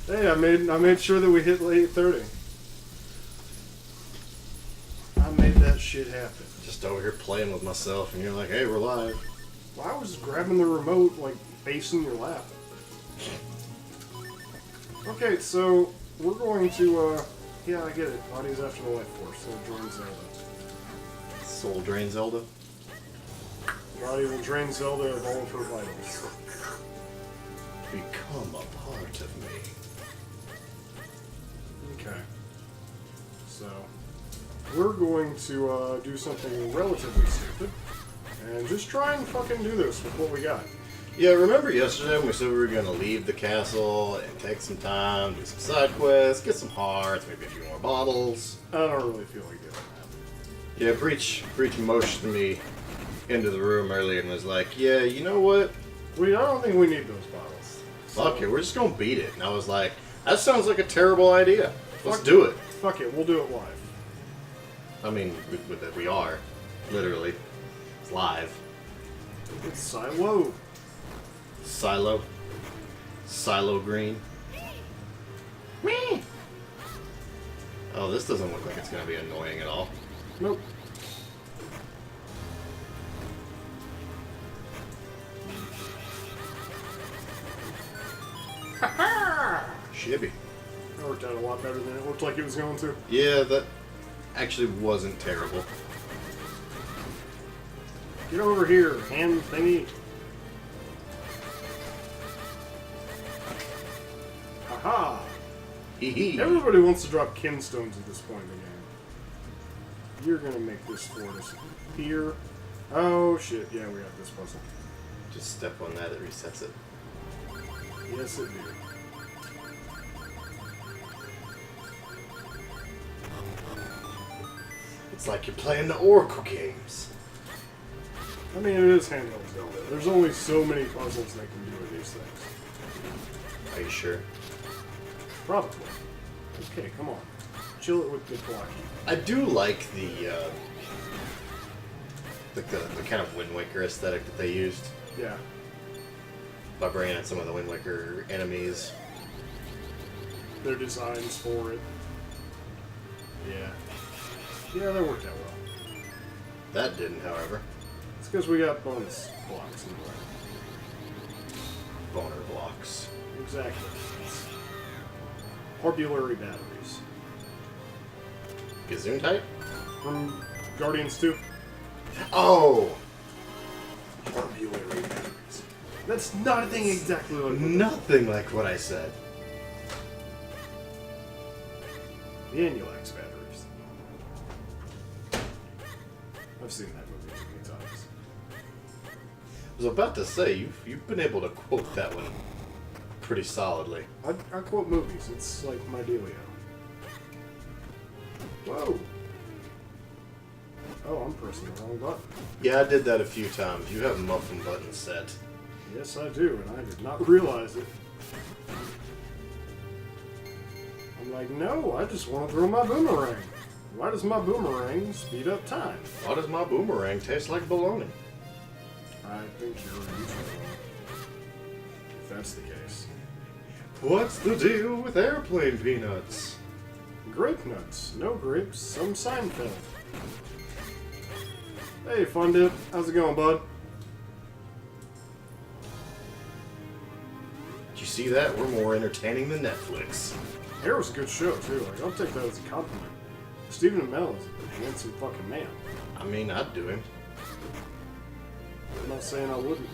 Hey, I made sure that we hit 8:30. I made that shit happen. Just over here playing with myself, and you're like, "Hey, we're live." Well, I was grabbing the remote, like, facing your lap. Okay, so we're going to, yeah, I get it. Bodies after the life force, so join Zelda. Soul Drain Zelda. Body will drain Zelda of all of her vitals. Become a part of me. Okay. So, we're going to do something relatively stupid, and just try and fucking do this with what we got. Yeah, remember yesterday when we said we were going to leave the castle and take some time, do some side quests, get some hearts, maybe a few more bottles? I don't really feel like doing that. Yeah, Breach motioned me into the room earlier and was like, "Yeah, you know what? I don't think we need those bottles. Fuck it, we're just going to beat it." And I was like, "That sounds like a terrible idea. Let's do it." Fuck it, we'll do it live. I mean, we are. Literally. It's live. It's Silo. Silo Green. Me. Oh, this doesn't look like it's going to be annoying at all. Nope. Shibby. That worked out a lot better than it looked like it was going to. Yeah, that actually wasn't terrible. Get over here, hand thingy. Haha! Hee hee. Everybody wants to drop kinstones at this point in the game. You're gonna make this for us here. Oh shit, yeah, we got this puzzle. Just step on that, it resets it. Yes, it did. It's like you're playing the Oracle games. I mean, it is handheld Zelda. There's only so many puzzles they can do with these things. Are you sure? Probably. Okay, come on. Chill it with the collection. I do like the kind of Wind Waker aesthetic that they used Yeah. by bringing in some of the Wind Waker enemies. Their designs for it. Yeah. Yeah, that worked out well. That didn't, however. It's because we got bonus blocks in the way. Boner blocks. Exactly. It's Orbulary batteries. Gazoon type? From Guardians 2. Oh! Orbulary batteries. That's nothing exactly like Nothing like what I said. the Anulax batteries. I've seen that movie too many times. I was about to say, you've been able to quote that one pretty solidly. I quote movies. It's like my dealio. Whoa! Oh, I'm pressing the wrong button. Yeah, I did that a few times. You have muffin buttons set. Yes, I do, and I did not realize it. I'm like, no, I just want to throw my boomerang. Why does my boomerang speed up time? Why does my boomerang taste like bologna? I think you're in trouble. If that's the case. What's the deal with airplane peanuts? Grape nuts. No grapes, some Seinfeld. Hey, Fun Dip. How's it going, bud? Did you see that? We're more entertaining than Netflix. Hair was a good show, too. Like, I'll take that as a compliment. Stephen Amell is a handsome fucking man. I mean, I'd do him. I'm not saying I wouldn't.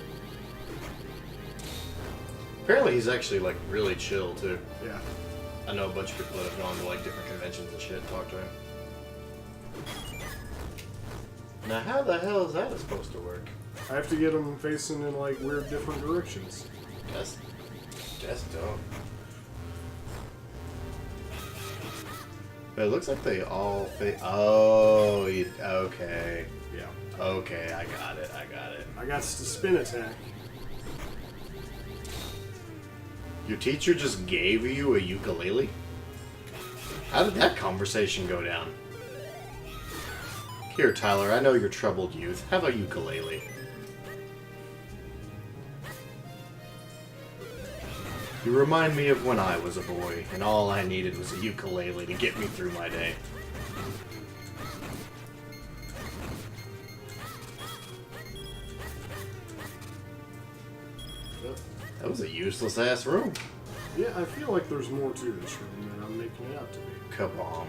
Apparently he's actually, like, really chill, too. Yeah. I know a bunch of people that have gone to, like, different conventions and shit and talked to him. Now, how the hell is that supposed to work? I have to get them facing in, like, weird different directions. That's dumb. But it looks like they all oh, okay. Yeah. Okay, I got it. I got to spin attack. Your teacher just gave you a ukulele? How did that conversation go down? Here, Tyler, I know your troubled youth. Have a ukulele. You remind me of when I was a boy, and all I needed was a ukulele to get me through my day. That was a useless-ass room. Yeah, I feel like there's more to this room than I'm making it out to be. Kabam.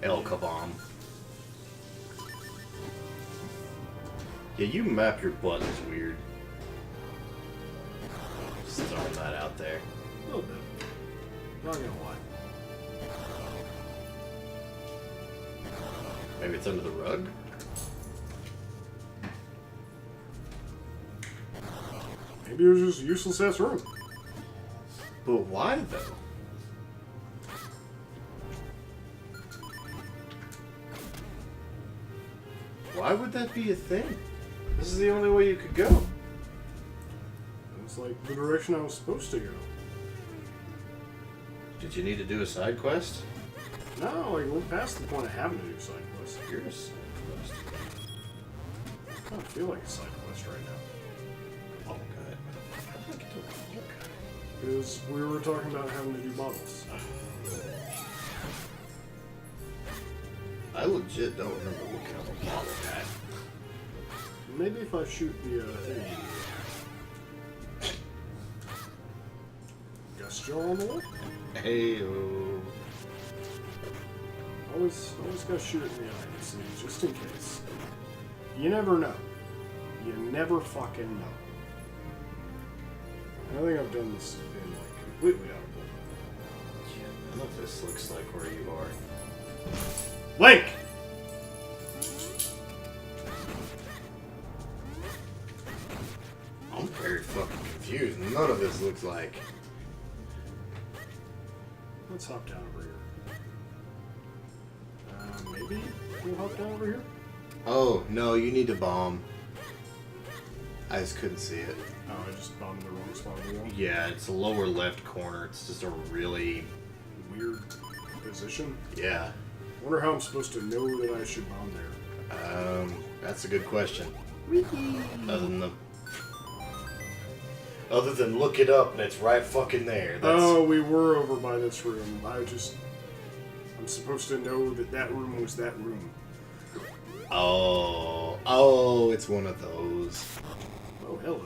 El Kabam. Yeah, you map your buttons weird. Just throwing that out there. A little bit. Not gonna lie. Maybe it's under the rug? Maybe it was just a useless ass room. But why though? Why would that be a thing? This is the only way you could go. It's like the direction I was supposed to go. Did you need to do a side quest? No, like we're past the point of having to do side quests. You're a side quest. I don't feel like a side quest right now. Oh god. How did I get to a oh god? Because we were talking about having to do bottles. I legit don't remember looking up a bottle guy. Maybe if I shoot the thing. Gust jar on the wall? Heyo. Always gotta shoot it in the eye, see, just in case. You never know. You never fucking know. I think I've done this in like completely out of order. Yeah, none of this looks like where you are. Link! I'm very fucking confused. None of this looks like. Let's hop down over here. Maybe we'll hop down over here? Oh, no, you need to bomb. I just couldn't see it. Oh, I just bombed the wrong spot of the wall. Yeah, it's the lower left corner. It's just a really... Weird position. Yeah. Wonder how I'm supposed to know that I should bomb there. That's a good question. Other than look it up and it's right fucking there. Oh, we were over by this room. I'm supposed to know that that room was that room. Oh, it's one of those. Oh, hello.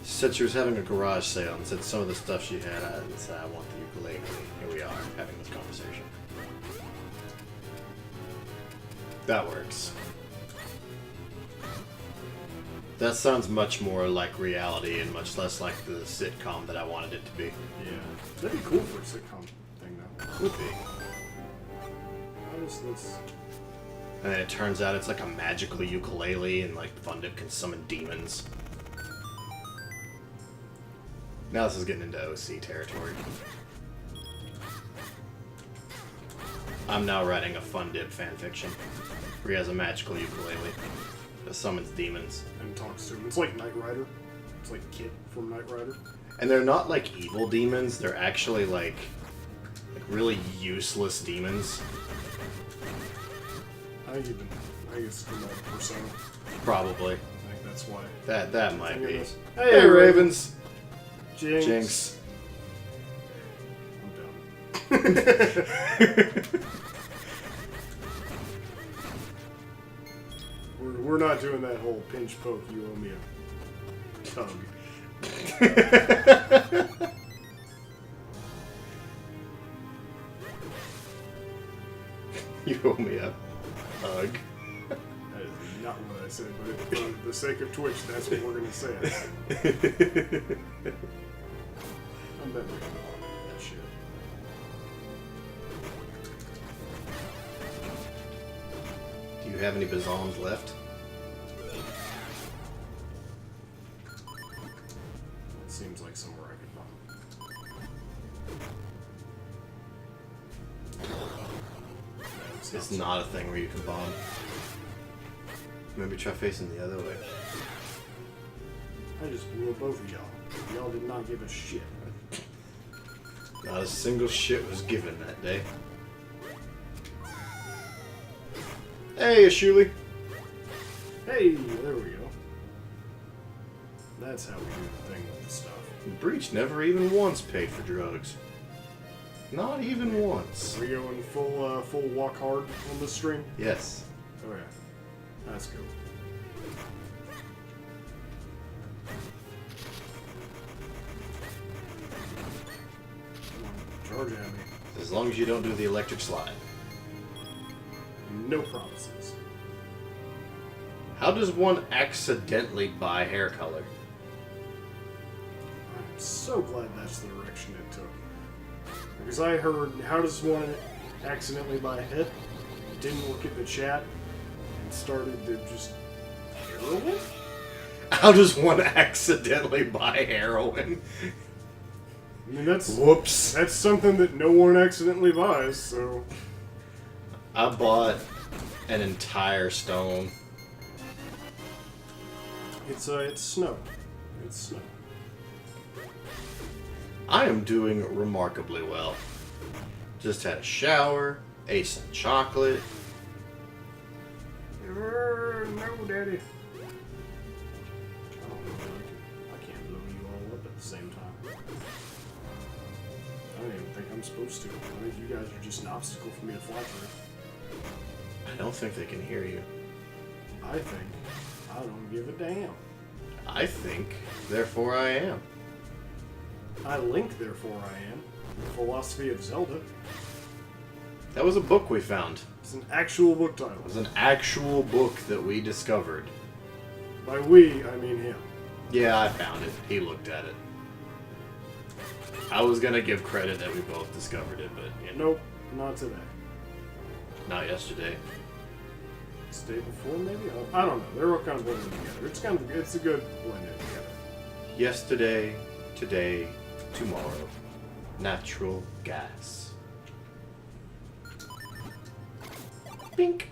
She said she was having a garage sale and said some of the stuff she had, I said, I want the ukulele. Here we are, having this conversation. That works. That sounds much more like reality and much less like the sitcom that I wanted it to be. Yeah. That'd be cool for a sitcom thing, though. Could be. Let's... And then it turns out it's like a magical ukulele and like Fundip can summon demons. Now this is getting into OC territory. I'm now writing a Fundip fanfiction where he has a magical ukulele that summons demons. And talks to him. It's like Knight Rider. It's like Kit from Knight Rider. And they're not like evil demons, they're actually like really useless demons. I think it's from that Persona. Probably. I think that's why. That might be. Hey, Ravens! Jinx. I'm done. We're not doing that whole pinch poke, you owe me a tug. You owe me a hug. That is not what I said, but for the sake of Twitch, that's what we're going to say. I'm betting we're going to that shit. Do you have any bazons left? It seems like somewhere I could bomb. It's not a thing where you can bomb. Maybe try facing the other way. I just blew both of y'all. Y'all did not give a shit. Not a single shit was given that day. Hey, Ashuli. Hey, there we go. That's how we do the thing with the stuff. Breach never even once paid for drugs. Not even once. Are we going full walk hard on this stream? Yes. Oh yeah. That's cool. Come on, charge at me. As long as you don't do the electric slide. No promises. How does one accidentally buy hair color? I'm so glad that's the direction it took. Because I heard, how does one accidentally buy a hit? Didn't look at the chat and started to just heroin? How does one accidentally buy heroin? I mean, that's Whoops. that's something that no one accidentally buys. So I bought an entire stone. it's snow. It's snow. I am doing remarkably well. Just had a shower, ate some chocolate. No, Daddy. I can't blow you all up at the same time. I don't even think I'm supposed to. I think you guys are just an obstacle for me to fly through. I don't think they can hear you. I think I don't give a damn. I think, therefore I am. I link, therefore I am. The philosophy of Zelda. That was a book we found. It's an actual book title. It was an actual book that we discovered. By we, I mean him. Yeah, I found it. He looked at it. I was gonna give credit that we both discovered it, but you know, Nope, not today. not yesterday. It's the day before, maybe? I don't know. They're all kind of blended together. It's a good blended together. Yesterday, today, tomorrow. Natural gas. Bink.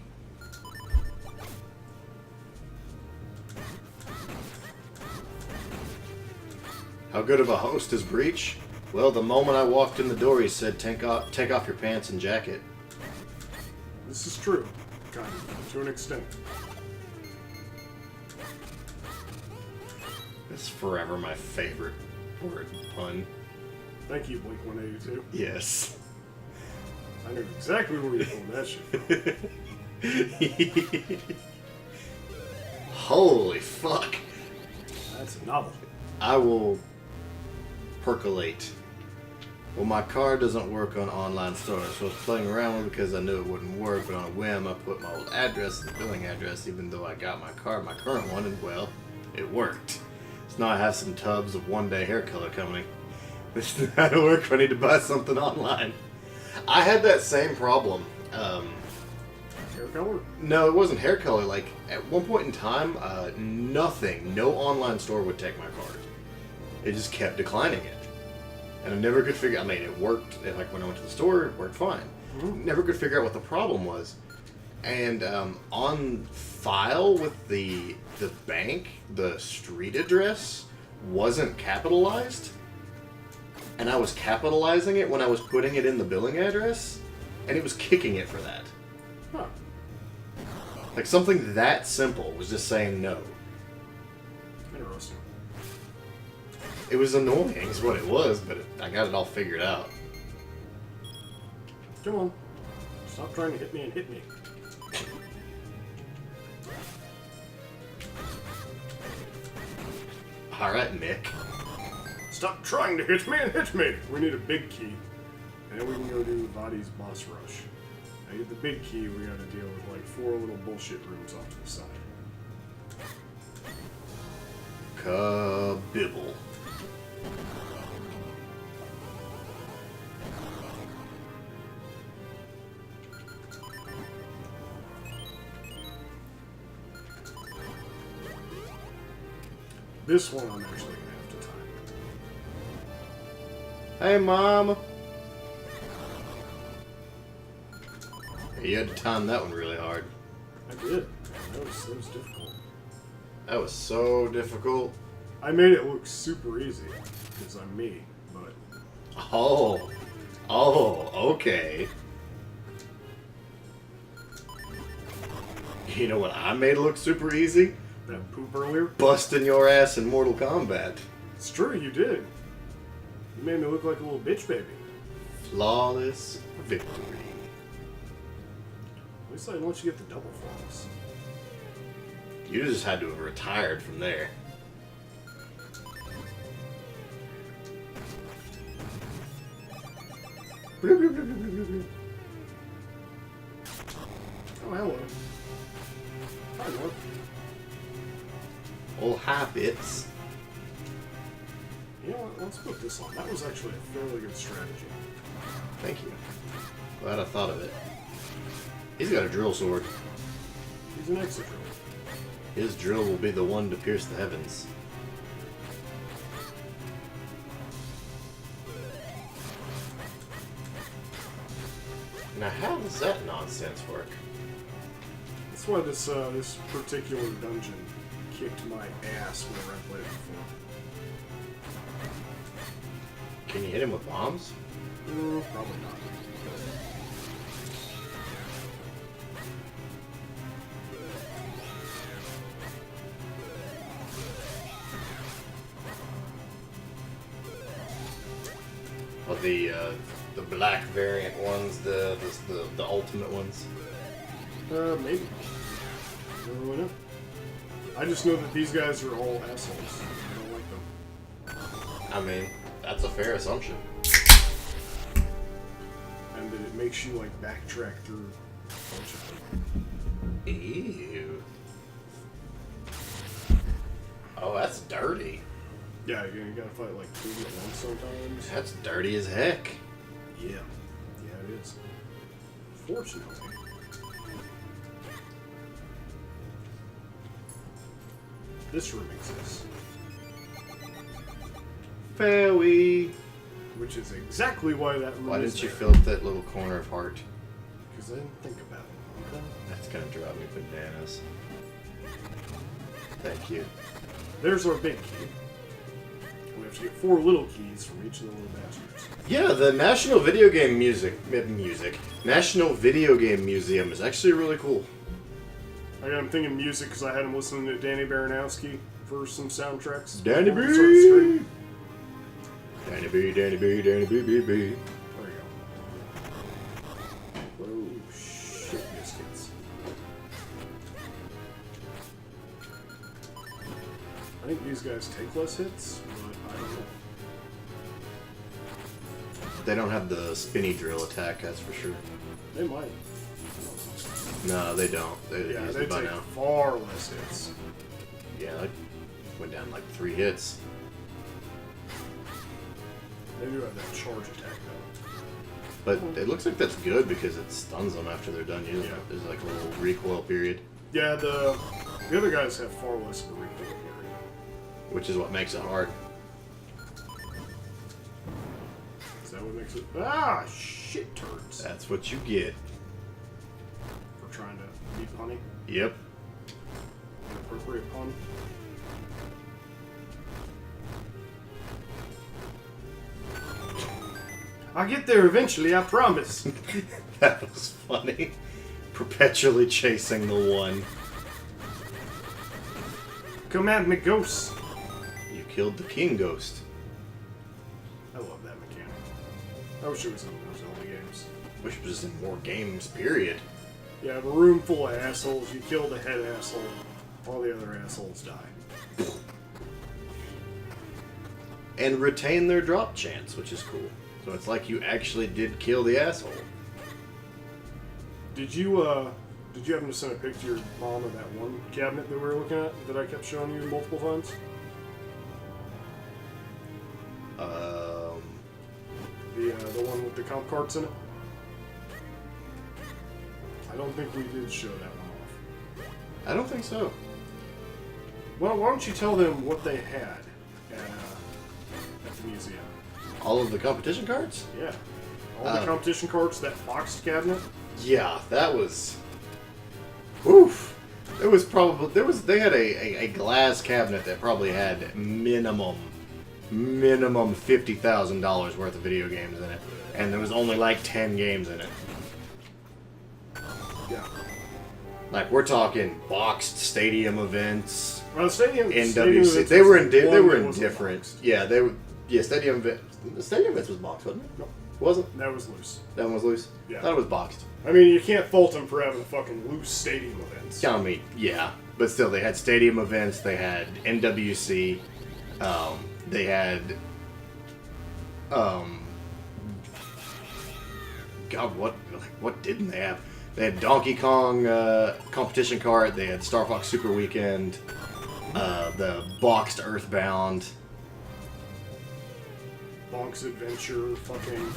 How good of a host is Breach? Well, the moment I walked in the door, he said, take off your pants and jacket. This is true. Kind of, to an extent. That's forever my favorite word pun. Thank you, Blink 182. Yes. I knew exactly where you pulled that shit from. Holy fuck. That's a novel. I will percolate. Well, my card doesn't work on online stores, so I was playing around with it because I knew it wouldn't work, but on a whim I put my old address as the billing address, even though I got my card, my current one, and well, it worked. So now I have some tubs of one-day hair color coming. This is how to work if I need to buy something online. I had that same problem. Hair color? No, it wasn't hair color. Like, at one point in time, no online store would take my card. It just kept declining it. And I never could figure, I mean, it worked, like when I went to the store, it worked fine. Mm-hmm. Never could figure out what the problem was. And on file with the bank, the street address wasn't capitalized. And I was capitalizing it when I was putting it in the billing address, and it was kicking it for that. Huh. Like, something that simple was just saying no. Interesting. It was annoying is what it was, but I got it all figured out. Come on. Stop trying to hit me and hit me. Alright, Nick. Stop trying to hit me and hit me! We need a big key. And then we can go do Vadi's boss rush. I get the big key, we gotta deal with like 4 little bullshit rooms off to the side. Kabibble. This one I'm actually gonna have to time. Hey, Mom. You had to time that one really hard. I did. That was difficult. That was so difficult. I made it look super easy, because I'm me, but... Oh, okay. You know what I made look super easy? That poop earlier? Busting your ass in Mortal Kombat. It's true, you did. You made me look like a little bitch baby. Flawless victory. At least I didn't let you get the double flawless. You just had to have retired from there. Oh, hello. Hi, Mark. Old high bits. You know what? Let's put this on. That was actually a fairly good strategy. Thank you. Glad I thought of it. He's got a drill sword. He's an extra drill. His drill will be the one to pierce the heavens. Now, how does that nonsense work? That's why this particular dungeon kicked my ass whenever I played it before. Can you hit him with bombs? Probably not. Or the black variant ones, the ultimate ones? Maybe. Never really know. I just know that these guys are all assholes. I don't like them. I mean, that's a fair assumption. And that it makes you, like, backtrack through a bunch of them. Ew. Oh, that's dirty. Yeah, you gotta fight, like, two at once sometimes. That's dirty as heck. Yeah. Yeah, it is. Fortunately. This room exists. Fairway. Which is exactly why that room Why is didn't you there. fill up that little corner of heart? Because I didn't think about it. Okay? That's gonna drive me bananas. Thank you. There's our big key. We have to get 4 little keys from each of the little bastards. Yeah, the National Video Game National Video Game Museum is actually really cool. I'm thinking music because I had him listening to Danny Baranowski for some soundtracks. Danny before we started streaming. B! Danny B, Danny B, Danny B, B, B. There you go. Oh, shit, biscuits. I think these guys take less hits, but I don't know. They don't have the spinny drill attack, that's for sure. They might. No, they don't. They Yeah, use they it by take now. far less hits. Yeah, like went down like 3 hits. They do have that charge attack, though. But it looks like that's good because it stuns them after they're done using Yeah. it. There's like a little recoil period, Yeah, the other guys have far less of a recoil period. which is what makes it hard. Is that what makes it? Ah, shit turds. That's what you get. For trying to be punny. Yep. An appropriate pun. I'll get there eventually, I promise. That was funny. Perpetually chasing the one. Come at me, ghosts. You killed the king ghost. I love that mechanic. I wish it was in more Zelda games. Which was in more games, period. You have a room full of assholes, you kill the head asshole, all the other assholes die. And retain their drop chance, which is cool. So it's like you actually did kill the asshole. Did you happen to send a pic to your mom of that one cabinet that we were looking at that I kept showing you multiple times? The one with the comp carts in it? I don't think we did show that one off. I don't think so. Well, why don't you tell them what they had at the museum? All of the competition cards? Yeah. All the competition carts, that boxed cabinet. Yeah, that was... Oof. It was probably... They had a glass cabinet that probably had minimum $50,000 worth of video games in it. And there was only like 10 games in it. Yeah. Like, we're talking boxed stadium events, Well, the stadium NWC. events They was were in the one that wasn't different. boxed. Yeah, they were. Yeah, stadium events. The stadium events was boxed, wasn't it? No. Wasn't? That was loose. That one was loose? Yeah. I thought it was boxed. I mean, you can't fault them for having fucking loose stadium events. I mean, yeah. But still, they had stadium events, they had NWC, they had, God, what didn't they have? They had Donkey Kong competition cart, they had Star Fox Super Weekend, the boxed Earthbound. Bonk's Adventure, fucking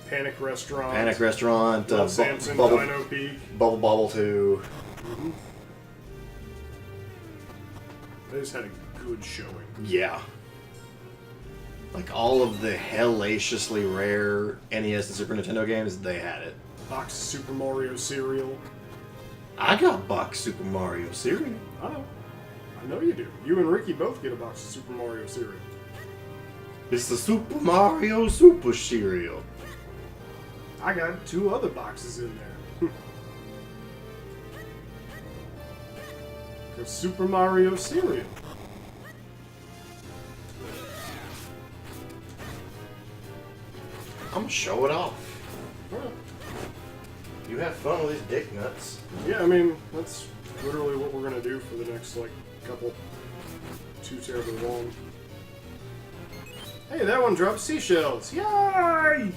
Panic Restaurant. Panic Restaurant, Samson, Bubble Dino Peak. Bubble 2. Mm-hmm. They just had a good showing. Yeah. Like all of the hellaciously rare NES and Super Nintendo games, they had it. Box of Super Mario cereal. I got box Super Mario cereal. I know you do. You and Ricky both get a box of Super Mario cereal. It's the Super Mario Super Cereal. I got 2 other boxes in there. Because Super Mario cereal. I'm gonna show it off. Well, You have fun with these dick nuts. yeah, I mean, that's literally what we're going to do for the next, like, couple, 2 terribly long. Hey, that one dropped seashells. Yay!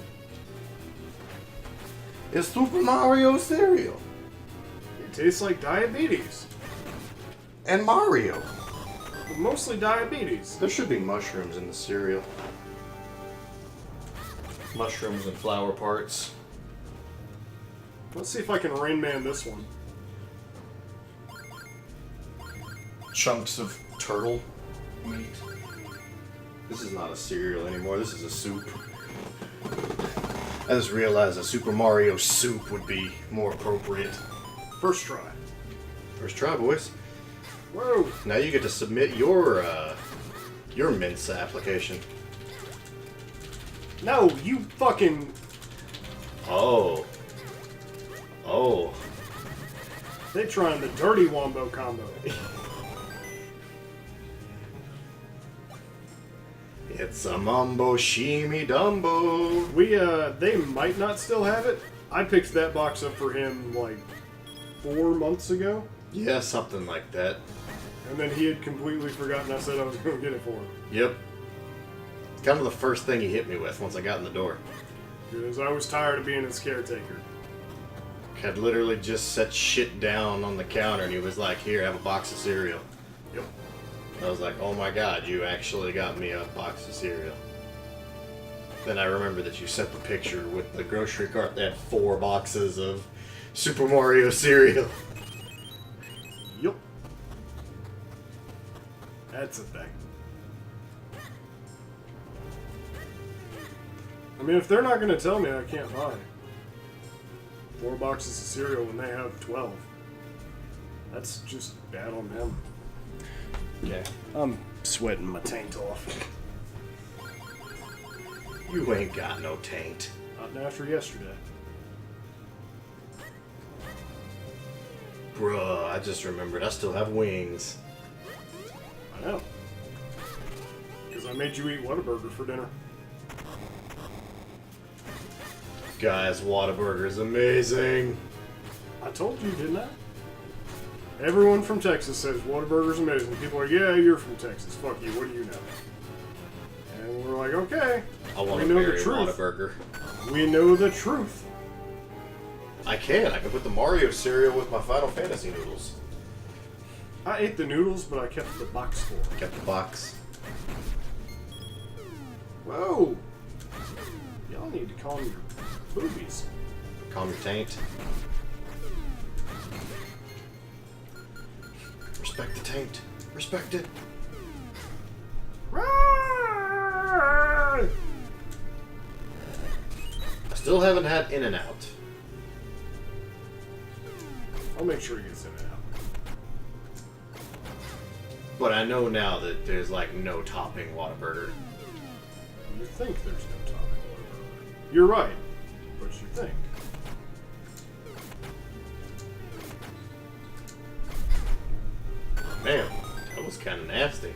It's Super Mario cereal. It tastes like diabetes. And Mario. But mostly diabetes. There should be mushrooms in the cereal. Mushrooms and flower parts. Let's see if I can Rain Man this one. Chunks of turtle meat. This is not a cereal anymore, this is a soup. I just realized a Super Mario soup would be more appropriate. First try. First try, boys. Whoa! Now you get to submit your mince application. No, you fucking... Oh. Oh. They trying the dirty wombo combo. It's a mumbo shimmy dumbo. They might not still have it. I picked that box up for him, like, 4 months ago. Yeah, something like that. And then he had completely forgotten I said I was going to get it for him. Yep. It's kind of the first thing he hit me with once I got in the door. Because I was tired of being his caretaker. Had literally just set shit down on the counter and he was like, here, have a box of cereal. Yep. I was like, oh my god, you actually got me a box of cereal. Then I remember that you sent the picture with the grocery cart that had 4 boxes of Super Mario cereal. Yep. That's a thing. I mean, if they're not going to tell me, I can't buy 4 boxes of cereal when they have 12. That's just bad on them. Okay. I'm sweating my taint off. You ain't got no taint. Not after yesterday. Bruh, I just remembered I still have wings. I know. Because I made you eat Whataburger for dinner. Guys, Whataburger is amazing. I told you, didn't I? Everyone from Texas says Whataburger's amazing. People are like, yeah, you're from Texas. Fuck you. What do you know? And we're like, okay. I want We to know marry the truth. Whataburger. We know the truth. I can put the Mario cereal with my Final Fantasy noodles. I ate the noodles, but I kept the box full. Kept the box. Whoa! Y'all need to calm your boobies. Calm your taint. Respect the taint. Respect it. Right! I still haven't had In-N-Out. I'll make sure he gets in and out. But I know now that there's like no topping Whataburger. You think there's no topping Whataburger. You're right, but you think. Man, that was kind of nasty.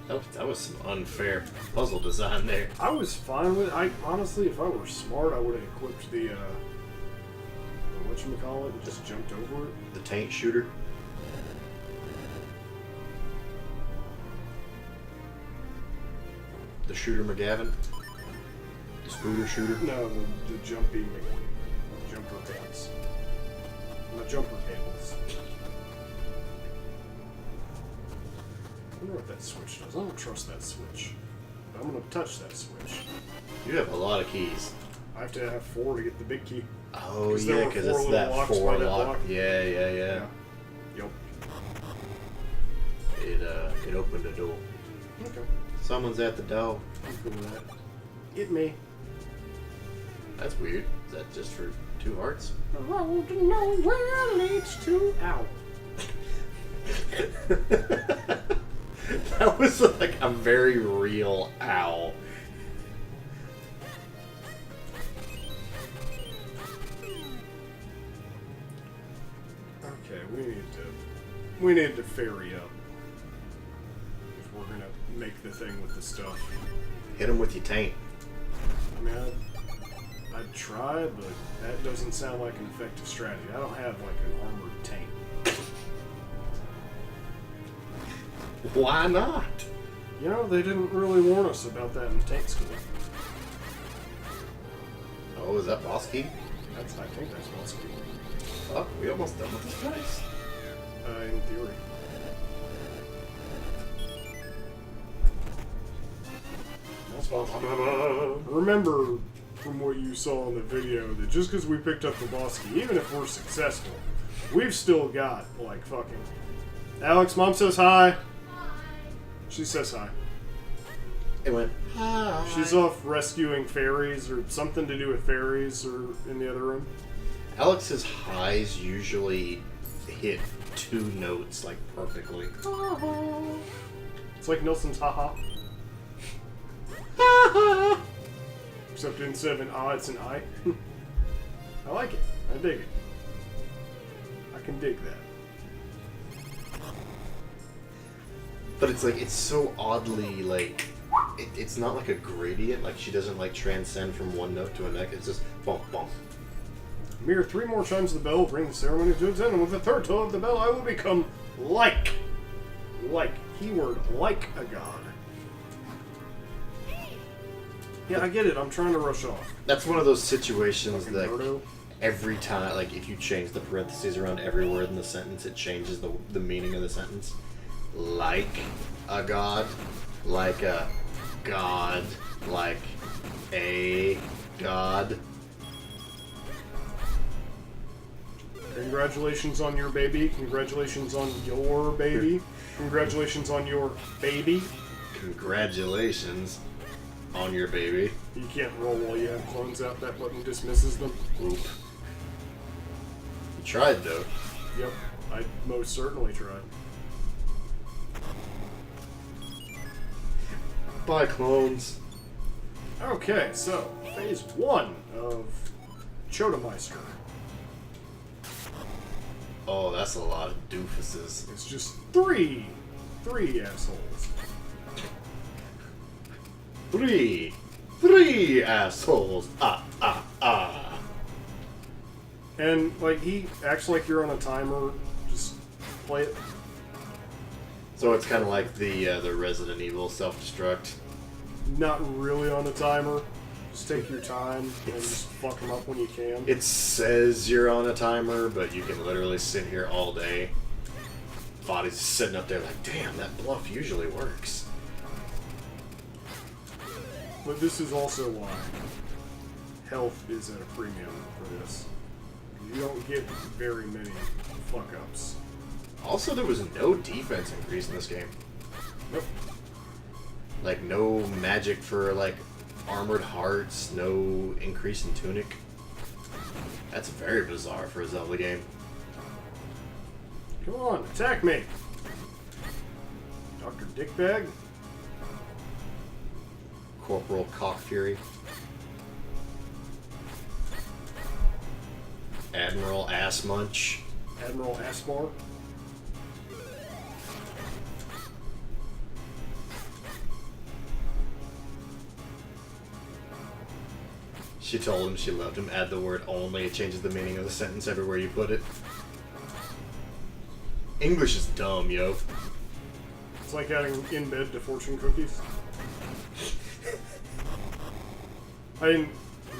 That was some unfair puzzle design there. I was fine with it. Honestly, if I were smart, I would have equipped the whatchamacallit and just jumped over it. The tank shooter. The shooter McGavin. The scooter shooter. No, the jumper things. The jumper cables. I wonder what that switch does. I don't trust that switch. But I'm gonna touch that switch. You have a lot of keys. I have to have 4 to get the big key. Oh yeah, because it's that 4 lock. Yeah. Yep. It opened a door. Okay. Someone's at the door. I'm good with that. Get me. That's weird. Is that just for 2 hearts? The road nowhere leads to. Ow. That was like a very real owl. Okay, we need to ferry up. If we're gonna make the thing with the stuff. Hit him with your tank. I mean, I'd try, but that doesn't sound like an effective strategy. I don't have like an armored tank. Why not? You know, they didn't really warn us about that in tank school. Oh, is that boss key? I think that's what's key. Oh, we almost done with this place. In theory. That's possible. Remember from what you saw in the video that just because we picked up the boss key, even if we're successful, we've still got like fucking. Alex, Mom says hi. She says hi. It went, hi. She's off rescuing fairies or something to do with fairies or in the other room. Alex's highs usually hit 2 notes like perfectly. It's like Nelson's haha. Except instead of an ah, it's an I. I like it. I dig it. I can dig that. But it's like, it's so oddly like, it's not like a gradient, like she doesn't like transcend from one note to a next, it's just bump, bump. Mere 3 more chimes of the bell will bring the ceremony to its end, and with the 3rd tone of the bell I will become like, keyword, like a god. Yeah, I get it, I'm trying to rush off. That's one of those situations Fucking that Birdo. every time, like if you change the parentheses around every word in the sentence, it changes the meaning of the sentence. Like a god, like a god, like a god. Congratulations on your baby. Congratulations on your baby. Congratulations on your baby. Congratulations on your baby. You can't roll while you have clones out. That button dismisses them. Oop. You tried though. Yep, I most certainly tried. Bye, clones. Okay, so phase 1 of Chotomeister. Oh, that's a lot of doofuses. It's just three assholes. Three assholes. Ah. And like he acts like you're on a timer. Just play it. So it's kind of like the Resident Evil self-destruct. Not really on a timer. Just take your time and just fuck them up when you can. It says you're on a timer, but you can literally sit here all day. Body's just sitting up there like, damn, that bluff usually works. But this is also why health is at a premium for this. You don't get very many fuck-ups. Also, there was no defense increase in this game. Nope. Like, no magic for, like, armored hearts, no increase in tunic. That's very bizarre for a Zelda game. Come on, attack me! Dr. Dickbag? Corporal Cockfury. Admiral Assmunch. Admiral Asmar? She told him she loved him. Add the word only. It changes the meaning of the sentence everywhere you put it. English is dumb, yo. It's like adding in bed to fortune cookies. I didn't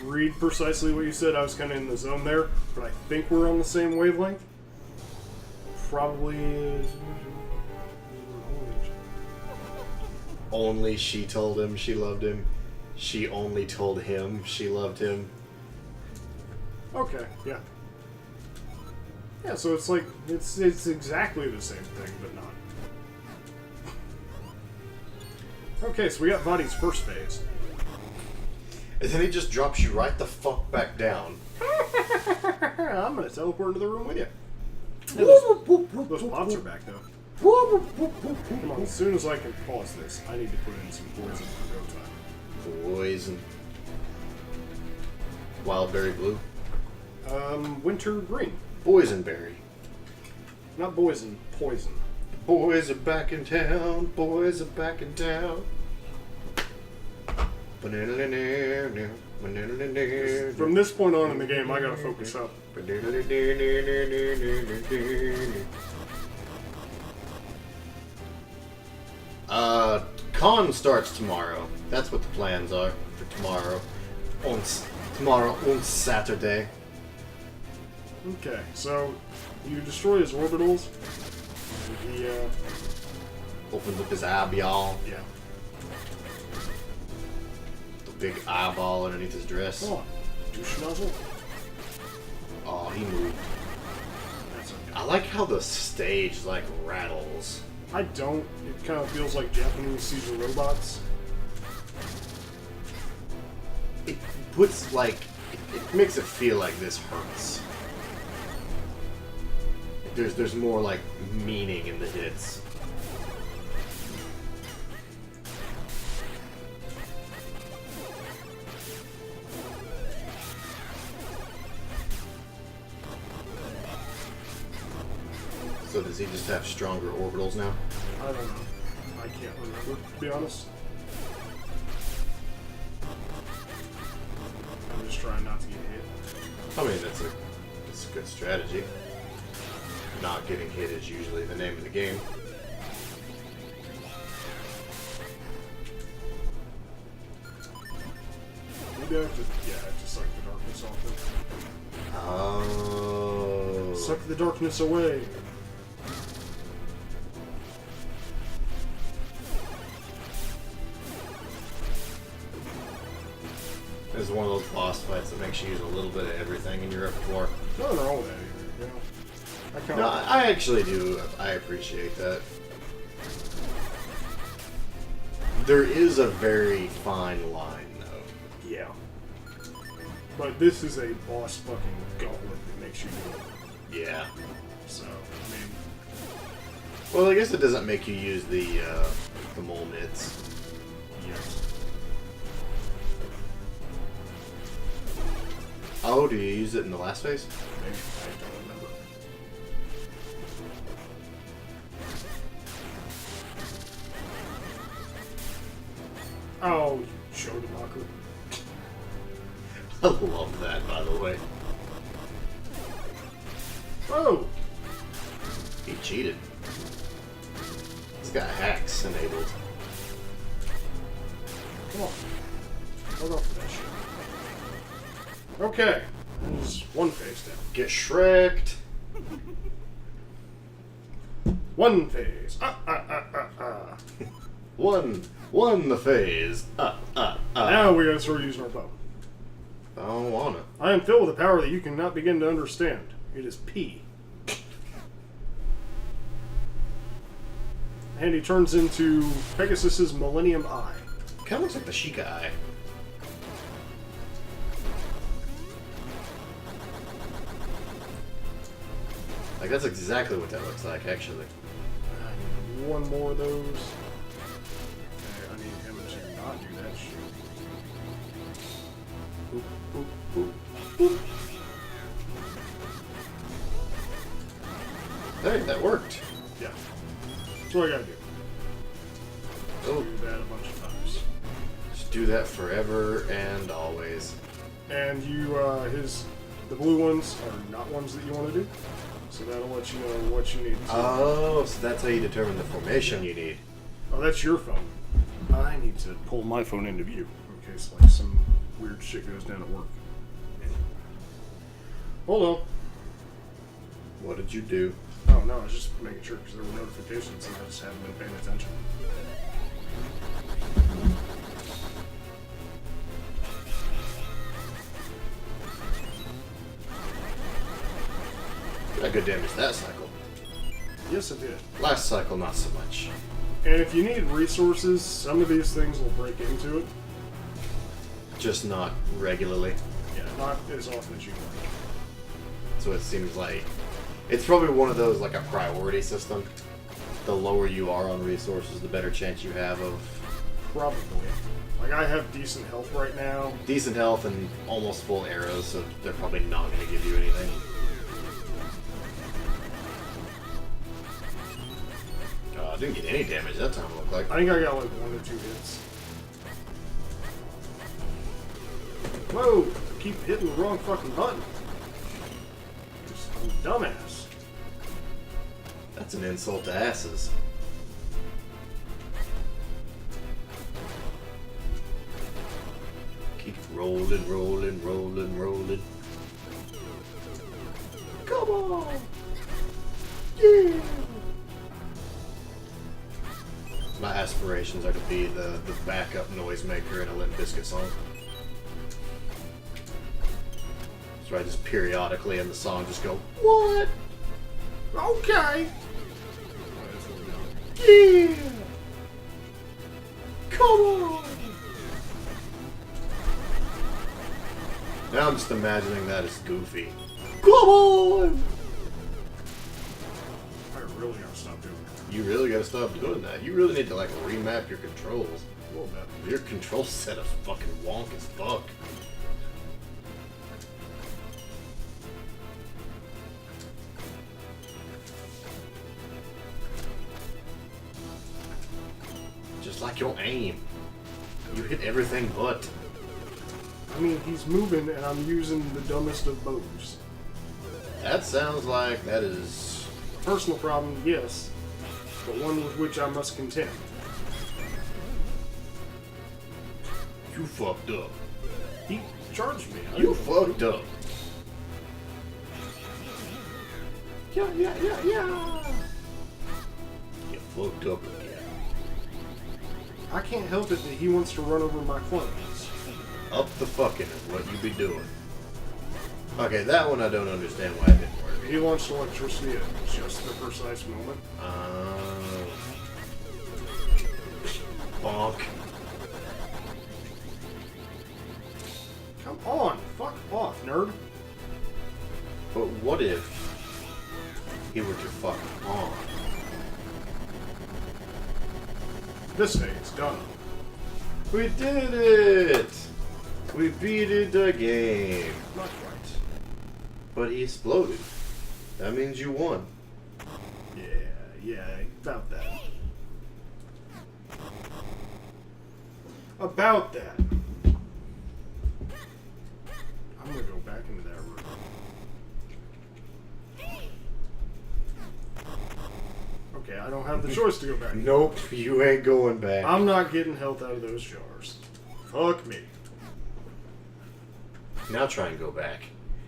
read precisely what you said. I was kind of in the zone there, but I think we're on the same wavelength. Probably. Only she told him she loved him. She only told him she loved him. Okay, yeah. Yeah, so it's like, it's exactly the same thing, but not. Okay, so we got Vadi's first phase. And then he just drops you right the fuck back down. I'm gonna teleport into the room with you. Yeah, those pops are back, though. Come on, as soon as I can pause this, I need to put in some poison for go time. Poison. Wildberry blue. Winter green. Boysenberry. Not poison, poison. Boys are back in town. Boys are back in town. From this point on in the game, I gotta focus up. Con starts tomorrow. That's what the plans are for tomorrow. Tomorrow on Saturday. Okay, so you destroy his orbitals. And he, Opens up his eyeball. yeah. The big eyeball underneath his dress. Come on, douche nozzle. Oh, he moved. That's okay. I like how the stage like rattles. I don't. It kind of feels like Japanese Caesar robots. It puts like it makes it feel like this hurts. There's more like meaning in the hits. So does he just have stronger orbitals now? I don't know. I can't remember, to be honest. I'm just trying not to get hit. I mean, that's a good strategy. Not getting hit is usually the name of the game. Maybe I have to, yeah, I have to suck the darkness off him. Oh. Suck the darkness away. This is one of those boss fights that makes you use a little bit of everything in your repertoire. Nothing wrong with that either, you know? I kind No, of... I actually do. I appreciate that. There is a very fine line, though. Yeah. But this is a boss fucking gauntlet that makes you do it. Yeah. So, I mean... Well, I guess it doesn't make you use the mole mitts. Yes. Oh, do you use it in the last phase? Maybe. I don't remember. Oh, Shotomaku. I love that, by the way. Oh! He cheated. He's got hacks enabled. Come on. Hold on for that shit. Okay. There's one phase down. Get Shrek'd. One phase. Won the phase. Now we gotta start using our bow. I don't wanna. I am filled with a power that you cannot begin to understand. It is P. And he turns into Pegasus's Millennium Eye. Kinda looks like the Sheikah eye. Like, that's exactly what that looks like, actually. I need one more of those. Okay, I need him to not do that shit. Boop, boop, boop, boop. Hey, that worked. Yeah. That's what I gotta do. Oh, Do that a bunch of times. just do that forever and always. And the blue ones are not ones that you want to do. So that'll let you know what you need to. Oh, so that's how you determine the formation you need. Oh, that's your phone. I need to pull my phone into view in case like some weird shit goes down at work. Hold on. What did you do? Oh no, I was just making sure because there were notifications and I just haven't been paying attention. Got good damage that cycle. Yes, it did. Last cycle, not so much. And if you need resources, some of these things will break into it. Just not regularly. Yeah, not as often as you'd like. So it seems like it's probably one of those like a priority system. The lower you are on resources, the better chance you have of Probably. Like I have decent health right now. decent health and almost full arrows, so they're probably not going to give you anything. I didn't get any damage that time, it looked like. I think I got like 1 or 2 hits. Whoa! I keep hitting the wrong fucking button. Just I'm a dumbass. That's an insult to asses. Keep rolling, rolling, rolling, rolling. Come on! Yeah! My aspirations are to be the backup noisemaker in a Limp Bizkit song. So I just periodically in the song just go, what? Okay! Yeah! Come on! Now I'm just imagining that as Goofy. Come on! I really gotta stop doing that. You really gotta stop doing that. You really need to like remap your controls. A little bit. Your control setup's fucking wonk as fuck. Just like your aim. You hit everything but. I mean, he's moving and I'm using the dumbest of bows. That sounds like that is... Personal problem, yes, but one with which I must contend. You fucked up. He charged me. You fucked up. Yeah. You fucked up again. I can't help it that he wants to run over my clones. Up the fucking is what you be doing. Okay, that one I don't understand why it didn't work. He launched electricity at just the precise moment. Bonk. Come on, fuck off, nerd. But what if he were to fuck on? This day it's done. We did it! We beat it again. Not quite. But he exploded. That means you won. Yeah, about that. About that. I'm gonna go back into that room. Okay, I don't have the choice to go back. Nope, you ain't going back. I'm not getting health out of those jars. Fuck me. Now try and go back.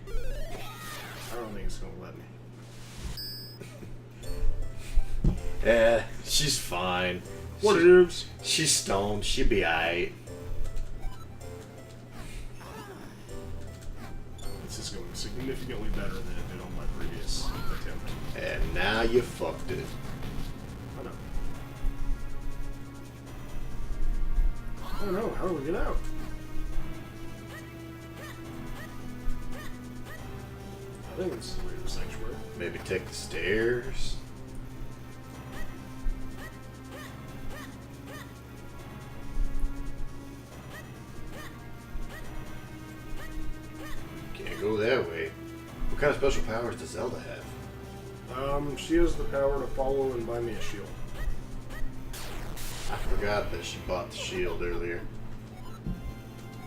I don't think it's gonna let me. Yeah, she's fine. What is? She's stoned. She'll be alright. This is going significantly better than it did on my previous attempt. And now you fucked it. I know. I don't know. How do we get out? I think it's the way to the sanctuary. Maybe take the stairs. Can't go that way. What kind of special powers does Zelda have? She has the power to follow and buy me a shield. I forgot that she bought the shield earlier.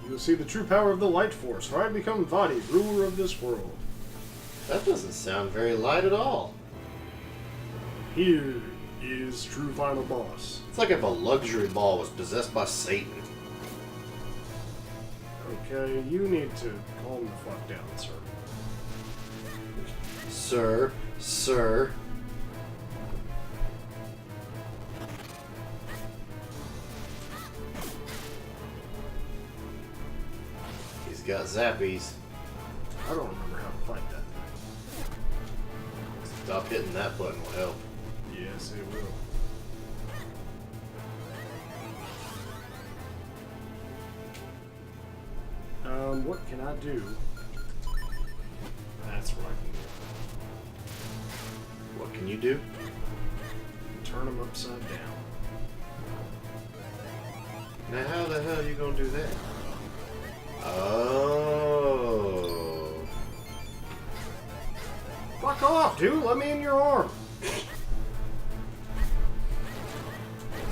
You'll see the true power of the Light Force, for I become Vadi, ruler of this world. That doesn't sound very light at all. Here is true final boss. It's like if a luxury ball was possessed by Satan. Okay, you need to calm the fuck down, sir. Sir. He's got zappies. I don't remember how to fight that thing. Stop hitting that button will help. Yes, it will. What can I do? That's what I can do. What can you do? Turn them upside down. Now how the hell are you gonna do that? Oh. Fuck off, dude! Let me in your arm!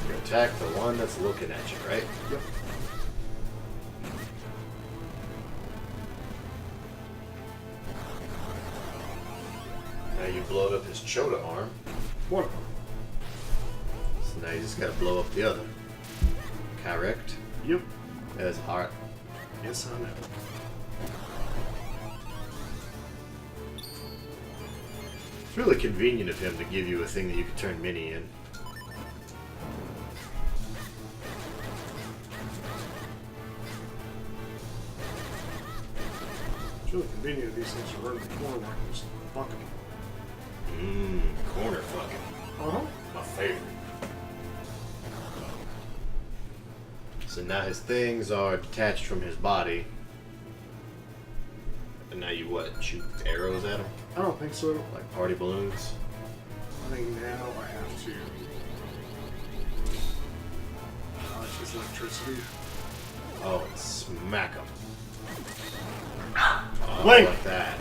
You attack the one that's looking at you, right? Yep. Now you blowed up his Chota arm. One of them. So now you just gotta blow up the other. Correct? Yep. That's hard. Yes, I know. It's really convenient of him to give you a thing that you can turn Mini in. It's really convenient that these things are running the corner like just fucking. Corner fucking. Uh-huh. My favorite. So now his things are detached from his body. And now you what? Shoot arrows at him? I don't think so. Like party balloons? I think now I have to dodge his electricity. Oh, and smack him. Oh, Link! like that.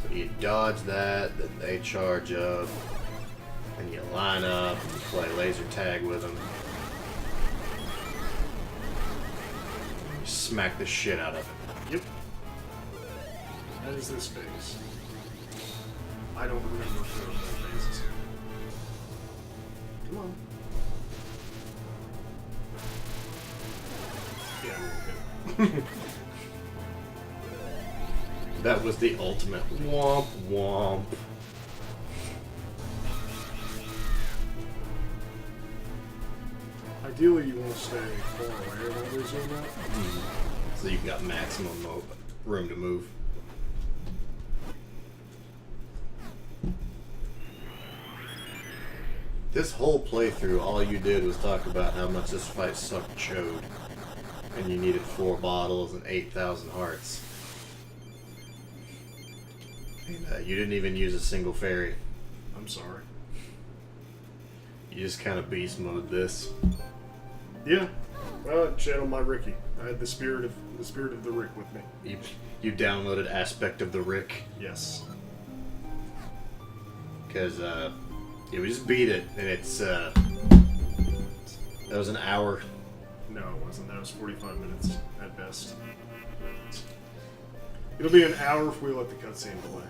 So you dodge that, then they charge up, and you line up and you play laser tag with them. You smack the shit out of it. Yep. That is this phase. I don't remember if there were more phases. Come on. Yeah, we'll hit. That was the ultimate womp womp. Ideally, you want to stay far away while they zoom out. So you've got maximum room to move. This whole playthrough, all you did was talk about how much this fight sucked chode. And you needed 4 bottles and 8,000 hearts. And you didn't even use a single fairy. I'm sorry. You just kind of beast mode this. Yeah. Well, channel my Ricky. I had the spirit of the Rick with me. You downloaded Aspect of the Rick. Yes. Because we just beat it, and it's that was an hour. No, it wasn't. That was 45 minutes at best. It'll be an hour if we let the cutscene play.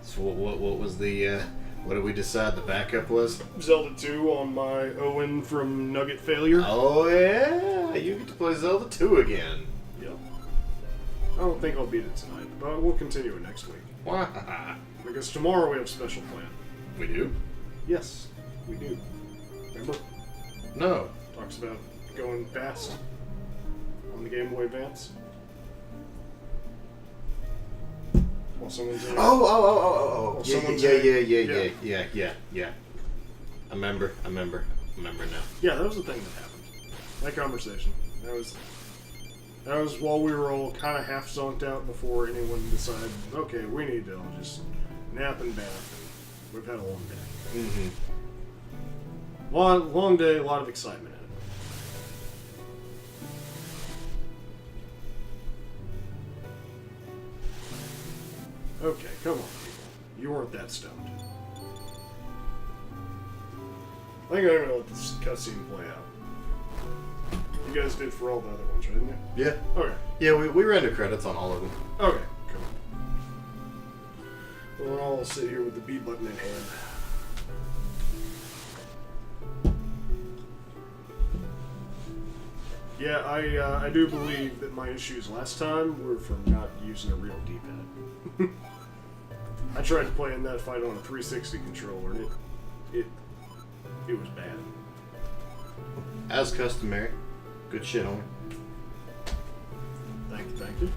So what was the what did we decide the backup was? Zelda 2 on my Owen from Nugget failure. Oh yeah, you get to play Zelda 2 again. Yep. I don't think I'll beat it tonight, but we'll continue it next week. Why? Because tomorrow we have a special plan. We do? Yes, we do. Remember? No. Talks about going fast on the Game Boy Advance. While someone's in Oh. Well, someone's Yeah. I remember now. Yeah, that was the thing that happened. That conversation. That was while we were all kind of half zonked out before anyone decided, okay, we need to all just nap and bath. We've had a long day. Mm-hmm. Long day, a lot of excitement in it. Okay, come on, people. You weren't that stoned. I think I'm gonna let this cutscene play out. You guys did for all the other ones, right? Didn't you? Yeah. Okay. Yeah, we ran the credits on all of them. Okay, cool. Well, I'll sit here with the B button in hand. Yeah, I do believe that my issues last time were from not using a real D-pad. I tried to play in that fight on a 360 controller, and it was bad. As customary. Good shit, homie. Thank you.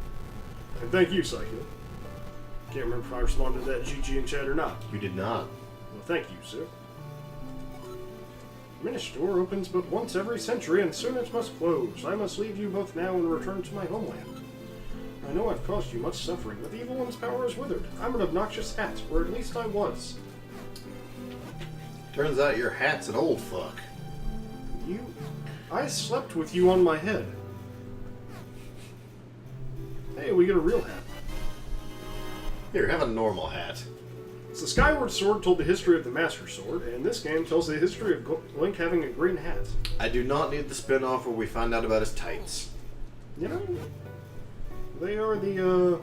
And thank you, Psycho. Can't remember if I responded to that GG in chat or not. You did not. Well, thank you, sir. Minish door opens but once every century, and soon it must close. I must leave you both now and return to my homeland. I know I've caused you much suffering, but the evil one's power is withered. I'm an obnoxious hat, or at least I was. Turns out your hat's an old fuck. I slept with you on my head. Hey, we get a real hat. Here, have a normal hat. So Skyward Sword told the history of the Master Sword, and this game tells the history of Link having a green hat. I do not need the spin-off where we find out about his tights. You know, they are the,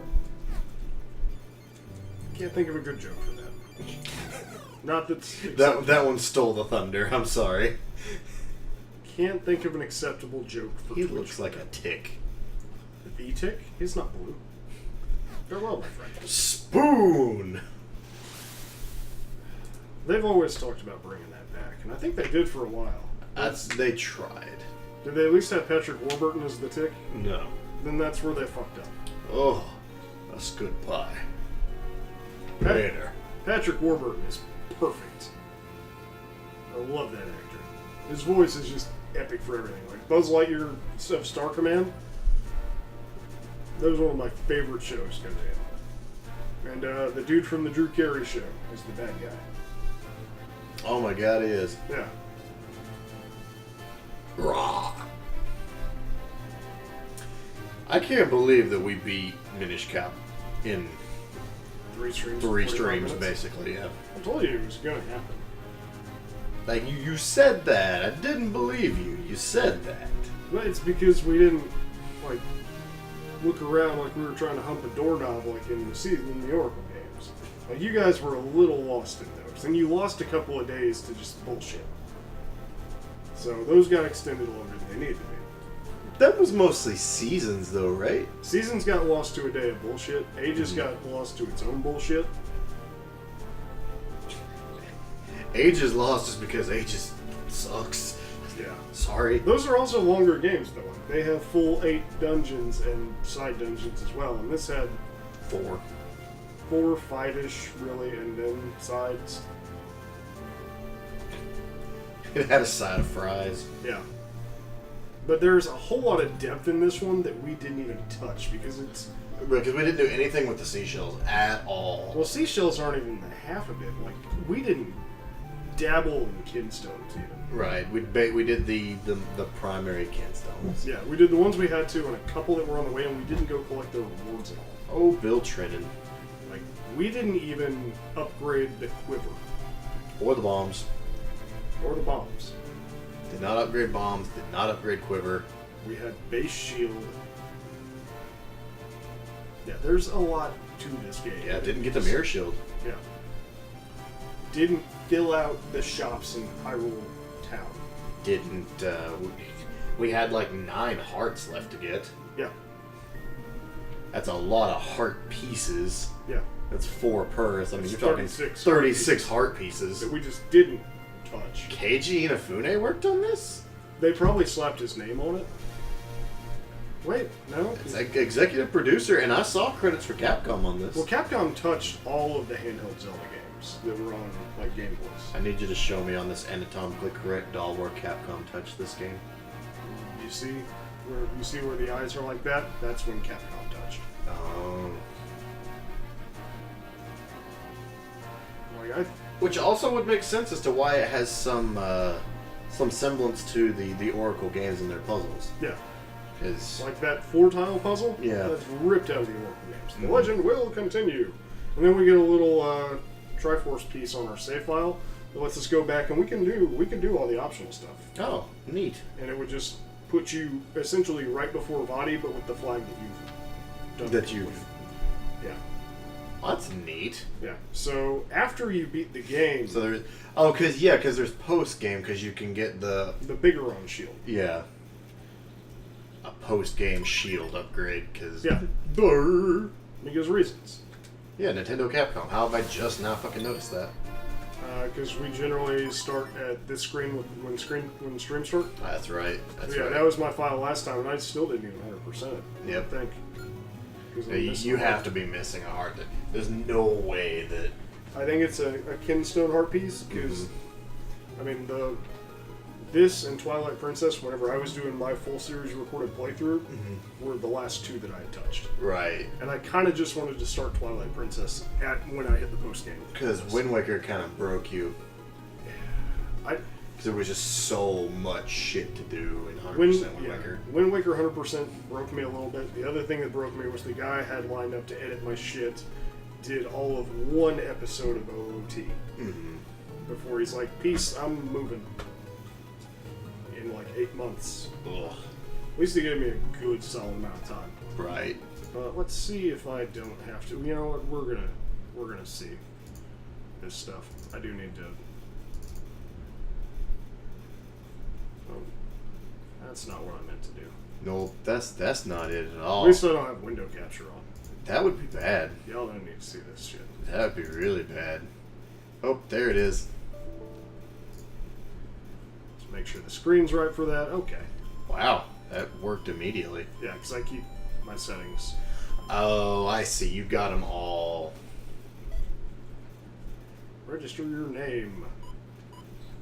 can't think of a good joke for that. Not that... That one stole the thunder, I'm sorry. Can't think of an acceptable joke for He Twitch. looks like a tick. The tick? He's not blue. Farewell, my friend. Spoon! They've always talked about bringing that back, and I think they did for a while. They tried. Did they at least have Patrick Warburton as the tick? No. Then that's where they fucked up. Oh, that's good pie. Later. Patrick Warburton is perfect. I love that actor. His voice is just epic for everything. Like Buzz Lightyear of Star Command. That was one of my favorite shows, goddamn. And the dude from the Drew Carey show is the bad guy. Oh my god, he is. Yeah. Raw. I can't believe that we beat Minish Cap in 3 streams. 3 streams, 45 minutes. basically, yeah. I told you it was going to happen. Like, you said that. I didn't believe you. You said that. But it's because we didn't, like, look around like we were trying to hump a doorknob like in the Oracle games. Like, you guys were a little lost in those. And you lost a couple of days to just bullshit. So those got extended longer than they needed to be. That was mostly seasons, though, right? Seasons got lost to a day of bullshit. Ages got lost to its own bullshit. Age is lost just because Ages sucks. Yeah. Sorry. Those are also longer games, though. Like, they have full 8 dungeons and side dungeons as well. And this had 4. 4, 5-ish, really, and then sides. It had a side of fries. Yeah. But there's a whole lot of depth in this one that we didn't even touch because it's... Because we didn't do anything with the seashells at all. Well, seashells aren't even the half of it. Like, we didn't dabble in kinstones even. Right. We did the primary kinstones. Yeah, we did the ones we had to and a couple that were on the way, and we didn't go collect their rewards at all. Oh, Bill Trennan. Like, we didn't even upgrade the quiver. Or the bombs. Or the bombs. Did not upgrade bombs, did not upgrade quiver. We had base shield. Yeah, there's a lot to this game. Yeah, didn't get the mirror shield. Yeah. Didn't fill out the shops in Hyrule Town. Didn't, we had like 9 hearts left to get. Yeah. That's a lot of heart pieces. Yeah. That's 4 per. So, I mean, That's you're talking 36 heart pieces. That we just didn't touch. Keiji Inafune worked on this? They probably slapped his name on it. Wait, no? It's like executive producer, and I saw credits for Capcom on this. Well, Capcom touched all of the handheld Zelda games that were on, like, Game Boys. I need you to show me on this anatomically correct doll where Capcom touched this game. You see where the eyes are like that? That's when Capcom touched. Like, Which also would make sense as to why it has some semblance to the Oracle games and their puzzles. yeah. Is Like that 4-tile puzzle? Yeah. That's ripped out of the Oracle games. The legend will continue. And then we get a little Triforce piece on our save file that lets us go back and we can do all the optional stuff. Oh, neat. And it would just put you essentially right before Vadi, but with the flag that you've done. That you've. Yeah. That's neat. Yeah. So after you beat the game, So there's. Oh, because there's post game, because you can get the. the bigger on shield. Yeah. A post game shield upgrade, because. Yeah. Brr. Because reasons. Yeah, Nintendo Capcom. How have I just now fucking noticed that? Because we generally start at this screen when stream start. That's right. That's Yeah, right. that was my file last time, and I still didn't even 100% it. Yep. I think. 'Cause I Yeah, missed you one. have to be missing a heart. There's no way that. I think it's a Kinstone heart piece because, I mean, this and Twilight Princess, whenever I was doing my full series recorded playthrough, were the last two that I had touched. Right. And I kind of just wanted to start Twilight Princess when I hit the post game. Because Wind Waker kind of broke you. I Because there was just so much shit to do in 100% Wind Waker. Wind Waker 100% broke me a little bit. The other thing that broke me was the guy I had lined up to edit my shit did all of one episode of OOT before he's like, peace, I'm moving. In like 8 months. Ugh. At least he gave me a good solid amount of time. Right. But let's see if I don't have to. You know what? We're gonna see this stuff. I do need to. Oh, that's not what I meant to do. No, that's not it at At all. least I don't have window capture on. That would be bad. Y'all don't need to see this shit. That would be really bad. Oh, there it is. Let's make sure the screen's right for that. Okay. Wow, that worked immediately. Yeah, because I keep my settings. Oh, I see. You got them all. Register your name.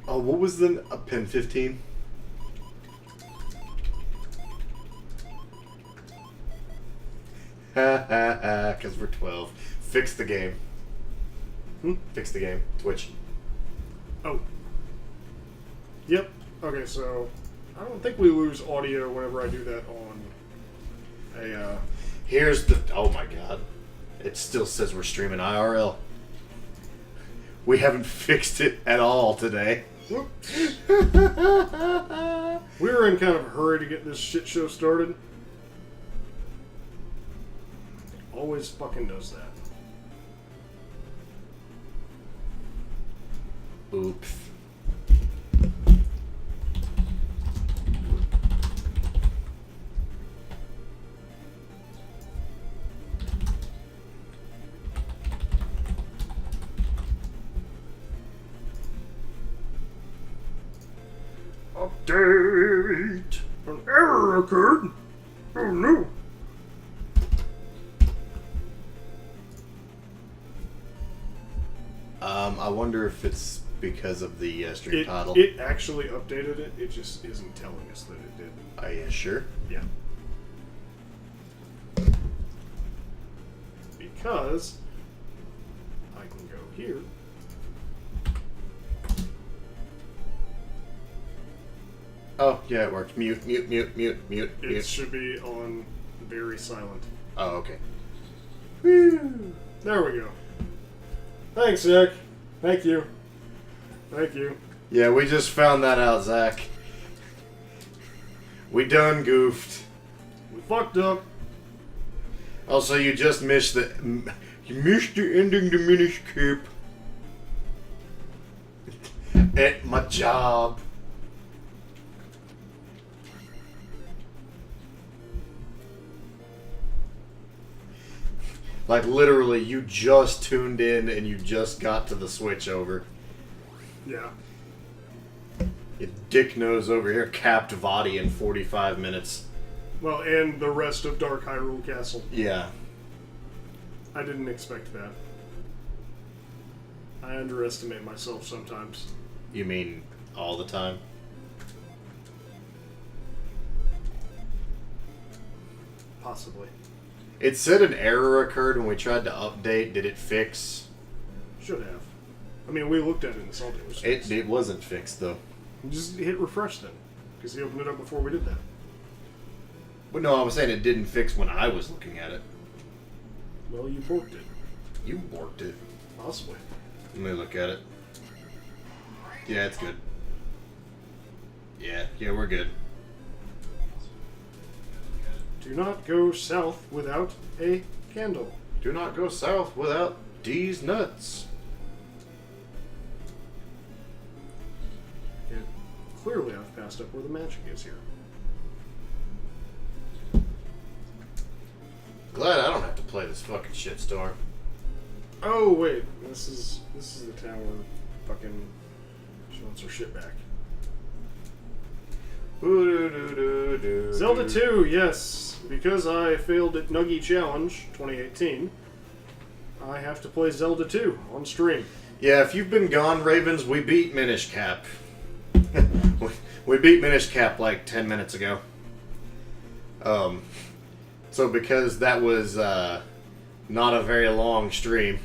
Oh, what was the pin 15? Ha ha ha, because we're 12. Fix the game. Fix the game. Twitch. Oh. Yep. Okay, so I don't think we lose audio whenever I do that on a. Here's the. Oh my god. It still says we're streaming IRL. We haven't fixed it at all today. Whoops. We were in kind of a hurry to get this shit show started. Always fucking does that. Oops. Update! An error occurred! Oh no! I wonder if it's because of the stream title. It actually updated it, it just isn't telling us that it did. Yeah, sure. Yeah. Because I can go here. Oh, yeah, it worked. Mute. It should be on very silent. Oh, okay. Woo! There we go. Thanks, Nick. Thank you. Thank you. Yeah, we just found that out, Zach. We done goofed. We fucked up. Also, you just missed the... You missed the ending to Minish Cape. At my job. Like, literally, you just tuned in and you just got to the switch over. Yeah. Your dick nose over here capped Vadi in 45 minutes. Well, and the rest of Dark Hyrule Castle. Yeah. I didn't expect that. I underestimate myself sometimes. You mean all the time? Possibly. It said an error occurred when we tried to update. Did it fix? Should have. I mean, we looked at it and saw it was fixed. It wasn't fixed, though. Just hit refresh then. Because he opened it up before we did that. But no, I was saying it didn't fix when I was looking at it. Well, you borked it. You borked it. Possibly. Let me look at it. Yeah, it's good. Yeah, we're good. Do not go south without a candle. Do not go south without D's nuts. Yeah, clearly I've passed up where the magic is here. Glad I don't have to play this fucking shitstorm. Oh wait, this is the town where fucking she wants her shit back. Zelda 2, yes. Because I failed at Nuggy Challenge 2018, I have to play Zelda 2 on stream. Yeah, if you've been gone, Ravens, we beat Minish Cap. we beat Minish Cap like 10 minutes ago. So because that was not a very long stream,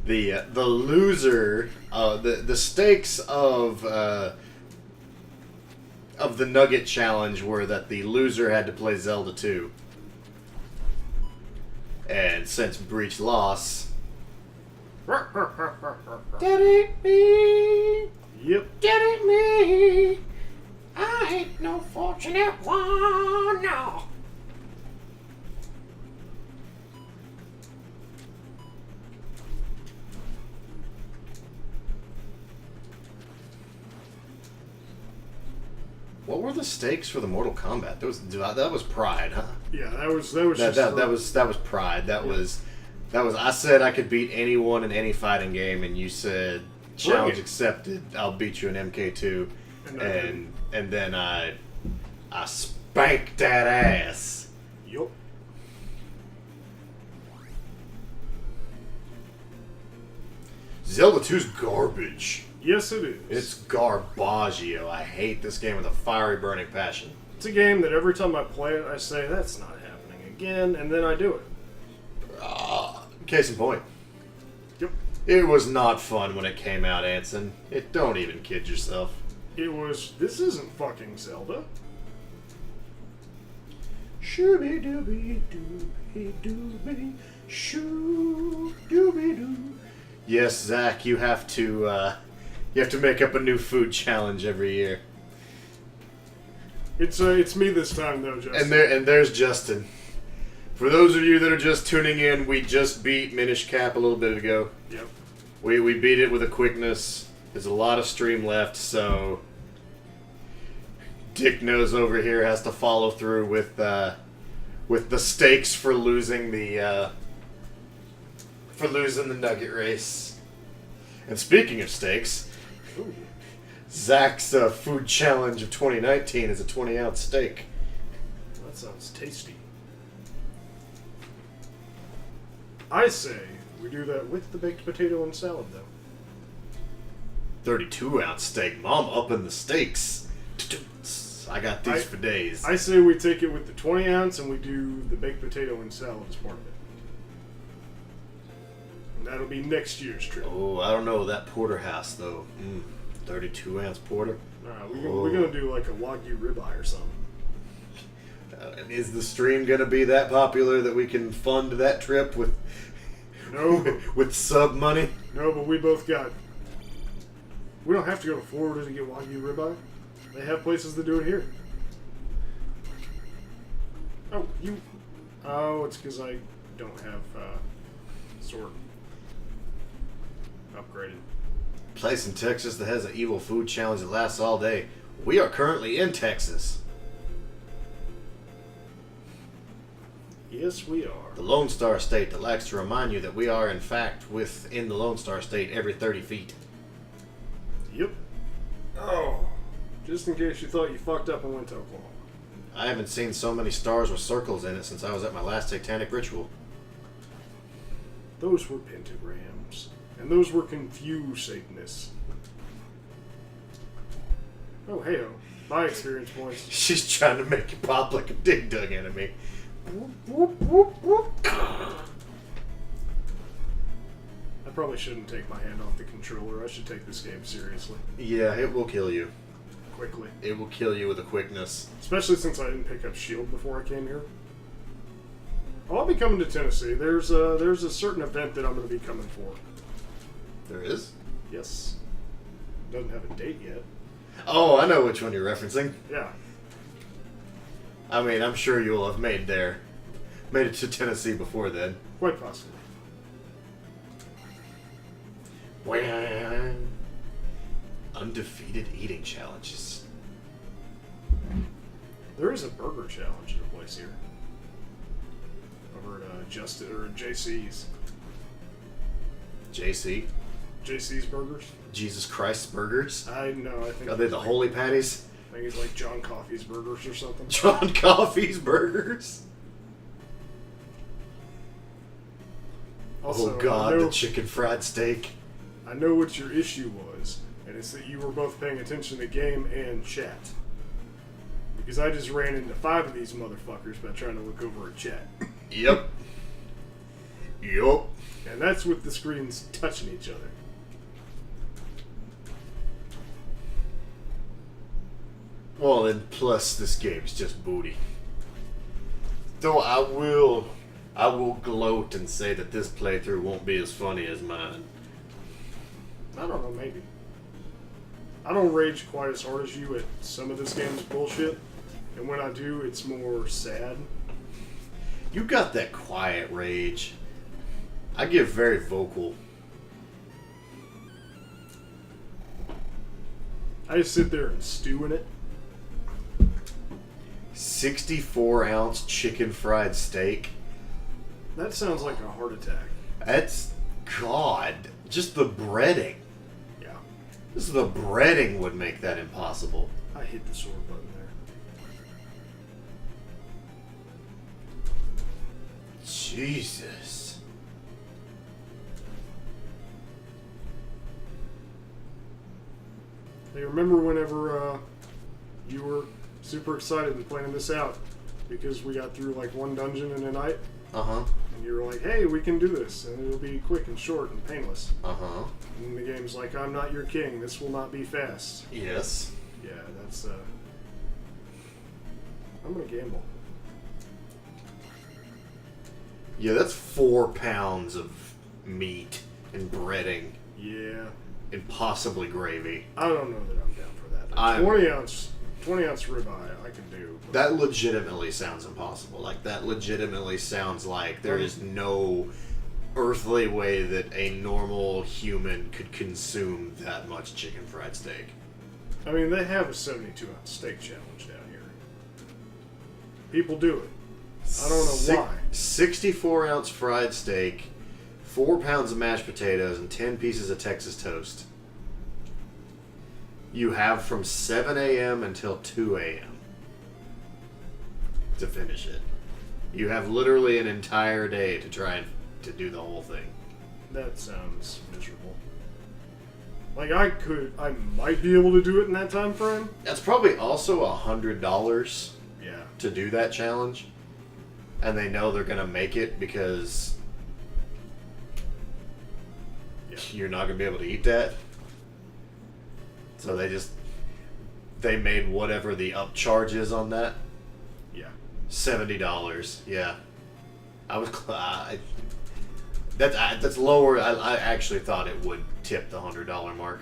the loser, the stakes of the Nugget Challenge were that the loser had to play Zelda 2. And since Breach lost... That ain't me! Yep. That ain't me! I ain't no fortunate one, no! What were the stakes for the Mortal Kombat? That was Pride, huh? Yeah, that was That was Pride. That was. I said I could beat anyone in any fighting game, and you said challenge accepted. I'll beat you in MK2, and then I spanked that ass. Yup. Zelda 2's garbage. Yes, it is. It's garbaggio. I hate this game with a fiery burning passion. It's a game that every time I play it, I say, that's not happening again, and then I do it. Case in point. Yep. It was not fun when it came out, Anson. Don't even kid yourself. This isn't fucking Zelda. Shooby-dooby-dooby-dooby, shoo-dooby-doo. Yes, Zach, you have to make up a new food challenge every year. It's me this time though, Justin. And there's Justin. For those of you that are just tuning in, we just beat Minish Cap a little bit ago. Yep. We beat it with a quickness. There's a lot of stream left, so Dick Nose over here has to follow through with the stakes for losing the nugget race. And speaking of steaks, Ooh. Zach's food challenge of 2019 is a 20-ounce steak. That sounds tasty. I say we do that with the baked potato and salad, though. 32-ounce steak. Mom upping the steaks. I got these for days. I say we take it with the 20-ounce and we do the baked potato and salad as part of it. And that'll be next year's trip. Oh, I don't know. That porterhouse, though. 32-ounce porter. We're gonna do like a Wagyu ribeye or something. And is the stream gonna be that popular that we can fund that trip with with sub money? No, but we both got. We don't have to go to Florida to get Wagyu ribeye. They have places that do it here. Oh, it's because I don't have sword upgraded. Place in Texas that has an evil food challenge that lasts all day. We are currently in Texas. Yes, we are. The Lone Star State that likes to remind you that we are in fact within the Lone Star State every 30 feet. Yep. Oh, just in case you thought you fucked up and went to Oklahoma. I haven't seen so many stars with circles in it since I was at my last satanic ritual. Those were pentagrams. And those were confused Satanists. Oh, hey-oh. My experience points. She's trying to make you pop like a dig dug enemy. I probably shouldn't take my hand off the controller. I should take this game seriously. Yeah, it will kill you. Quickly. It will kill you with a quickness. Especially since I didn't pick up shield before I came here. Oh, I'll be coming to Tennessee. There's a certain event that I'm going to be coming for. There is? Yes. Doesn't have a date yet. Oh, I know which one you're referencing. Yeah. I mean, I'm sure you'll have made it to Tennessee before then. Quite possibly. Undefeated eating challenges. There is a burger challenge at a place here. Over at JC's. JC? JC's Burgers? Jesus Christ Burgers? I know, I think... Are they the Holy Patties? I think it's like John Coffey's Burgers or something. John Coffey's Burgers? Also, oh god, the chicken fried steak. I know what your issue was, and it's that you were both paying attention to the game and chat. Because I just ran into 5 of these motherfuckers by trying to look over at chat. Yep. Yup. And that's with the screens touching each other. Well, and plus this game's just booty. Though I will gloat and say that this playthrough won't be as funny as mine. I don't know, maybe. I don't rage quite as hard as you at some of this game's bullshit. And when I do, it's more sad. You got that quiet rage. I get very vocal. I just sit there and stew in it. 64-ounce chicken fried steak. That sounds like a heart attack. That's... God. Just the breading. Yeah. Just the breading would make that impossible. I hit the sword button there. Jesus. Hey, remember whenever you were super excited and planning this out because we got through like one dungeon in a night? Uh-huh. And you were like, hey, we can do this, and it'll be quick and short and painless. Uh-huh. And the game's like, I'm not your king, this will not be fast. Yes. Yeah, that's, I'm gonna gamble. Yeah, that's 4 pounds of meat and breading. Yeah. And possibly gravy. I don't know that I'm down for that. I'm- 20 ounce ribeye I can do. But That legitimately sounds impossible. Like, that legitimately sounds like there is no earthly way that a normal human could consume that much chicken fried steak. I mean, they have a 72 ounce steak challenge down here. People do it. I don't know why. 64-ounce fried steak, 4 pounds of mashed potatoes, and 10 pieces of Texas toast. You have from 7 a.m. until 2 a.m. to finish it. You have literally an entire day to try and to do the whole thing. That sounds miserable. Like, I might be able to do it in that time frame. That's probably also $100 Yeah. to do that challenge. And they know they're going to make it because you're not going to be able to eat that. So they made whatever the upcharge is on that. Yeah. $70. Yeah. That's lower. I actually thought it would tip the $100 mark.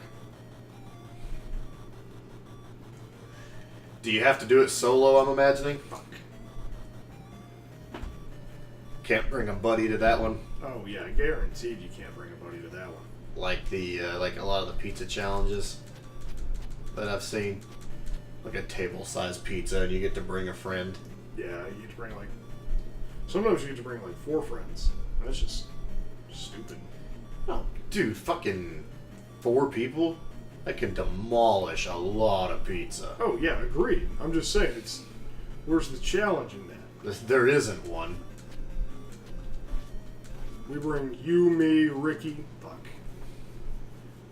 Do you have to do it solo, I'm imagining? Fuck. Can't bring a buddy to that one. Oh, yeah, guaranteed you can't bring a buddy to that one. Like like a lot of the pizza challenges that I've seen. Like a table-sized pizza and you get to bring a friend. Yeah, you get to bring, like... Sometimes you get to bring, like, 4 friends. That's just stupid. Oh, dude, fucking 4 people? That can demolish a lot of pizza. Oh, yeah, agreed. I'm just saying, where's the challenge in that? There isn't one. We bring you, me, Ricky. Fuck.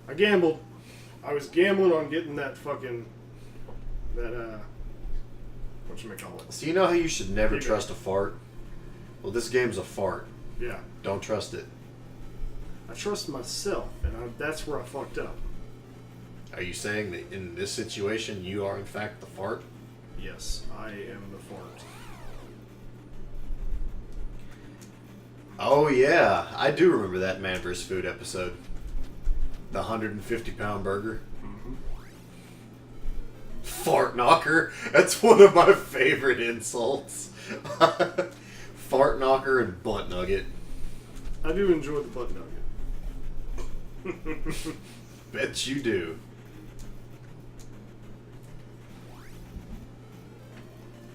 I gambled. I was gambling on getting that fucking... whatchamacallit. So you know how you should never Yeah. trust a fart? Well, this game's a fart. Yeah. Don't trust it. I trust myself, and that's where I fucked up. Are you saying that in this situation you are in fact the fart? Yes, I am the fart. Oh yeah, I do remember that Man vs. Food episode. The 150-pound burger. Mm-hmm. Fart knocker. That's one of my favorite insults. Fart knocker and butt nugget. I do enjoy the butt nugget. Bet you do.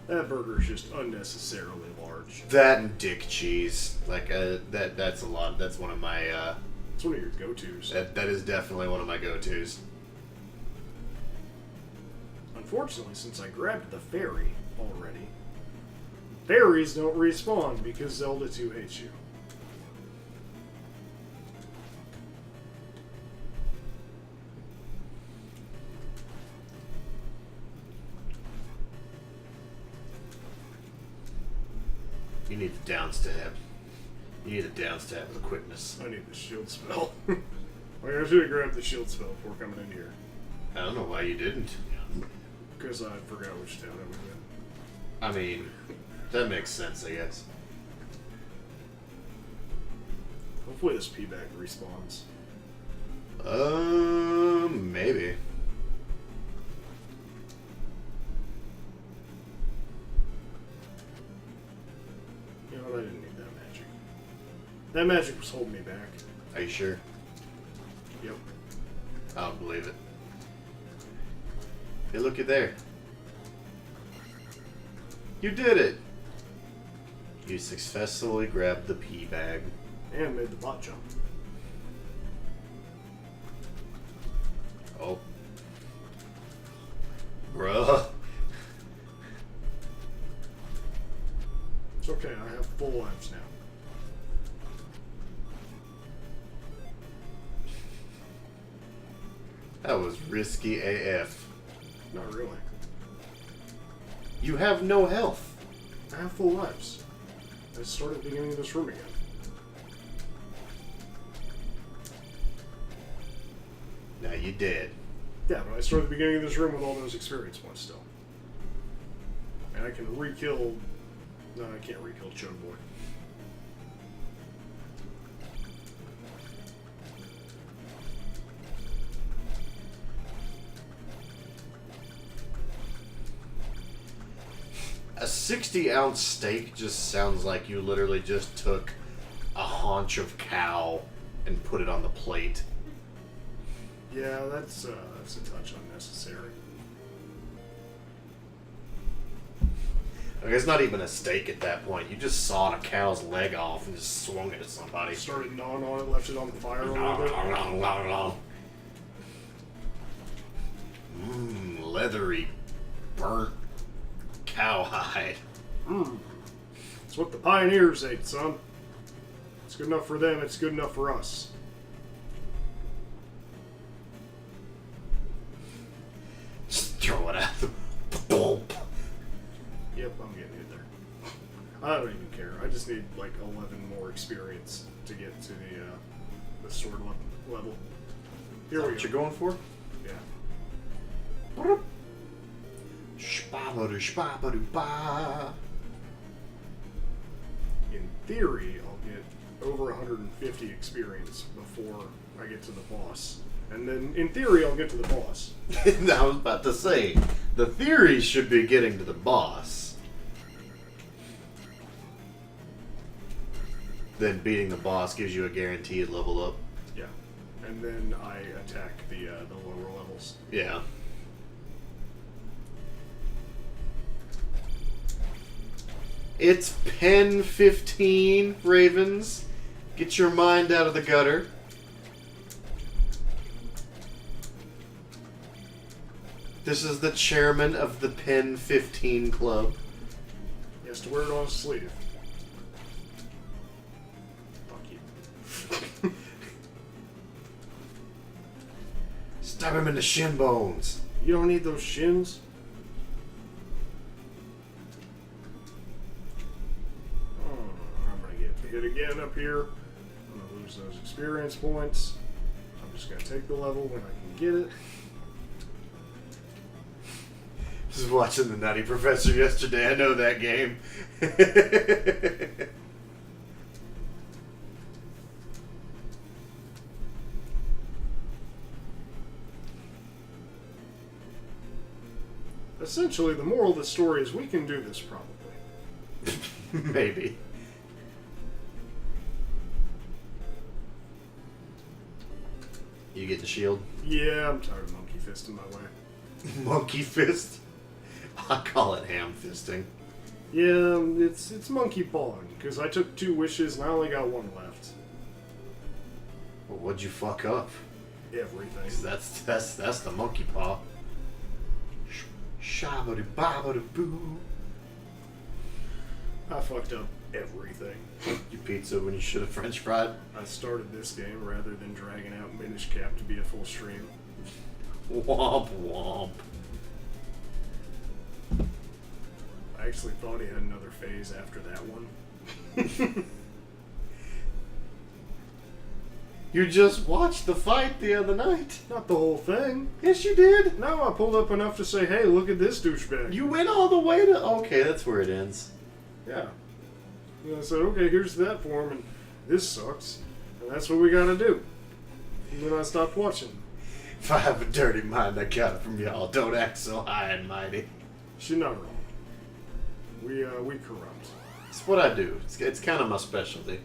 That burger's just unnecessarily large. That and dick cheese. Like that's a lot. That's one of my. It's one of your go-tos. That is definitely one of my go-tos. Unfortunately, since I grabbed the fairy already, fairies don't respawn because Zelda 2 hates you. You need the downstab. You need the downstab with quickness. I need the shield spell. Like, I should have grabbed the shield spell before coming in here. I don't know why you didn't. Because I forgot which town I was in. I mean, that makes sense, I guess. Hopefully this P-bag respawns. Maybe. You know what? I didn't need that magic. That magic was holding me back. Are you sure? Yep. I don't believe it. Hey, looky there. You did it! You successfully grabbed the pea bag. And made the bot jump. Oh. Bruh. It's okay, I have full lives now. That was risky AF. Not really. You have no health. I have full lives. I started at the beginning of this room again. Now you did. Yeah, but I started at the beginning of this room with all those experience points still. And I can re-kill... No, I can't re-kill Chode Boy. A 60-ounce steak just sounds like you literally just took a haunch of cow and put it on the plate. Yeah, that's a touch unnecessary. I mean, it's not even a steak at that point. You just sawed a cow's leg off and just swung it at somebody. Started gnawing on it, left it on the fire a little bit. Leathery, burnt cowhide. It's what the pioneers ate, son. It's good enough for them, it's good enough for us. Just throw it out the bulb. Yep, I'm getting it there. I don't even care. I just need like 11 more experience to get to the sword level. Here we go. What you're going for? Yeah. Shpa-ba-doo-shpa-ba-doo-ba. In theory, I'll get over 150 experience before I get to the boss. And then, in theory, I'll get to the boss. I was about to say, the theory should be getting to the boss. Then beating the boss gives you a guaranteed level up. Yeah. And then I attack the lower levels. Yeah. It's pen 15, Ravens. Get your mind out of the gutter. This is the chairman of the Pen 15 Club. He has to wear it on his sleeve. Fuck you. Stab him in the shin bones. You don't need those shins. I'm gonna get hit again up here. I'm gonna lose those experience points. I'm just gonna take the level when I can get it. Just watching the Nutty Professor yesterday. I know that game. Essentially, the moral of the story is we can do this, probably. Maybe. You get the shield? Yeah, I'm tired of monkey fisting my way. Monkey fist? I call it ham fisting. Yeah, it's monkey pawing, because I took 2 wishes and I only got 1 left. Well, what'd you fuck up? Everything. 'Cause that's the monkey paw. Shabba babba boo. I fucked up everything. You pizza when you should have French fried. I started this game rather than dragging out Minish Cap to be a full stream. Womp womp. I actually thought he had another phase after that one. You just watched the fight the other night. Not the whole thing. Yes, you did. No, I pulled up enough to say, hey, look at this douchebag. You went all the way to... Okay, that's where it ends. Yeah. And I said, okay, here's that form, and this sucks. And that's what we gotta do. And then I stopped watching. If I have a dirty mind, I got it from y'all. Don't act so high and mighty. She's not wrong. We corrupt. It's what I do. It's kind of my specialty.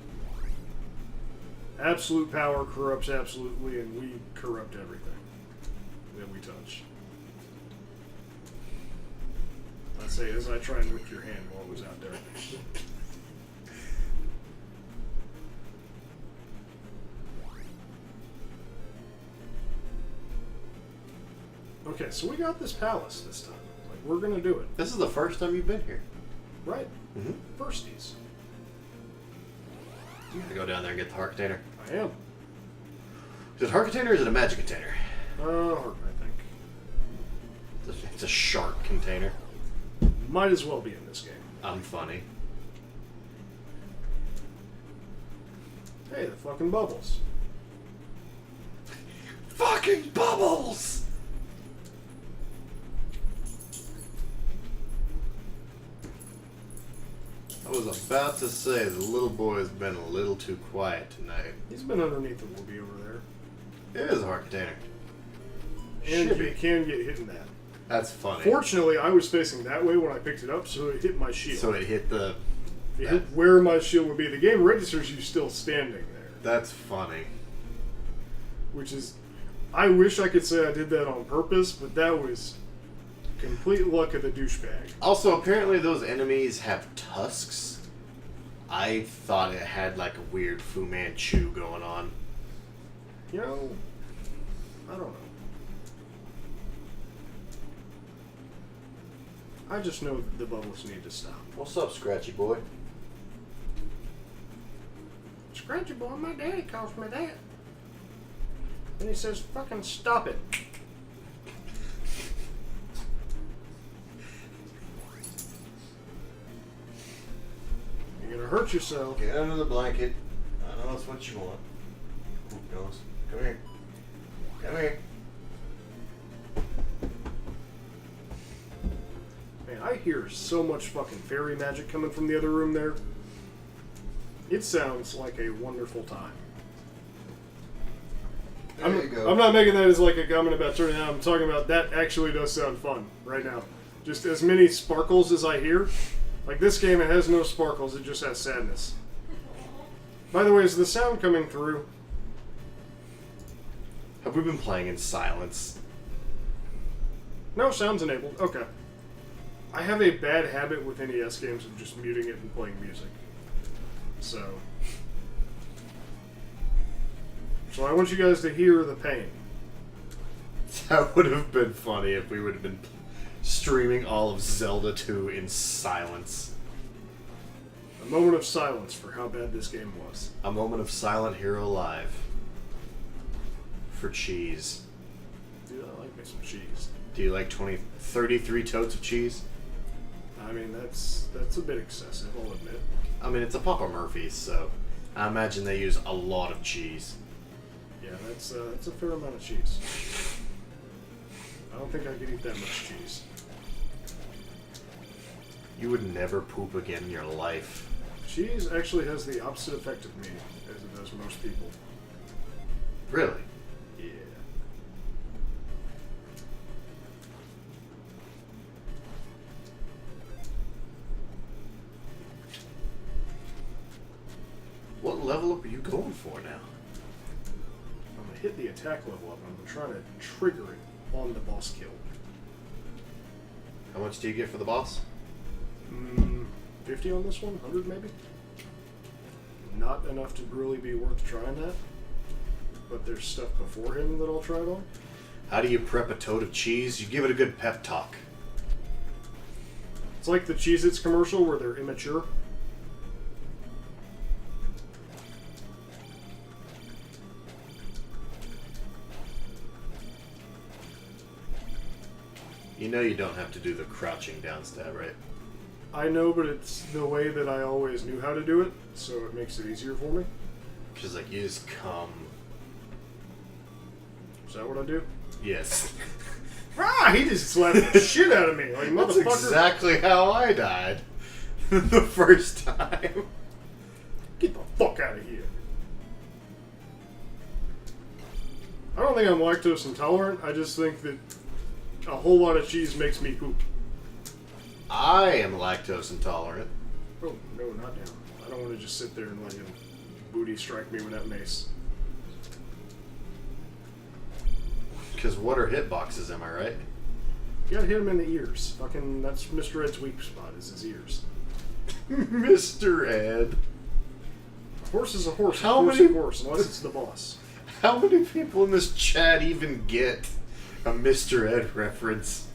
Absolute power corrupts absolutely, and we corrupt everything that we touch. I say as I try and lick your hand while it was out there. Okay, so we got this palace this time. Like, we're gonna do it. This is the first time you've been here. Right. Mm-hmm. Firsties. You gotta go down there and get the heart container. I am. Is it a heart container or is it a magic container? Heart, I think. It's a shark container. Might as well be in this game. I'm funny. Hey, the fucking bubbles. Fucking bubbles! I was about to say the little boy has been a little too quiet tonight. He's been underneath the whoopee over there. It is a heart container. And Should you be. can get hit in that. That's funny. Fortunately, I was facing that way when I picked it up, so it hit my shield. So it hit the... It hit where my shield would be. The game registers you still standing there. That's funny. Which is... I wish I could say I did that on purpose, but that was complete luck of the douchebag. Also, apparently those enemies have tusks. I thought it had like a weird Fu Manchu going on. You know, I don't know. I just know that the bubbles need to stop. What's up, Scratchy boy? Scratchy boy, my daddy calls me that. And he says, fucking stop it. You're gonna hurt yourself. Get under the blanket. I know that's what you want. Ooh, nose. Come here. Come here. Man, I hear so much fucking fairy magic coming from the other room there. It sounds like a wonderful time. There you go. I'm not making that as like a comment about turning out. I'm talking about that actually does sound fun right now. Just as many sparkles as I hear. Like this game, it has no sparkles. It just has sadness. By the way, is the sound coming through? Have we been playing in silence? No, sound's enabled. Okay. I have a bad habit with NES games of just muting it and playing music. So I want you guys to hear the pain. That would have been funny if we would have been streaming all of Zelda 2 in silence. A moment of silence for how bad this game was. A moment of Silent Hero Live. For cheese. Dude, I like me some cheese. Do you like 33 totes of cheese? I mean, that's a bit excessive, I'll admit. I mean, it's a Papa Murphy's, so I imagine they use a lot of cheese. Yeah, that's a fair amount of cheese. I don't think I could eat that much cheese. You would never poop again in your life. Cheese actually has the opposite effect of me, as it does most people. Really? Yeah. What level up are you going for now? I'm gonna hit the attack level up. I'm trying to trigger it on the boss kill. How much do you get for the boss? 50 on this one? 100 maybe? Not enough to really be worth trying that. But there's stuff before him that I'll try it on. How do you prep a toad of cheese? You give it a good pep talk. It's like the Cheez-Its commercial where they're immature. You know you don't have to do the crouching down stab, right? I know, but it's the way that I always knew how to do it, so it makes it easier for me. Because, like, you just come... Is that what I do? Yes. Ah! He just slapped the shit out of me, like That's motherfucker. exactly how I died. The first time. Get the fuck out of here. I don't think I'm lactose intolerant. I just think that a whole lot of cheese makes me poop. I am lactose intolerant. Oh, no, not now. I don't want to just sit there and let him booty strike me with that mace. Because what are hitboxes, am I right? You gotta hit him in the ears. Fucking, that's Mr. Ed's weak spot, is his ears. Mr. Ed. A horse is a horse. How A horse many- is a horse, unless it's the boss. How many people in this chat even get a Mr. Ed reference?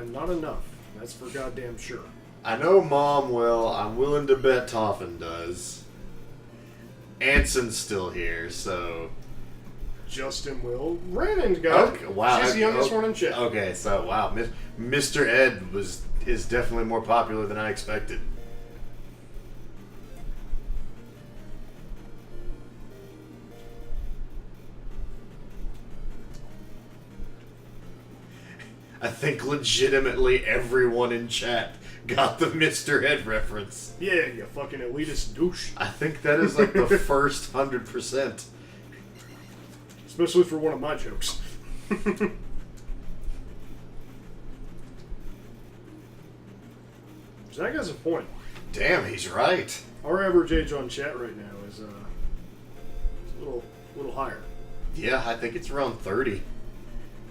Not enough. That's for goddamn sure. I know Mom will. I'm willing to bet Toffin does. Anson's still here, so... Justin will. Brandon's got it. Okay, wow. She's the youngest one in chat. Okay, so wow, Mr. Ed is definitely more popular than I expected. I think legitimately everyone in chat got the Mr. Ed reference. Yeah, you fucking elitist douche. I think that is like the first 100%. Especially for one of my jokes. Zach has a point. Damn, he's right. Our average age on chat right now is a little higher. Yeah, I think it's around 30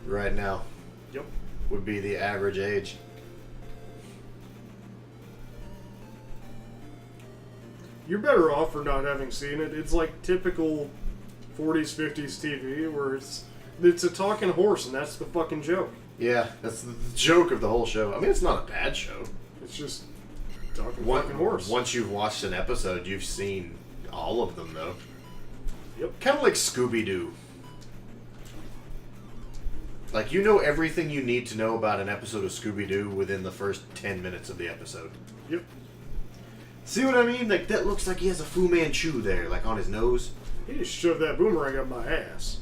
right now. Yep. Would be the average age. You're better off for not having seen it. It's like typical 40s, 50s TV where it's a talking horse and that's the fucking joke. Yeah, that's the joke of the whole show. I mean, it's not a bad show. It's just talking fucking horse. Once you've watched an episode, you've seen all of them, though. Yep. Kind of like Scooby-Doo. Like, you know everything you need to know about an episode of Scooby-Doo within the first 10 minutes of the episode. Yep. See what I mean? Like, that looks like he has a Fu Manchu there, like, on his nose. He just shoved that boomerang up my ass.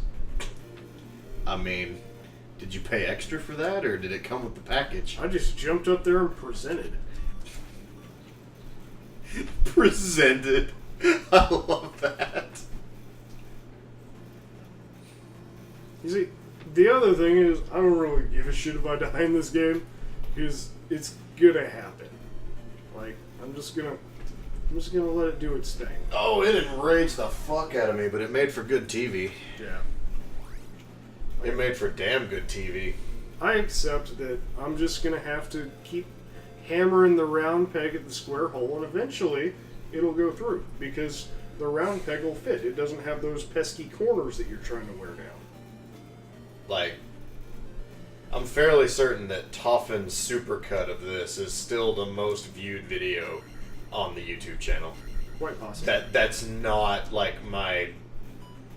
I mean, did you pay extra for that, or did it come with the package? I just jumped up there and presented. Presented. I love that. You see, the other thing is, I don't really give a shit if I die in this game, because it's gonna happen. Like, I'm just gonna let it do its thing. Oh, it enraged the fuck out of me, but it made for good TV. Yeah. It made for damn good TV. I accept that I'm just gonna have to keep hammering the round peg at the square hole, and eventually it'll go through, because the round peg will fit. It doesn't have those pesky corners that you're trying to wear down. Like, I'm fairly certain that Toffin's supercut of this is still the most viewed video on the YouTube channel. Quite possible. That's not like my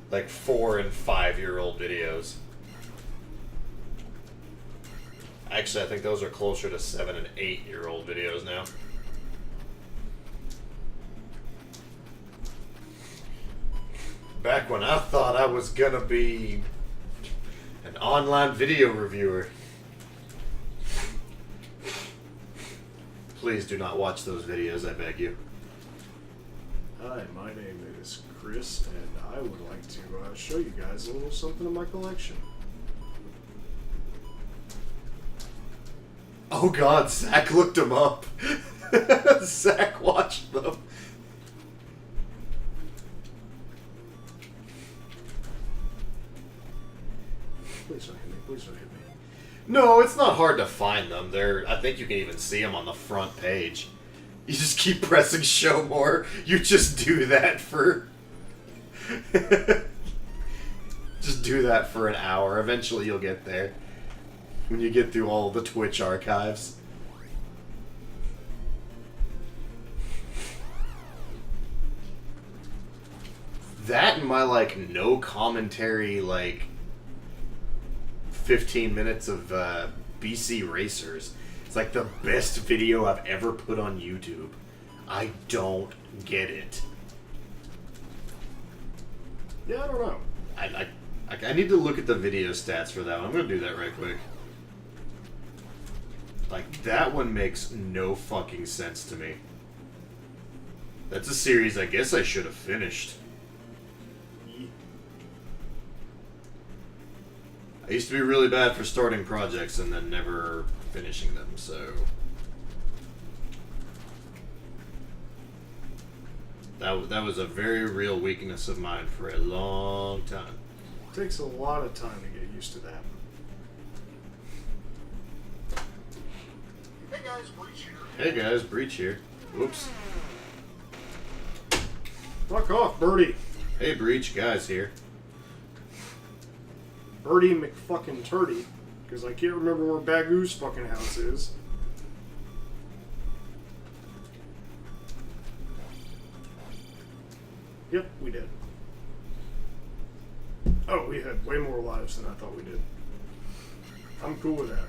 4 and 5 year old videos. Actually, I think those are closer to 7 and 8 year old videos now. Back when I thought I was gonna be an online video reviewer. Please do not watch those videos, I beg you. Hi, my name is Chris, and I would like to show you guys a little something in my collection. Oh god, Zach looked them up. Zach watched them. No, it's not hard to find them. I think you can even see them on the front page. You just keep pressing show more. You just do that for... just do that for an hour. Eventually you'll get there. When you get through all the Twitch archives. That and my, like, no commentary, like, 15 minutes of BC Racers. It's like the best video I've ever put on YouTube. I don't get it. Yeah, I don't know. I need to look at the video stats for that one. I'm going to do that right quick. Like, that one makes no fucking sense to me. That's a series I guess I should have finished. I used to be really bad for starting projects and then never finishing them, so... That was a very real weakness of mine for a long time. It takes a lot of time to get used to that. Hey guys, Breach here. Hey guys, Breach here. Whoops. Fuck off, Birdie. Hey Breach, guys here. Birdie McFucking Turdy. Because I can't remember where Bagoo's fucking house is. Yep, we did. Oh, we had way more lives than I thought we did. I'm cool with that.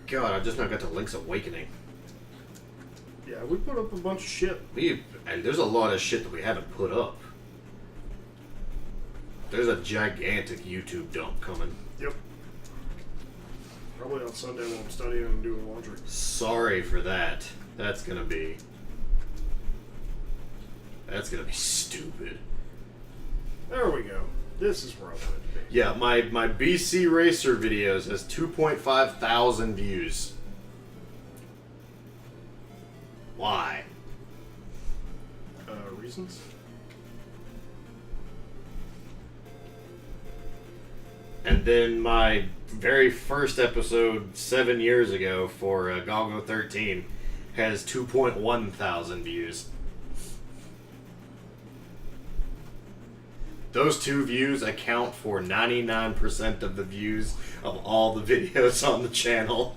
God, I just now got to Link's Awakening. Yeah, we put up a bunch of shit. And there's a lot of shit that we haven't put up. There's a gigantic YouTube dump coming. Yep. Probably on Sunday while I'm studying and doing laundry. Sorry for that. That's gonna be stupid. There we go. This is where I wanted to be. Yeah, my BC Racer videos has 2.5 thousand views. Why? Reasons? And then my very first episode 7 years ago for Galgo 13 has 2.1 thousand views. Those 2 views account for 99% of the views of all the videos on the channel.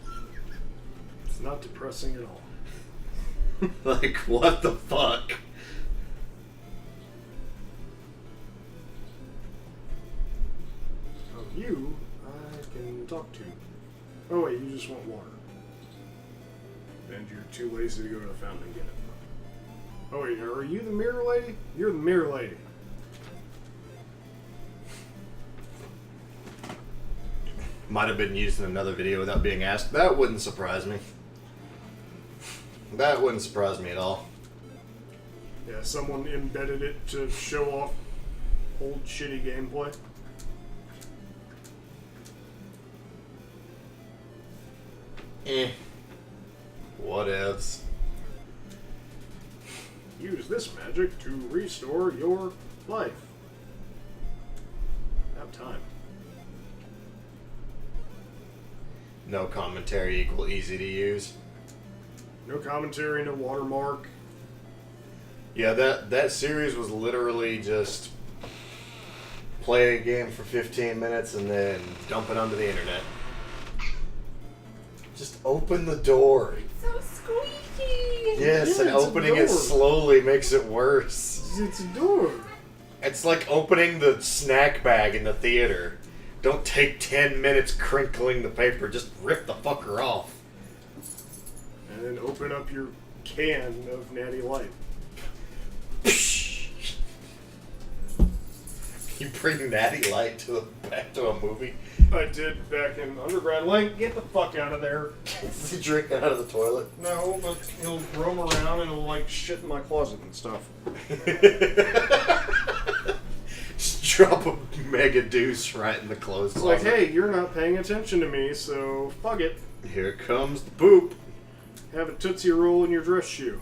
It's not depressing at all. Like, what the fuck? Oh, you, I can talk to. Oh wait, you just want water. And you're too lazy to go to the fountain and get it. Oh wait, are you the mirror lady? You're the mirror lady. Might have been used in another video without being asked. That wouldn't surprise me. That wouldn't surprise me at all. Yeah, someone embedded it to show off old shitty gameplay. Whatevs. Use this magic to restore your life. About time. No commentary equal easy to use. No commentary, no watermark. Yeah, that series was literally just play a game for 15 minutes and then dump it onto the internet. Just open the door. So squeaky! Yes, Yeah, and it's a opening it door. slowly makes it worse. It's a door. It's like opening the snack bag in the theater. Don't take 10 minutes crinkling the paper, just rip the fucker off. And then open up your can of Natty Light. You bring Natty Light back to a movie? I did back in undergrad. Link, get the fuck out of there. Is he drinking out of the toilet? No, but he'll roam around and he'll like shit in my closet and stuff. Just drop a mega deuce right in the clothes It's like, closet. hey, you're not paying attention to me, so fuck it. Here comes the poop. Have a Tootsie Roll in your dress shoe.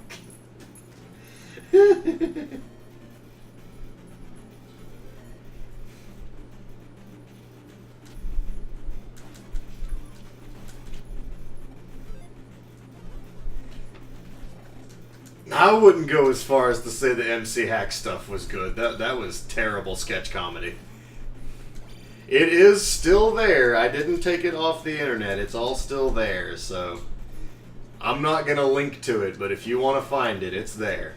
I wouldn't go as far as to say the MC Hack stuff was good. That was terrible sketch comedy. It is still there. I didn't take it off the internet. It's all still there, so I'm not going to link to it, but if you want to find it, it's there.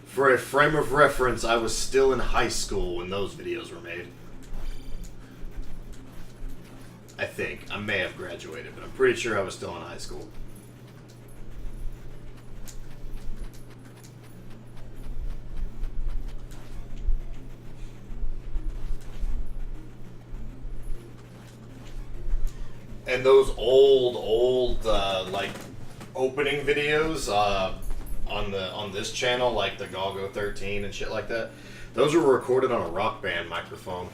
For a frame of reference, I was still in high school when those videos were made. I think. I may have graduated, but I'm pretty sure I was still in high school. And those old like opening videos on this channel, like the Galgo 13 and shit like that, those were recorded on a Rock Band microphone.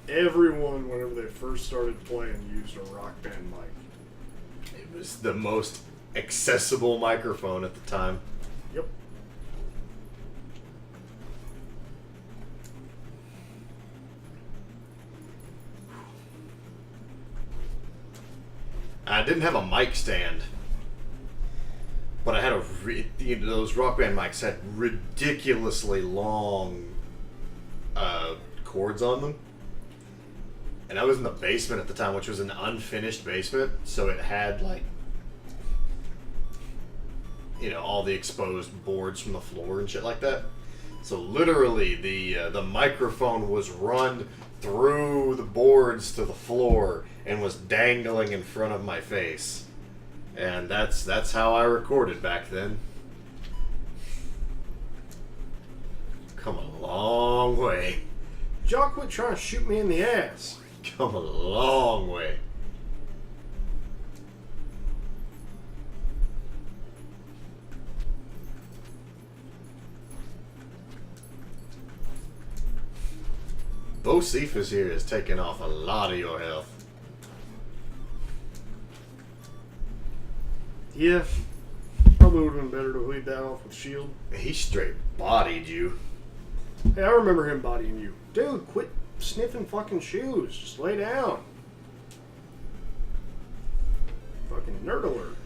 Everyone, whenever they first started playing, used a Rock Band mic. It was the most accessible microphone at the time. Yep. I didn't have a mic stand, but I had those Rock Band mics had ridiculously long cords on them. And I was in the basement at the time, which was an unfinished basement, so it had, like, you know, all the exposed boards from the floor and shit like that. So literally, the microphone was run through the boards to the floor and was dangling in front of my face. And that's how I recorded back then. Come a long way. Y'all quit trying to shoot me in the ass. Come a long way. Bocephus here is taking off a lot of your health. Yeah. Probably would have been better to lead that off with shield. He straight bodied you. Hey, I remember him bodying you. Dude, quit sniffing fucking shoes. Just lay down. Fucking nerd alert.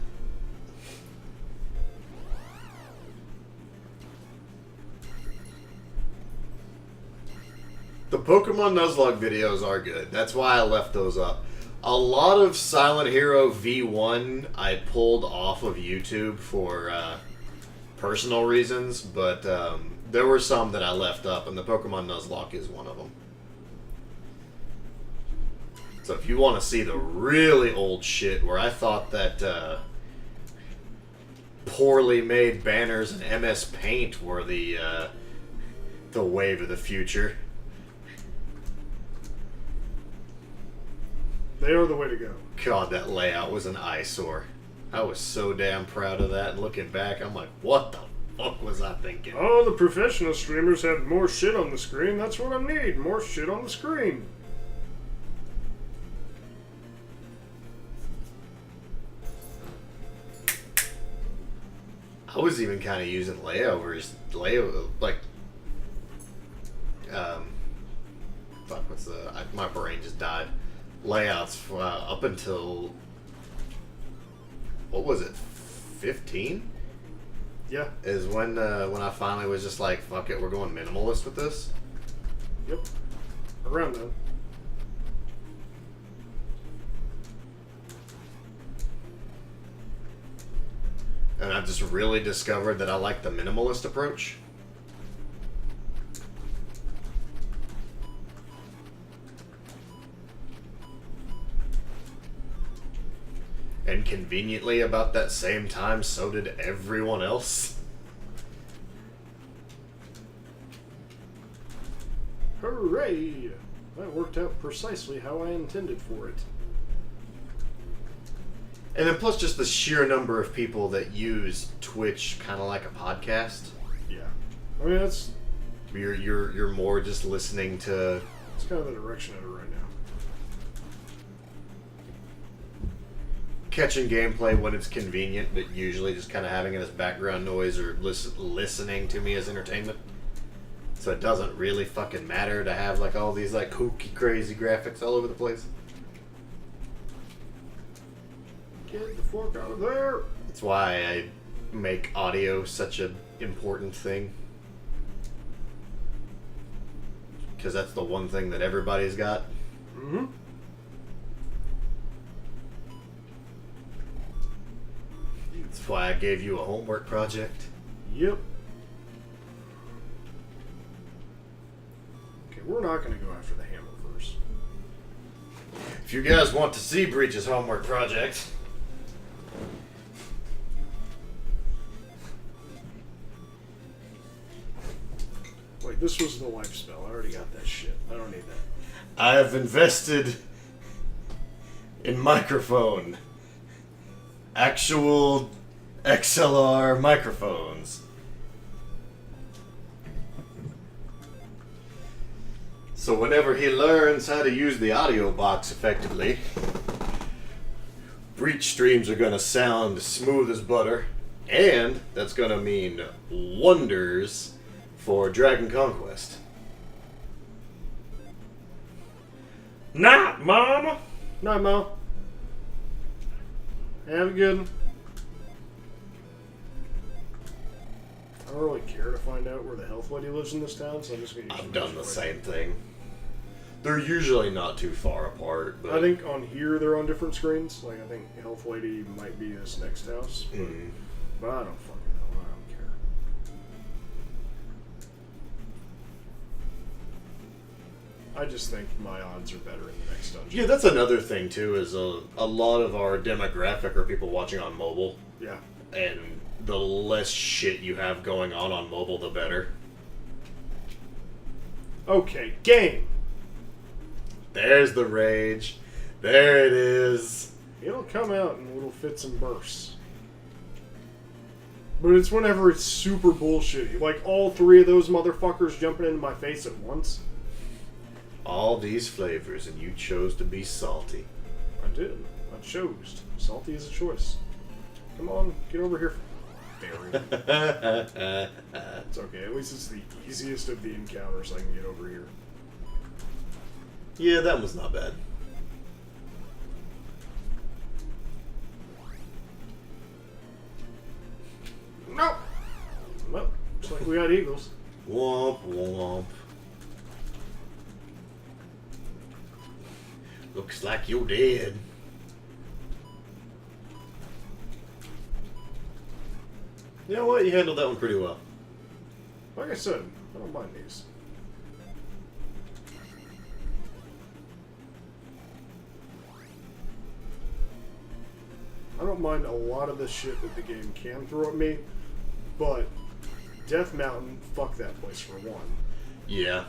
The Pokemon Nuzlocke videos are good. That's why I left those up. A lot of Silent Hero V1 I pulled off of YouTube for personal reasons, but there were some that I left up, and the Pokemon Nuzlocke is one of them. So if you want to see the really old shit where I thought that poorly made banners and MS Paint were the wave of the future, They are the way to go. God, that layout was an eyesore. I was so damn proud of that, and looking back, I'm like, what the fuck was I thinking? Oh, the professional streamers have more shit on the screen. That's what I need. More shit on the screen. I was even kind of using layovers, like, fuck, my brain just died. Layouts up until, what was it, 15? Yeah. Is when I finally was just like, fuck it, we're going minimalist with this. Yep. Around then. And I've just really discovered that I like the minimalist approach. And conveniently, about that same time, so did everyone else. Hooray! That worked out precisely how I intended for it. And then plus just the sheer number of people that use Twitch kind of like a podcast. Yeah. I mean, that's You're more just listening to... it's kind of the direction of it right now. Catching gameplay when it's convenient, but usually just kind of having it as background noise or listening to me as entertainment. So it doesn't really fucking matter to have like all these like kooky crazy graphics all over the place. Get the fuck out of there! That's why I make audio such an important thing. Because that's the one thing that everybody's got. Mm-hmm. That's why I gave you a homework project. Yep. Okay, we're not going to go after the hammer first. If you guys want to see Breach's homework project... Wait, this was the life spell. I already got that shit. I don't need that. I have invested in microphone. Actual XLR microphones. So whenever he learns how to use the audio box effectively, Breach streams are gonna sound smooth as butter, and that's gonna mean wonders for Dragon Conquest. Night, Mama! Night, Mom. Have a good one. I don't really care to find out where the health lady lives in this town, so I'm just going to use I've done the same thing. They're usually not too far apart, but I think on here they're on different screens. Like, I think health lady might be this next house, but, but I don't fucking know. I don't care. I just think my odds are better in the next dungeon. yeah, that's another thing too. Is a lot of our demographic are people watching on mobile, Yeah. and the less shit you have going on mobile, the better. Okay, game. There's the rage. There it is. It'll come out in little fits and bursts. But it's whenever it's super bullshitty. Like all three of those motherfuckers jumping into my face at once. All these flavors, and you chose to be salty. I did. I chose. Salty is a choice. Come on, get over here. Barry. It's okay. At least it's the easiest of the encounters I can get over here. Yeah, that was not bad. Nope. Well, looks like we got eagles. Womp womp. Looks like you're dead. You know what? You handled that one pretty well. Like I said, I don't mind these. I don't mind a lot of the shit that the game can throw at me, but Death Mountain, fuck that place for one. Yeah.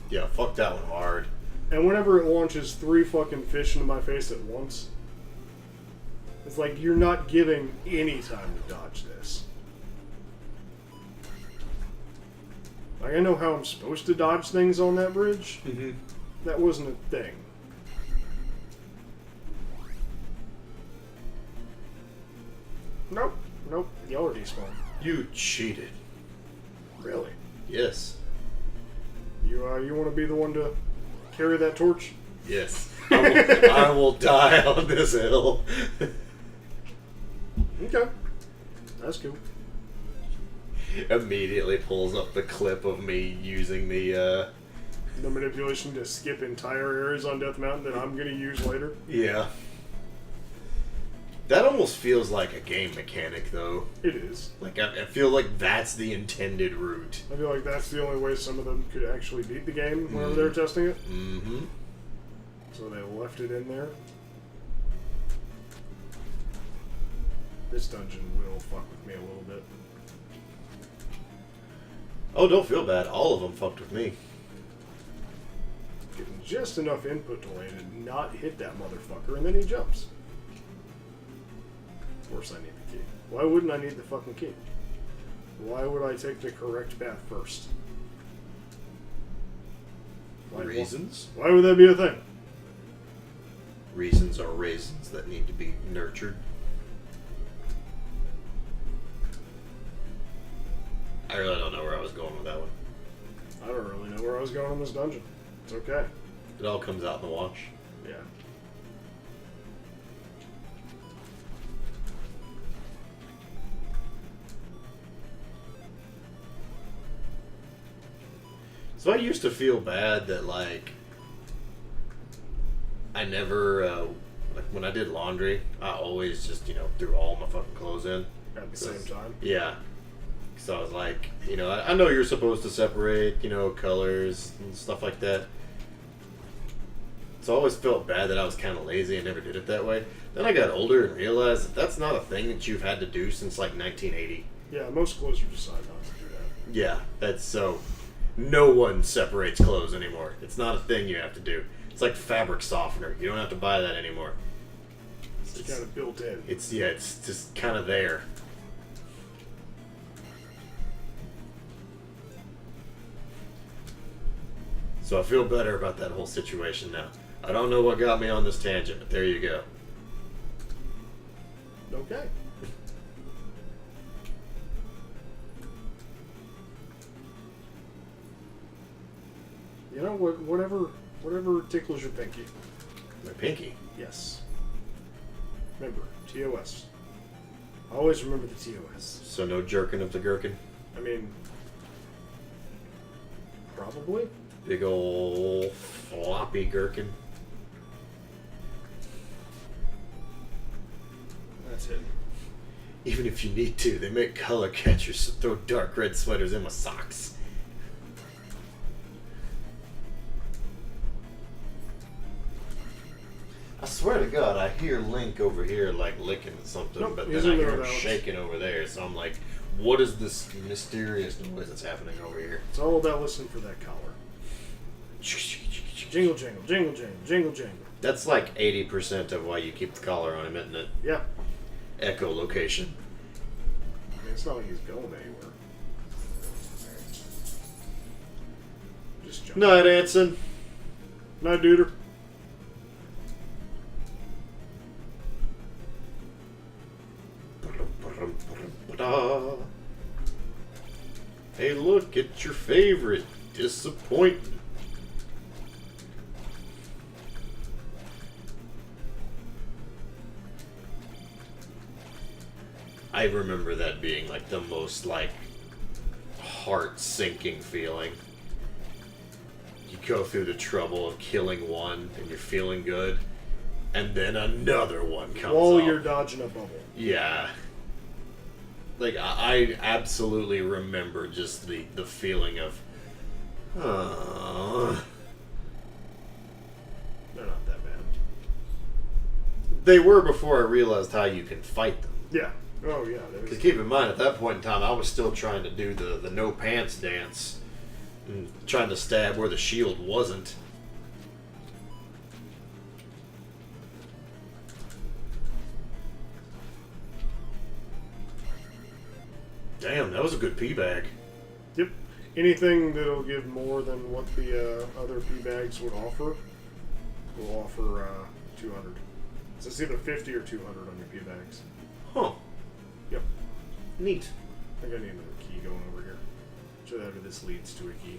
Yeah, fuck that one hard. And whenever it launches 3 fucking fish into my face at once, it's like you're not giving any time to dodge this. Like, I know how I'm supposed to dodge things on that bridge. Mm-hmm. That wasn't a thing. Nope. Nope. Y'all are despawned. You cheated. Really? Yes. You want to be the one to carry that torch? Yes. I will die on this hill. Okay. That's cool. Immediately pulls up the clip of me using the, The manipulation to skip entire areas on Death Mountain that I'm going to use later. Yeah. That almost feels like a game mechanic, though. It is. Like, I feel like that's the intended route. I feel like that's the only way some of them could actually beat the game whenever they're testing it. Mm-hmm. So they left it in there. This dungeon will fuck with me a little bit. Oh, don't feel bad. All of them fucked with me. Getting just enough input delay to not hit that motherfucker, and then he jumps. Of course I need the key. Why wouldn't I need the fucking key? Why would I take the correct path first? Reasons? Why would that be a thing? Reasons are raisins that need to be nurtured. I really don't know where I was going with that one. I don't really know where I was going in this dungeon. It's okay. It all comes out in the wash. Yeah. So I used to feel bad that, like, I never, like, when I did laundry, I always just, threw all my fucking clothes in. At the same time. Yeah. So I was like, I know you're supposed to separate, colors and stuff like that. So I always felt bad that I was kind of lazy and never did it that way. Then I got older and realized that that's not a thing that you've had to do since, like, 1980. Yeah, most closers decide not to do that. Yeah, that's so... No one separates clothes anymore. It's not a thing you have to do. It's like fabric softener. You don't have to buy that anymore. It's kind of built in. It's just kind of there. So I feel better about that whole situation now. I don't know what got me on this tangent, but there you go. Okay. You know, whatever tickles your pinky. My pinky. Yes. Remember, TOS. Always remember the TOS. So no jerking of the gherkin? I mean, probably. Big ol' floppy gherkin. That's it. Even if you need to, they make color catchers to throw dark red sweaters in my socks. I swear to God, I hear Link over here like licking something, Nope, but he's then I in hear there him with Alex. shaking over there. So I'm like, what is this mysterious noise that's happening over here? It's all about listening for that collar. Jingle, jingle, jingle, jingle, jingle, jingle. That's like 80% of why you keep the collar on him, isn't it? Yeah. Echolocation. I mean, it's not like he's going anywhere. Just jump. Night, Anson. Night, duder. Hey, look, it's your favorite disappointment. I remember that being like the most like heart-sinking feeling. You go through the trouble of killing one and you're feeling good, and then another one comes While up. you're dodging a bubble. Yeah. Like, I absolutely remember just the feeling of, They're not that bad. They were before I realized how you can fight them. Yeah. Oh, yeah. Because keep in mind, at that point in time, I was still trying to do the no pants dance. And trying to stab where the shield wasn't. Damn, that was a good pee bag. Yep. Anything that'll give more than what the other P bags would offer will offer 200. So it's either 50 or 200 on your P bags. Huh. Yep. Neat. I think I need another key going over here. So that this leads to a key.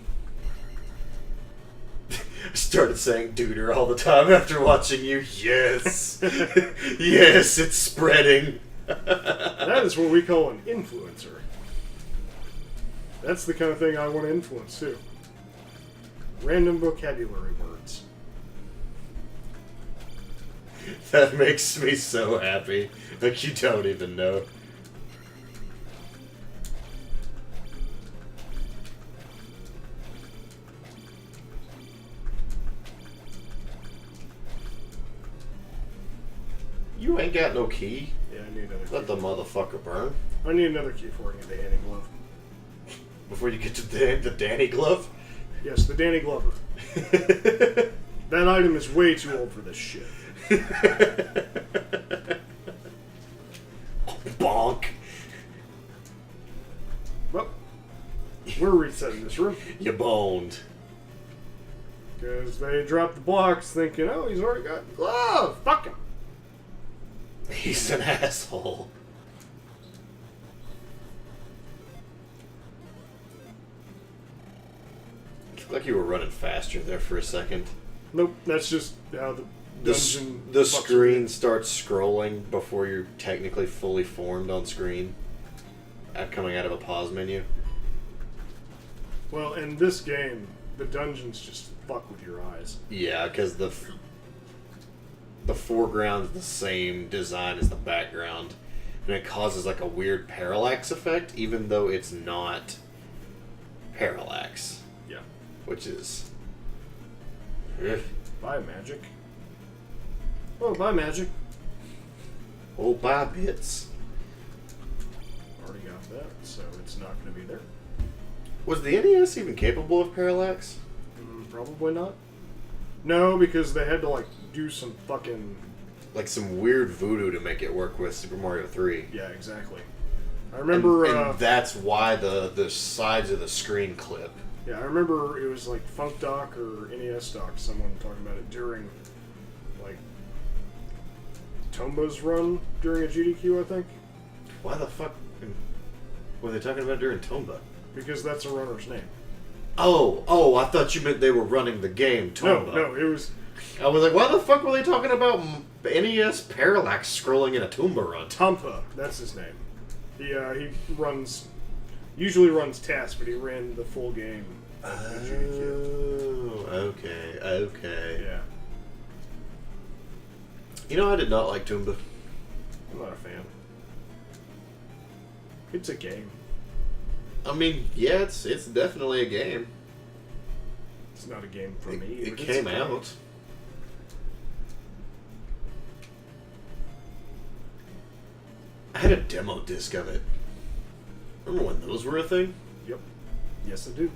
I started saying duder all the time after watching you. Yes. Yes, it's spreading. That is what we call an influencer. That's the kind of thing I want to influence too. Random vocabulary words. That makes me so happy. Like, you don't even know. You ain't got no key. Yeah, I need another key. Let the motherfucker burn. I need another key for the Danny glove. Before you get to the Danny glove? Yes, the Danny Glover. That item is way too old for this shit. Bonk. Well, we're resetting this room. You boned. Because they dropped the blocks thinking, oh, he's already got the glove. Fuck him. He's an asshole. Like you were running faster there for a second. Nope, that's just how the dungeon... The fucks screen with starts scrolling before you're technically fully formed on screen. Coming out of a pause menu. it. Well, in this game, the dungeons just fuck with your eyes. Yeah, because the foreground's the same design as the background. And it causes like a weird parallax effect, even though it's not parallax. Yeah. Which is... Bye, magic. Oh, bye, magic. Oh, bye, bits. Already got that, so it's not going to be there. Was the NES even capable of parallax? Probably not. No, because they had to, like, do some fucking... Like some weird voodoo to make it work with Super Mario 3. Yeah, exactly. I remember... And that's why the sides of the screen clip. Yeah, I remember it was, like, Funk Doc or NES Doc, someone talking about it during, like, Tomba's run during a GDQ, I think. Why the fuck were they talking about during Tomba? Because that's a runner's name. Oh, I thought you meant they were running the game Tomba. No, it was... I was like, why the fuck were they talking about NES parallax scrolling in a Tomba run? Tompa, that's his name. He runs... Usually runs tasks, but he ran the full game at GDQ. Oh, okay. Yeah. You know, I did not like Tomba. I'm not a fan. It's a game. I mean, yeah, it's definitely a game. It's not a game for me. It but came it's a game. out. I had a demo disc of it. Remember when those were a thing? Yep. Yes, I do.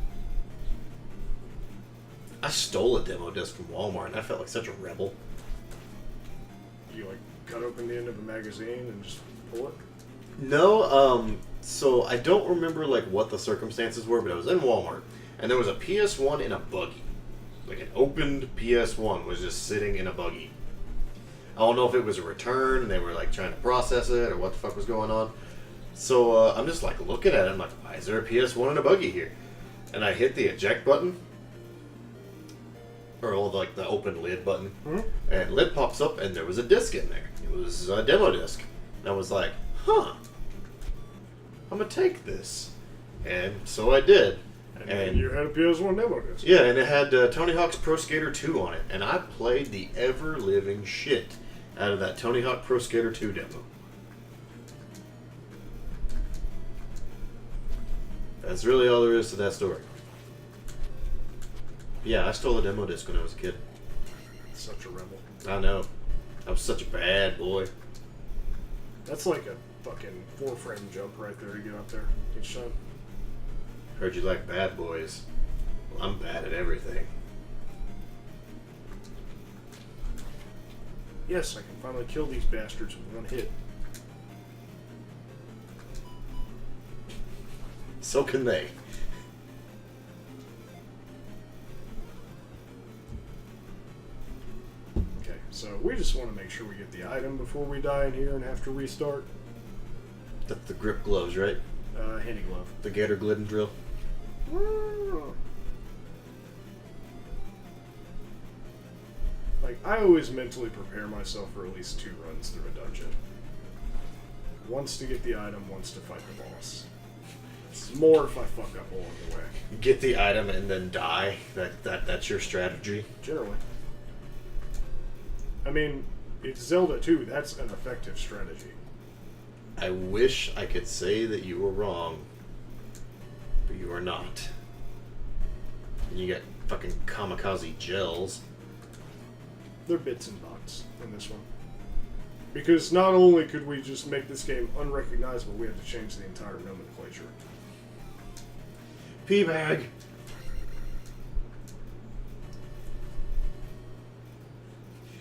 I stole a demo disc from Walmart, and I felt like such a rebel. You, like, cut open the end of a magazine and just pull it? No, so I don't remember, like, what the circumstances were, but I was in Walmart, and there was a PS1 in a buggy. Like, an opened PS1 was just sitting in a buggy. I don't know if it was a return, and they were, like, trying to process it, or what the fuck was going on. So, I'm just, like, looking at it, I'm like, why is there a PS1 in a buggy here? And I hit the eject button, or, like, the open lid button, and lid pops up, and there was a disc in there. It was a demo disc. And I was like, huh, I'm gonna take this. And so I did. And you had a PS1 demo disc. Yeah, and it had Tony Hawk's Pro Skater 2 on it. And I played the ever-living shit out of that Tony Hawk Pro Skater 2 demo. That's really all there is to that story. Yeah, I stole a demo disc when I was a kid. Such a rebel. I know. I was such a bad boy. That's like a fucking 4-frame jump right there to get up there each time. Heard you like bad boys. Well, I'm bad at everything. Yes, I can finally kill these bastards with one hit. So can they. Okay, so we just want to make sure we get the item before we die in here and have to restart. That's the grip gloves, right? Handy glove. The Gator Glidden drill. Like, I always mentally prepare myself for at least 2 runs through a dungeon. Once to get the item, once to fight the boss. It's more if I fuck up along the way. Get the item and then die. That's your strategy. Generally. I mean, it's Zelda too. That's an effective strategy. I wish I could say that you were wrong, but you are not. And you got fucking kamikaze gels. They're bits and bots in this one. Because not only could we just make this game unrecognizable, we had to change the entire nomenclature. P-bag!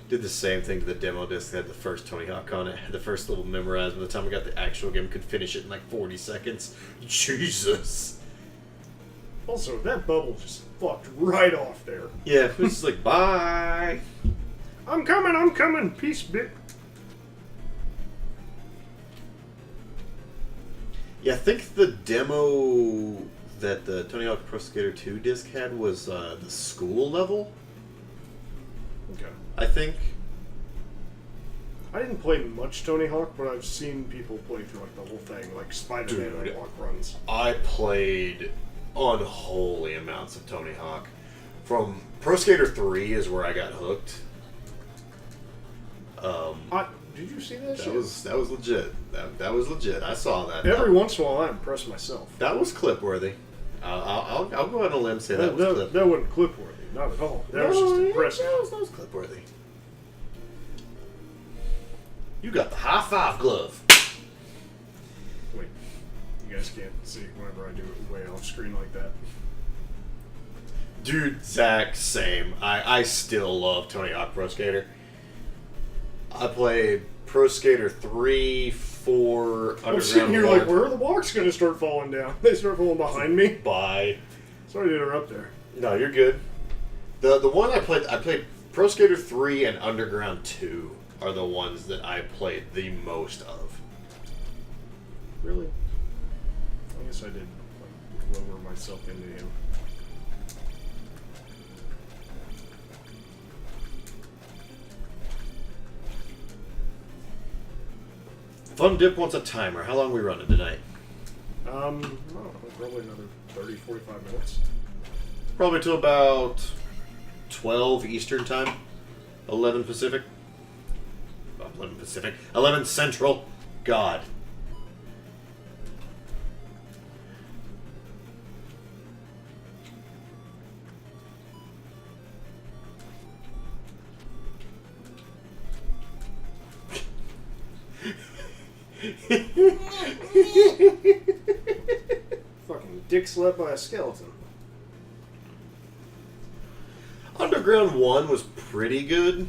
Did the same thing to the demo disc that had the first Tony Hawk on it. The first little memorized. By the time we got the actual game, could finish it in like 40 seconds. Jesus! Also, that bubble just fucked right off there. Yeah, it was just like, bye! I'm coming! Peace, bit. Yeah, I think the demo that the Tony Hawk Pro Skater 2 disc had was the school level, Okay. I think. I didn't play much Tony Hawk, but I've seen people play through like the whole thing, like Spider-Man Dude. walk runs. I played unholy amounts of Tony Hawk. From Pro Skater 3 is where I got hooked. Did you see that shit? That was legit. That was legit. I saw that. Every once in a while, I impress myself. That was clip worthy. I'll go out on a limb and say that was clip. That wasn't clip worthy, not at all. That was just impressive. That was clip worthy. You got the high five glove. Wait, you guys can't see whenever I do it way off screen like that. Dude, Zach, same. I still love Tony Hawk Pro Skater. I played Pro Skater 3, 4, Underground I'm sitting here 1. like, where are the blocks going to start falling down? They start falling behind me. Bye. Sorry to interrupt there. No, you're good. The one I played Pro Skater 3 and Underground 2 are the ones that I played the most of. Really? I guess I did like, lower myself into him. Fun Dip wants a timer. How long are we running tonight? I don't know, probably another 30, 45 minutes. Probably till about 12 Eastern Time. 11 Pacific. 11 Pacific. 11 Central. God. Fucking dick slapped by a skeleton. Underground 1 was pretty good.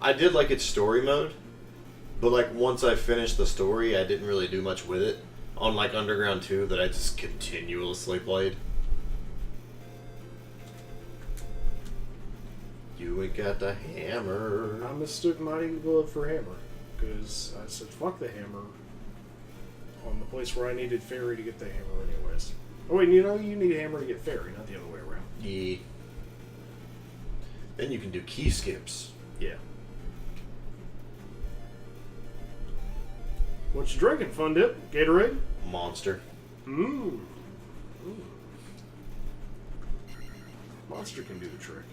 I did like its story mode, but like once I finished the story, I didn't really do much with it. Unlike Underground 2 that I just continuously played. You ain't got the hammer. I mistook Mighty Glove for hammer, because I said fuck the hammer on the place where I needed fairy to get the hammer anyways. Oh wait, you know you need a hammer to get fairy, not the other way around. Yeah. Then you can do key skips. Yeah. What you drinking, Fun Dip? Gatorade? Monster. Mmm. Monster can do the trick.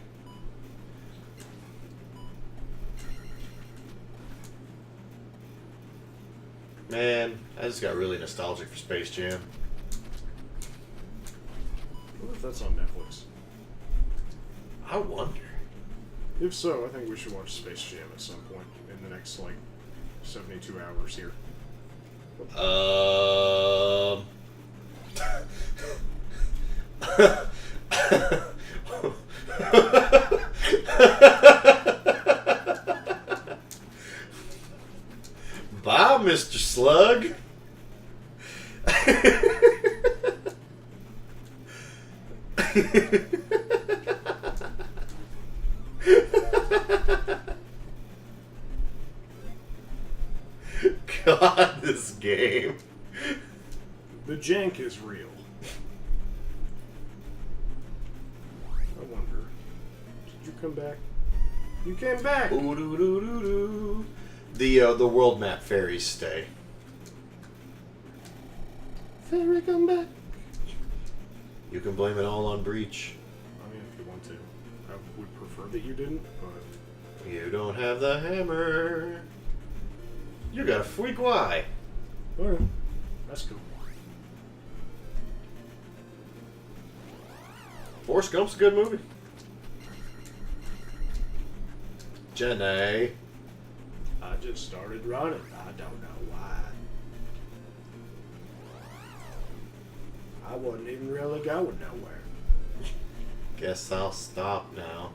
Man, I just got really nostalgic for Space Jam. I wonder if that's on Netflix. I wonder. If so, I think we should watch Space Jam at some point in the next, like, 72 hours here. Bye, Mr. Slug. God, this game. The jank is real. I wonder. Did you come back? You came back! Ooh-doo-doo-doo-doo. The world map fairies stay. Fairy, come back! You can blame it all on Breach. I mean, if you want to. I would prefer that you didn't, but... You don't have the hammer. You got a freak why? Alright. That's cool. Forrest Gump's a good movie. Jenny. I just started running. I don't know why. I wasn't even really going nowhere. Guess I'll stop now.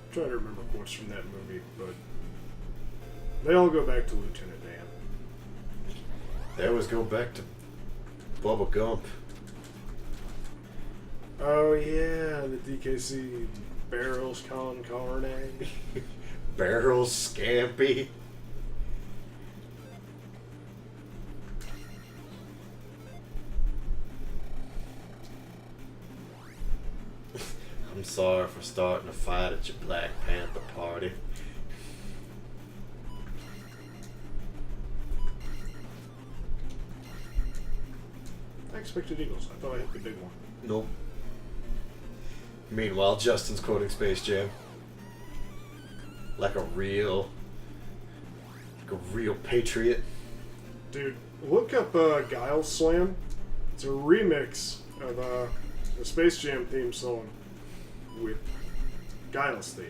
I'm trying to remember quotes from that movie, but they all go back to Lieutenant Dan. They always go back to Bubba Gump. Oh yeah, the DKC barrels con carne. Barrels Scampy. I'm sorry for starting a fight at your Black Panther party. I expected eagles. I thought I hit the big one. Nope. Meanwhile, Justin's quoting Space Jam. Like a real patriot. Dude, look up Guile Slam. It's a remix of the Space Jam theme song with Guile's theme.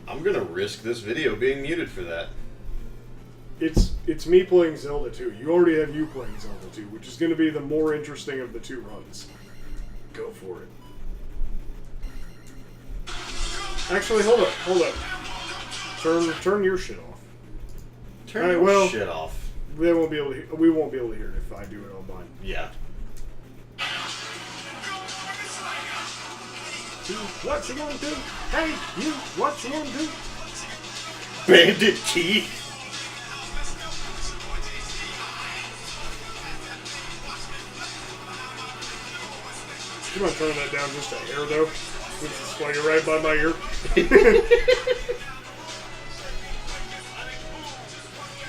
I'm gonna risk this video being muted for that. It's me playing Zelda 2. You already have you playing Zelda 2, which is going to be the more interesting of the two runs. Go for it. Actually, hold up. Turn your shit off. Turn Alright, your well, shit off. we won't be able to hear it if I do it on mine. Yeah. What you gonna do? Hey, you, what you gonna do? Bandit Key. You want to turn that down just a hair, though? Which is swinging right by my ear.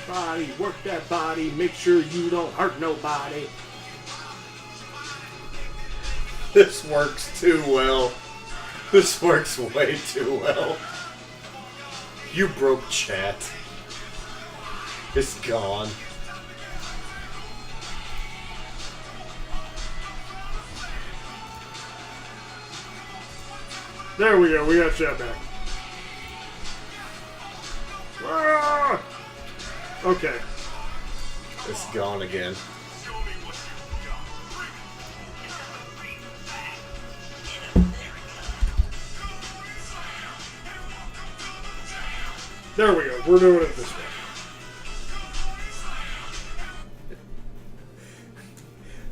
Body, work that body, make sure you don't hurt nobody. This works too well. This works way too well. You broke chat. It's gone. There we go, we got chat back. Ah! Okay. It's gone again. There we go, we're doing it this way.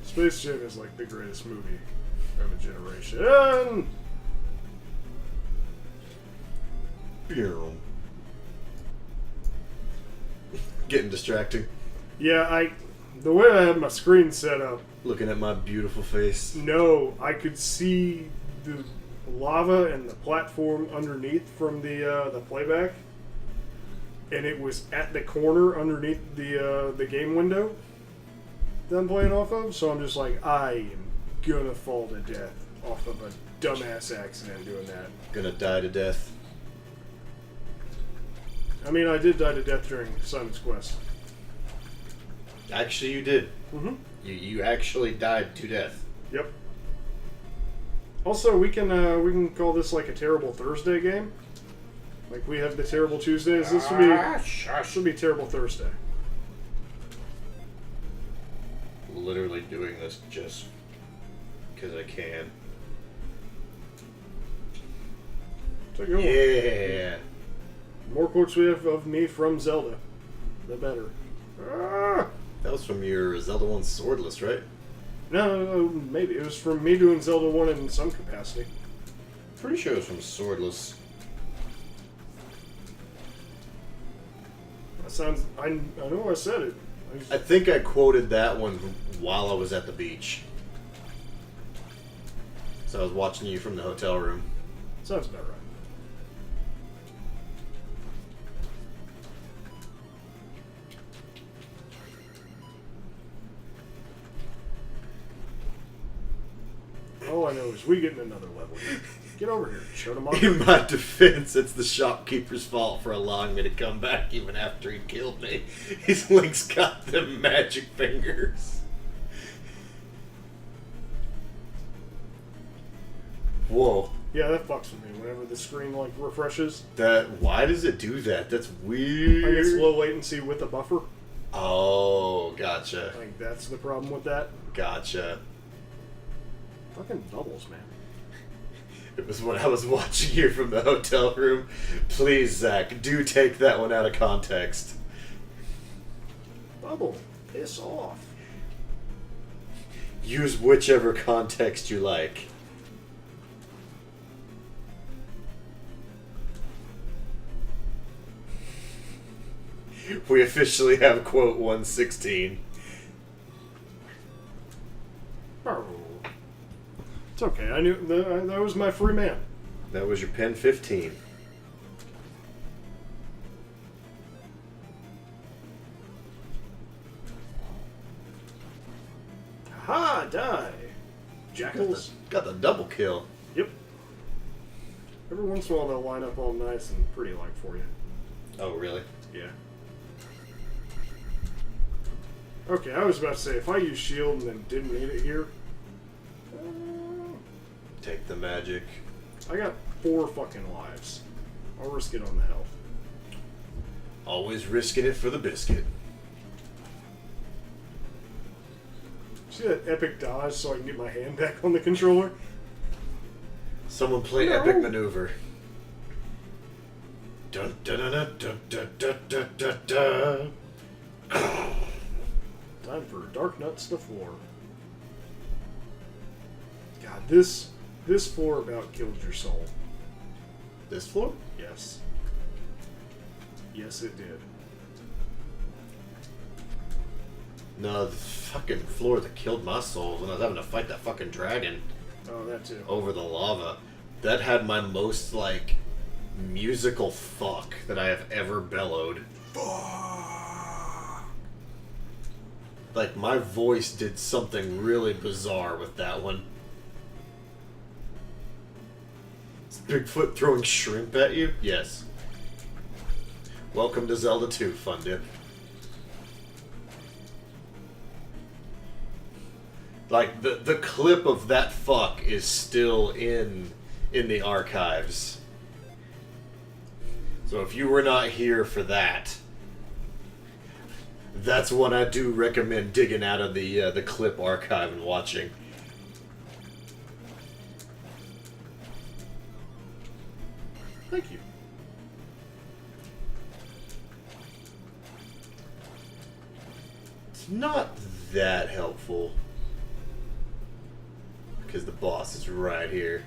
Space Jam is like the greatest movie of a generation. Getting distracting. Yeah, the way I had my screen set up, Looking at my beautiful face. no, I could see the lava and the platform underneath from the playback, and it was at the corner underneath the game window that I'm playing off of. So I'm just like, I am gonna fall to death off of a dumbass accident doing that. Gonna die to death. I mean, I did die to death during Simon's Quest. Actually, you did. Mm-hmm. You actually died to death. Yep. Also, we can call this like a terrible Thursday game. Like we have the terrible Tuesdays. This would be terrible Thursday. Literally doing this just because I can. So go on. Yeah. The more quotes we have of me from Zelda, the better. Ah! That was from your Zelda 1 Swordless, right? No, maybe. It was from me doing Zelda 1 in some capacity. Pretty sure it was from Swordless. That sounds... I know I said it. I think I quoted that one while I was at the beach. So I was watching you from the hotel room. Sounds about right. All I know is we get in another level here. Get over here, show them off. In my defense, it's the shopkeeper's fault for allowing me to come back even after he killed me. His Link's got them magic fingers. Whoa. Yeah, that fucks with me whenever the screen like refreshes. Why does it do that? That's weird. I guess low latency with a buffer. Oh, gotcha. I think that's the problem with that. Gotcha. Fucking bubbles, man. It was when I was watching you from the hotel room. Please, Zach, do take that one out of context. Bubble, piss off. Use whichever context you like. We officially have quote 116. It's okay. I knew that was my free man. That was your pen 15. Ha! Die! Jackals? Got the double kill. Yep. Every once in a while they'll line up all nice and pretty like for you. Oh, really? Yeah. Okay, I was about to say, if I use shield and then didn't need it here... Take the magic. I got 4 fucking lives. I'll risk it on the health. Always risking it for the biscuit. See that epic dodge so I can get my hand back on the controller? Someone play No. epic maneuver. Dun dun dun dun dun dun dun dun dun. Time for Dark Nuts to floor. God, this floor about killed your soul. This floor? Yes. Yes, it did. No, the fucking floor that killed my soul when I was having to fight that fucking dragon Oh, that too. over the lava. That had my most, like, musical fuck that I have ever bellowed. Like, my voice did something really bizarre with that one. Is Bigfoot throwing shrimp at you? Yes. Welcome to Zelda 2, Fun Dip. Like, the clip of that fuck is still in the archives. So if you were not here for that, that's one I do recommend digging out of the clip archive and watching. Thank you. It's not that helpful. Because the boss is right here.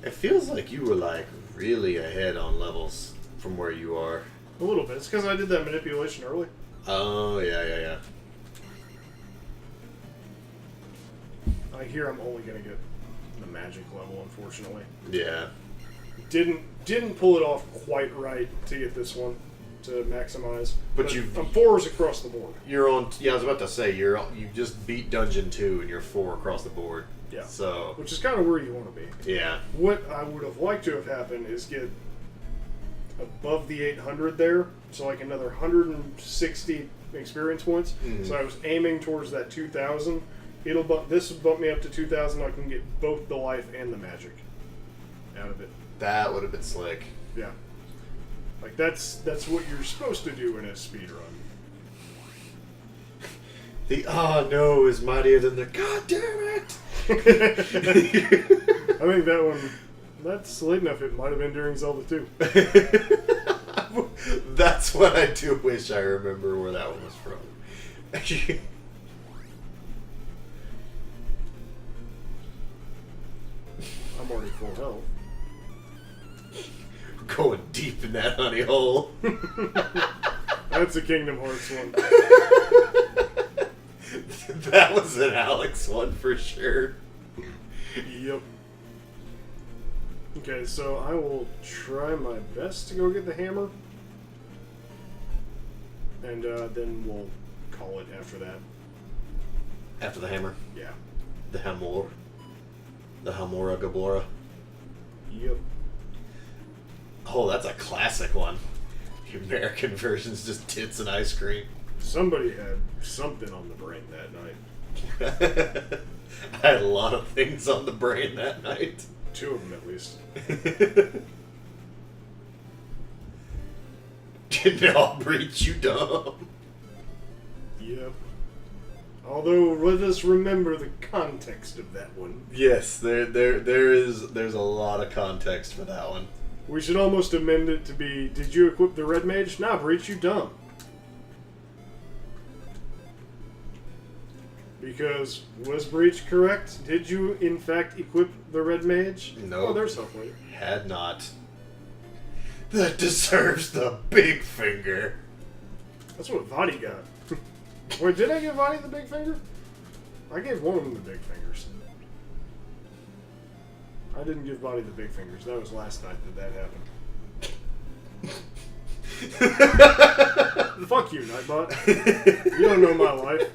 It feels like you were like really ahead on levels from where you are. A little bit. It's because I did that manipulation early. Oh, yeah. I hear I'm only going to get the magic level, unfortunately. Yeah. Didn't pull it off quite right to get this one to maximize. But I'm 4s across the board. You're on. Yeah, I was about to say you just beat Dungeon 2 and you're 4 across the board. Yeah. So. Which is kind of where you want to be. Yeah. What I would have liked to have happened is get above the 800 there, so like another 160 experience points. Mm-hmm. So I was aiming towards that 2,000. This will bump me up to 2,000. I can get both the life and the magic out of it. That would have been slick. Yeah. Like that's what you're supposed to do in a speedrun. The no is mightier than the god damn it. I think that's late enough. It might have been during Zelda 2. That's what I do wish I remember where that one was from. I'm already full health. Going deep in that honey hole. That's a Kingdom Hearts one. That was an Alex one for sure. Yep. Okay, so I will try my best to go get the hammer. And then we'll call it after that. After the hammer. Yeah. The Hamor. The Hamora Gabora. Yep. Oh, that's a classic one. The American version's just tits and ice cream. Somebody had something on the brain that night. I had a lot of things on the brain that night. 2 of them at least. Didn't all breach you dumb. Yep. Although, let us remember the context of that one. Yes, there's a lot of context for that one. We should almost amend it to be, did you equip the red mage? Nah, Breach, you dumb. Because, was Breach correct? Did you, in fact, equip the red mage? No. Oh, there's hope later. Had not. That deserves the big finger. That's what Vadi got. Wait, did I give Vadi the big finger? I gave one of them the big fingers. I didn't give Vadi the big fingers. That was last night that happened. Fuck you, Nightbot. You don't know my life.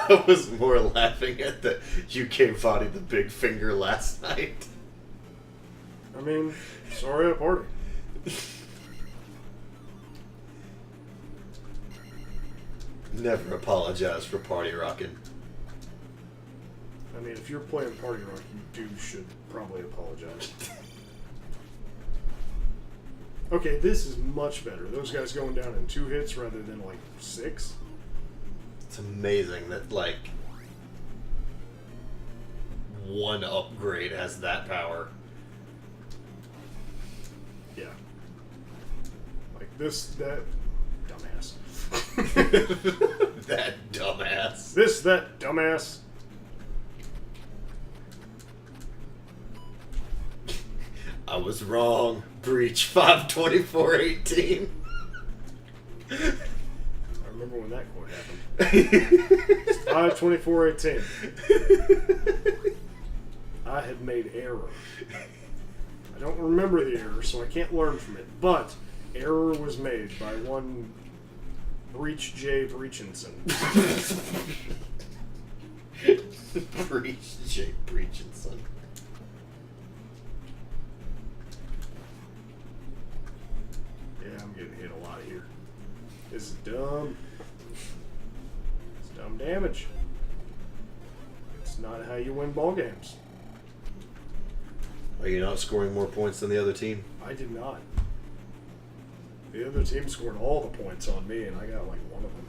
I was more laughing at the you gave Vadi the big finger last night. I mean, sorry I party. Never apologize for party rocking. I mean, if you're playing Party Rock, you should probably apologize. Okay, this is much better. Those guys going down in 2 hits rather than like 6. It's amazing that like one upgrade has that power. Yeah. Like that dumbass. That dumbass. That dumbass. I was wrong. Breach 52418. I remember when that quote happened. 5/24/18. I had made error. I don't remember the error, so I can't learn from it. But error was made by one Breach J. Breachinson. Breach J. Breachinson. Yeah, I'm getting hit a lot here. This is dumb. It's dumb damage. It's not how you win ball games. Are you not scoring more points than the other team? I did not. The other team scored all the points on me, and I got like one of them.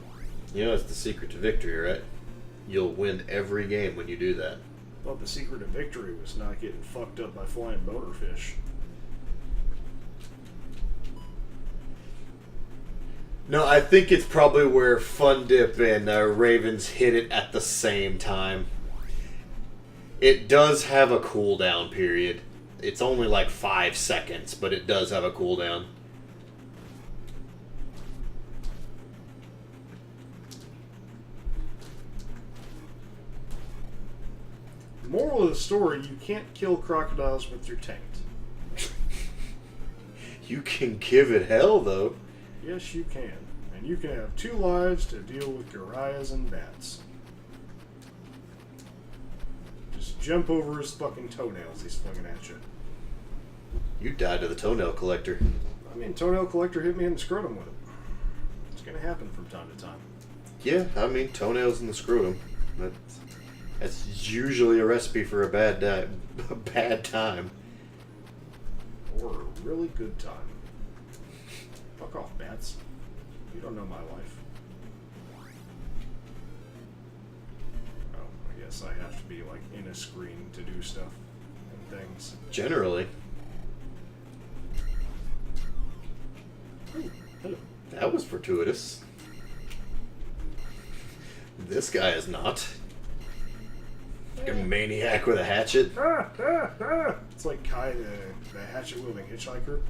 You know, it's the secret to victory, right? You'll win every game when you do that. I thought the secret of victory was not getting fucked up by flying boner fish. No, I think it's probably where Fun Dip and Ravens hit it at the same time. It does have a cooldown period. It's only like 5 seconds, but it does have a cooldown. Moral of the story, you can't kill crocodiles with your taint. You can give it hell, though. Yes, you can. And you can have 2 lives to deal with gorilas and bats. Just jump over his fucking toenails he's flinging at you. You died to the toenail collector. I mean, toenail collector hit me in the scrotum with it. It's gonna happen from time to time. Yeah, I mean, toenails in the scrotum. That's usually a recipe for a bad time. Or a really good time. Fuck off, bats. You don't know my life. Oh, I guess I have to be like in a screen to do stuff and things. Generally. Ooh, hello. That was fortuitous. This guy is not. Like a maniac with a hatchet. It's like Kai, the hatchet-wielding hitchhiker.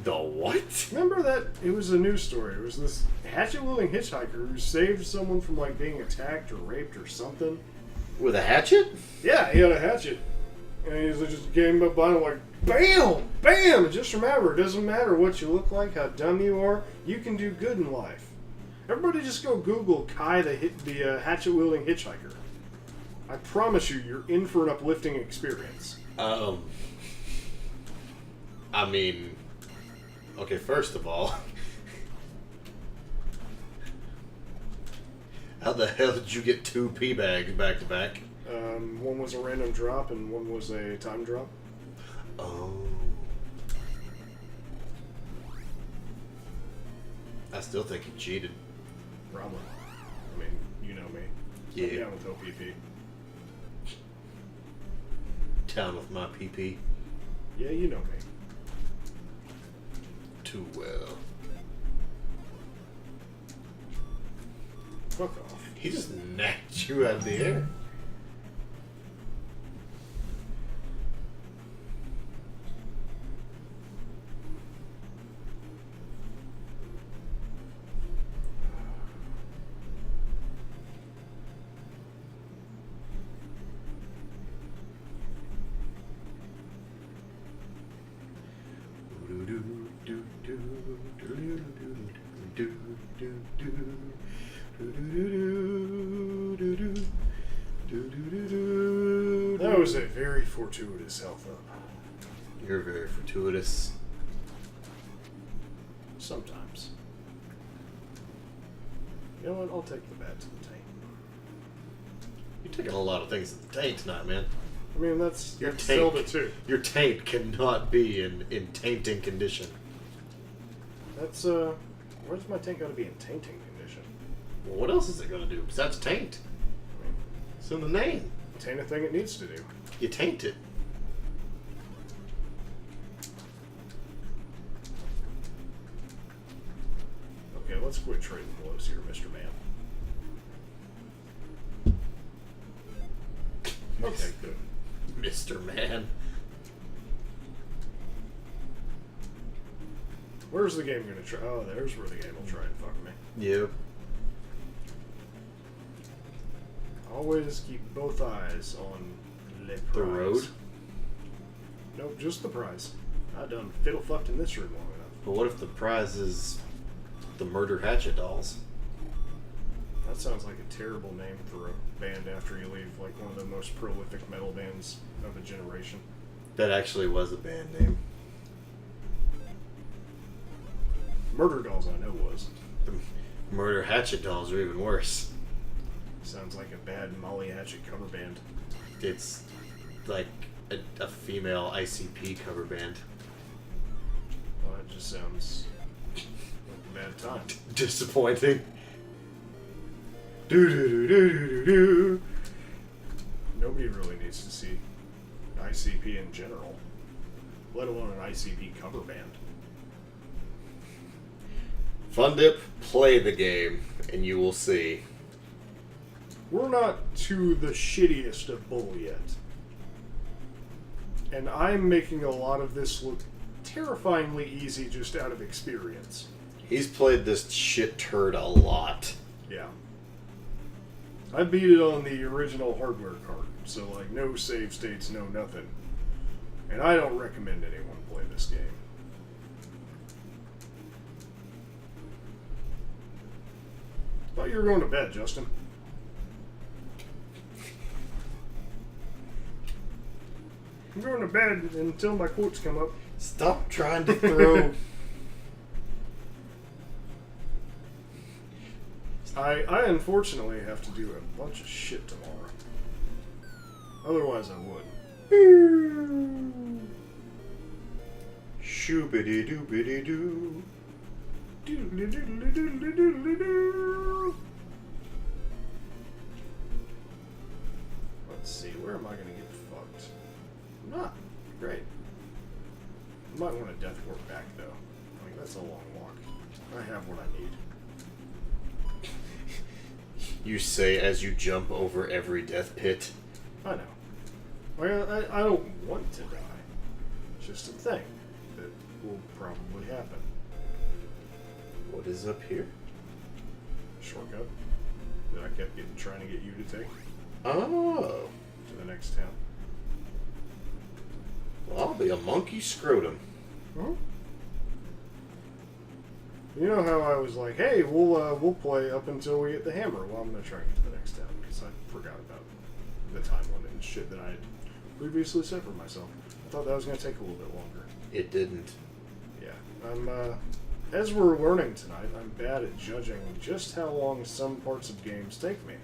The what? Remember that? It was a news story. It was this hatchet-wielding hitchhiker who saved someone from like being attacked or raped or something. With a hatchet? Yeah, he had a hatchet. And he just came up behind him like, BAM! BAM! And just remember, it doesn't matter what you look like, how dumb you are, you can do good in life. Everybody just go Google Kai the hatchet-wielding hitchhiker. I promise you, you're in for an uplifting experience. I mean, okay, first of all, how the hell did you get 2 pee bags back to back? One was a random drop and one was a time drop. Oh. I still think you cheated. Probably. I mean, you know me. Yeah. I'm down with OPP. Down with my PP. Yeah, you know me. Too well. Fuck off. He just knocked you out of the air. That was a very fortuitous health up. You're very fortuitous. Sometimes. You know what? I'll take the bad to the taint. You're taking a lot of things to the taint tonight, man. I mean, that's Your Zelda taint, too. your taint cannot be in tainting condition. That's, where's my taint got to be in tainting condition? Well, what else is it gonna do besides taint? I mean, It's in the name. taint a thing it needs to do. You taint it. Okay, let's quit trading blows here, Mr. Man. Okay, good. Mr. Man. Where's the game gonna try? Oh, there's where the game will try and fuck me. Yep. Always keep both eyes on le prize. The road? Nope, just the prize. I done fiddle fucked in this room long enough. But what if the prize is the Murder Hatchet Dolls? That sounds like a terrible name for a band after you leave, like one of the most prolific metal bands of a generation. That actually was a band name. Murder Dolls, I know was. The Murder Hatchet Dolls are even worse. Sounds like a bad Molly Hatchet cover band. It's like a female ICP cover band. Well, it just sounds like a bad time. Disappointing. Do do do do do do do. Nobody really needs to see ICP in general, let alone an ICP cover band. Fundip, play the game, and you will see. We're not to the shittiest of bull yet. And I'm making a lot of this look terrifyingly easy just out of experience. He's played this shit turd a lot. Yeah. I beat it on the original hardware card, so like no save states, no nothing. And I don't recommend anyone play this game. Thought you were going to bed, Justin. I'm going to bed until my quotes come up. Stop trying to throw. I unfortunately have to do a bunch of shit tomorrow. Otherwise I would. Shoobity doobity doo. Let's see, where am I going to get fucked? Not great. I might want a death ward back though. Like that's a long walk. I have what I need. You say as you jump over every death pit. I know. Like, I don't want to die. It's just a thing that will probably happen. What is up here? Shortcut that I kept trying to get you to take Oh. to the next town. Well, I'll be a monkey scrotum. Hmm? You know how I was like, hey, we'll play up until we get the hammer. Well, I'm gonna try and get to the next town because I forgot about the time limit and shit that I had previously set for myself. I thought that was gonna take a little bit longer. It didn't. Yeah, I'm as we're learning tonight, I'm bad at judging just how long some parts of games take me.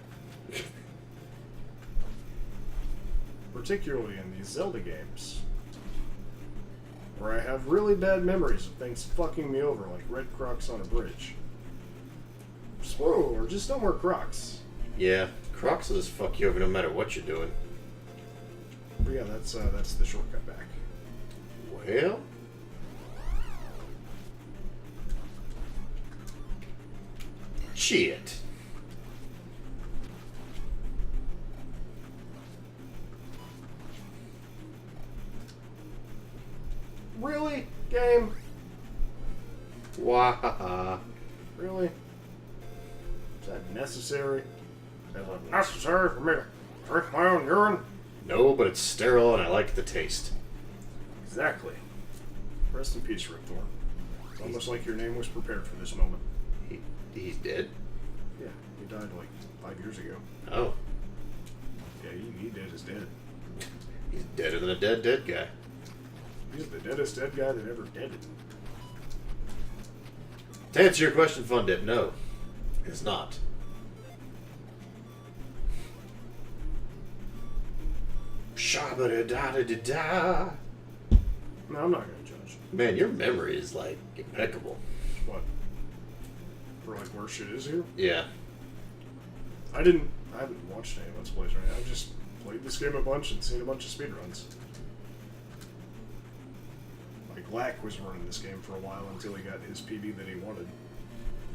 Particularly in these Zelda games, where I have really bad memories of things fucking me over, like red Crocs on a bridge. Spoiler alert, just don't wear Crocs. Yeah, Crocs will just fuck you over no matter what you're doing. But yeah, that's the shortcut back. Well... Shit. Really? Game? Wah. Really? Is that necessary? Is it necessary for me to drink my own urine? No, but it's sterile and I like the taste. Exactly. Rest in peace, Rip Thorne. It's almost like your name was prepared for this moment. He's dead? Yeah, he died like 5 years ago. Oh. He dead is dead. He's deader than a dead guy. He's the deadest dead guy that ever deaded. To answer your question, Fun Dip, no, it's not. Shabba-da-da-da-da-da. No, I'm not gonna judge. Man, your memory is like impeccable. What? For like where shit is here? Yeah. I haven't watched any Let's Plays right now. I've just played this game a bunch and seen a bunch of speedruns. Like, Lack was running this game for a while until he got his PB that he wanted.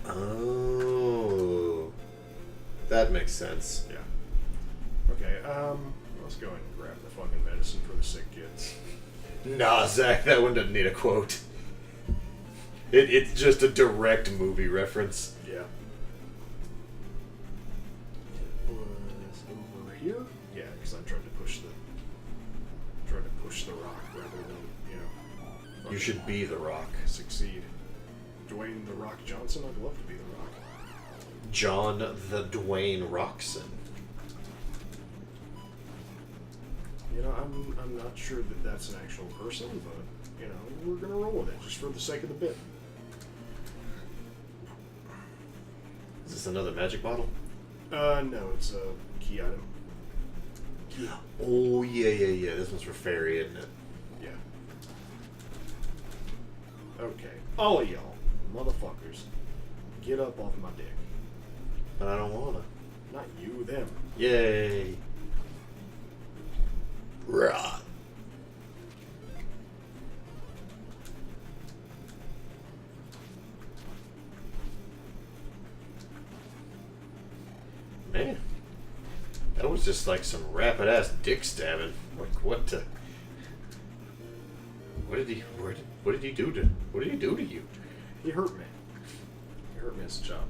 Oh. That makes sense. Yeah. Okay, let's go and grab the fucking medicine for the sick kids. Nah, Zach, that one doesn't need a quote. It's just a direct movie reference. Yeah. It was over here? Yeah, because I tried to push the rock rather than, you know... You should be the Rock. Succeed. Dwayne The Rock Johnson? I'd love to be the Rock. John the Dwayne Roxon. You know, I'm not sure that that's an actual person, but, you know, we're gonna roll with it, just for the sake of the bit. Is this another magic bottle? No, it's a key item. Key. Oh, yeah. This one's for Fairy, isn't it? Yeah. Okay. All of y'all, motherfuckers, get up off my dick. But I don't wanna. Not you, them. Yay. Right. Man, that was just like some rapid ass dick stabbing. Like what? What did he do to you? He hurt me. He hurt me as a child.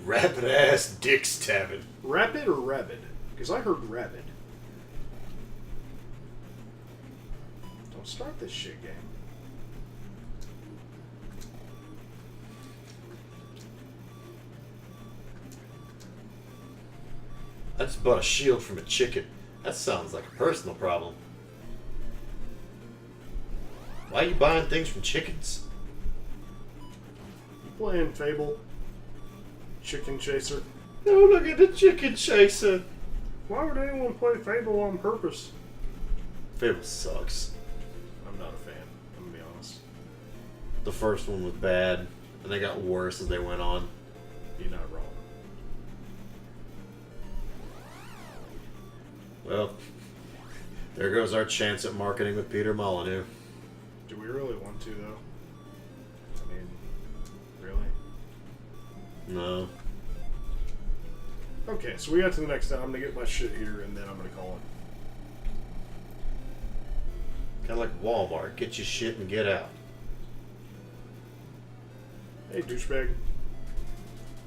Rapid ass dick stabbing. Rapid or rabid? Because I heard rabid. Don't start this shit game. I just bought a shield from a chicken. That sounds like a personal problem. Why are you buying things from chickens? You playing Fable? Chicken Chaser? Oh, look at the chicken chaser. Why would anyone play Fable on purpose? Fable sucks. I'm not a fan, I'm gonna be honest. The first one was bad, and they got worse as they went on. You're not wrong. Well, there goes our chance at marketing with Peter Molyneux. Do we really want to, though? I mean, really? No. Okay, so we got to the next time. I'm gonna get my shit here, and then I'm gonna call it. Kind of like Walmart. Get your shit and get out. Hey, douchebag.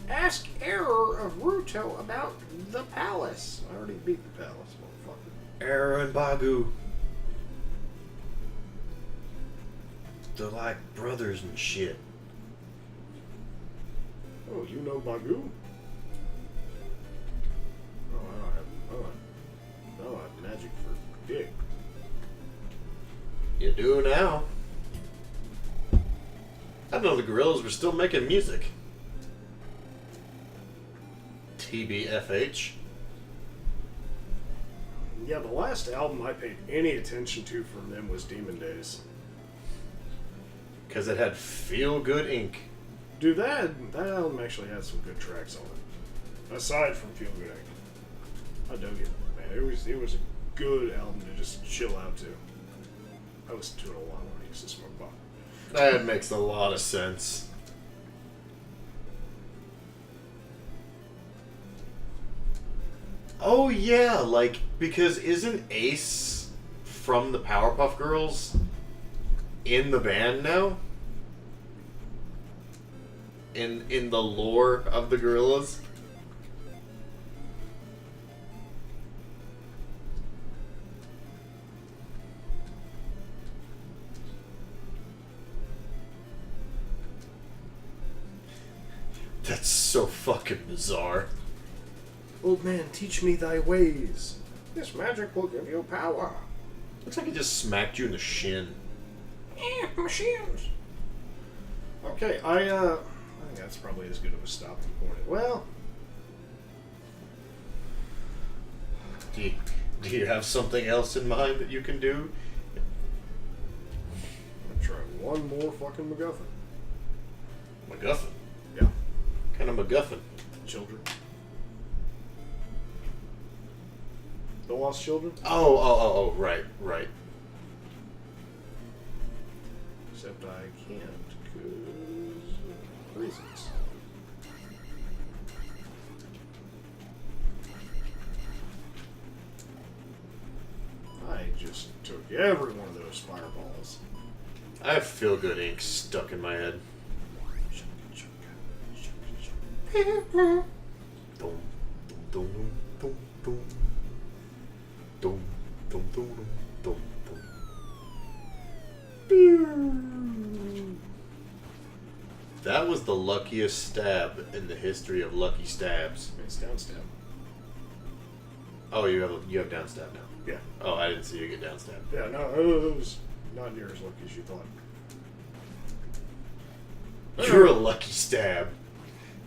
Ask Error of Ruto about the palace. I already beat the palace, motherfucker. Error and Bagu. They're like brothers and shit. Oh, you know Bagu? Oh, I don't have magic for dick. You do now. I didn't know the Gorillas were still making music. TBFH. Yeah, the last album I paid any attention to from them was Demon Days. Because it had Feel Good Inc. Dude, that album actually had some good tracks on it. Aside from Feel Good Inc. I dug it, man. It was a good album to just chill out to. I listened to it a lot when I used to smoke pot. That makes a lot of sense. Oh yeah, like, because isn't Ace from the Powerpuff Girls in the band now? In the lore of the Gorillas? That's so fucking bizarre. Old man, teach me thy ways. This magic will give you power. Looks like he just smacked you in the shin. Machines. Okay, I think that's probably as good of a stopping point. Well, Do you have something else in mind that you can do? I'm gonna try one more fucking MacGuffin. MacGuffin? Yeah. Kind of MacGuffin. Children. The Lost Children? Oh, right. Except I can't, because reasons. I just took every one of those fireballs. I have feel-good ink stuck in my head. Dum, dum, dum, dum, dum. Dum, dum, dum, dum, dum. That was the luckiest stab in the history of lucky stabs. It's down stab. Oh, you have down stab now. Yeah. Oh, I didn't see you get down stab. Yeah, no, it was not near as lucky as you thought. You're a lucky stab.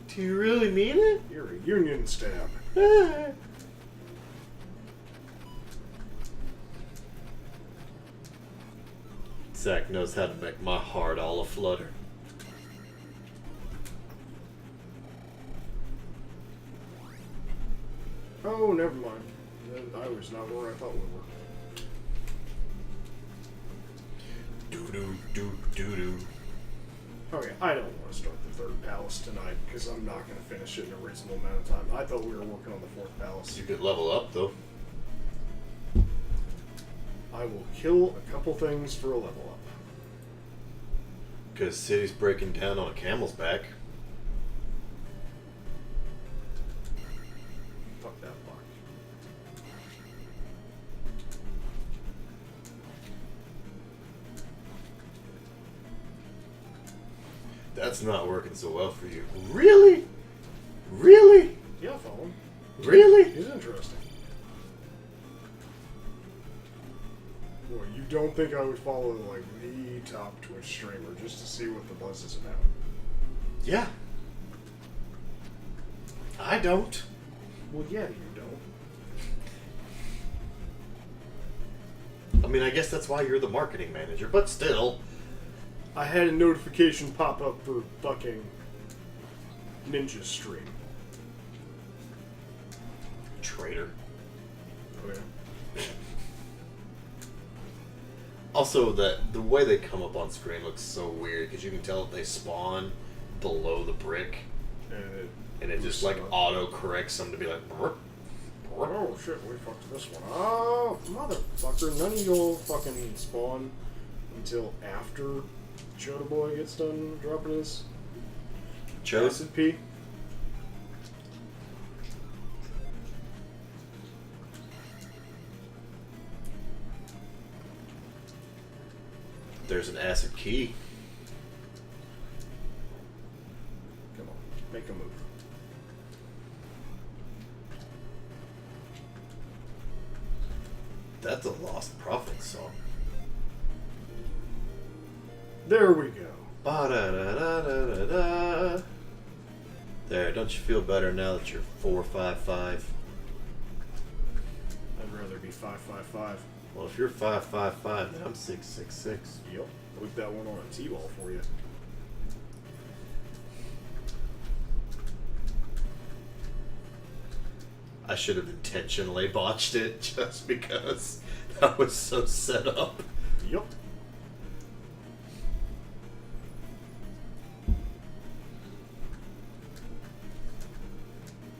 Do you really mean it? You're a union stab. Zach knows how to make my heart all aflutter. Oh, never mind. I was not where I thought we were. Doo-doo. Okay, I don't want to start the third palace tonight because I'm not going to finish it in a reasonable amount of time. I thought we were working on the fourth palace. You could level up, though. I will kill a couple things for a level up. Because city's breaking down on a camel's back. Fuck that fuck. That's not working so well for you. Really? Really? Yeah, I follow him. Really? He's interesting. Boy, you don't think I would follow like the top Twitch streamer just to see what the buzz is about? Yeah. I don't. Well, yeah, you don't. I mean, I guess that's why you're the marketing manager, but still. I had a notification pop up for fucking Ninja stream. Traitor. Oh yeah. Also, the way they come up on screen looks so weird because you can tell that they spawn below the brick, and it just like auto corrects them to be like. Brr, brr. Oh shit, we fucked this one. Oh, motherfucker, none of you'll fucking spawn until after Chota Boy gets done dropping his acid pee. There's an acid key. Come on, make a move. That's a Lost Prophet song. There we go. Ba-da-da-da-da-da-da. There, don't you feel better now that you're 455? I'd rather be 555. Well, if you're 555, then I'm 666. Yep. Whip that one on a T-ball for you. I should have intentionally botched it just because that was so set up. Yep.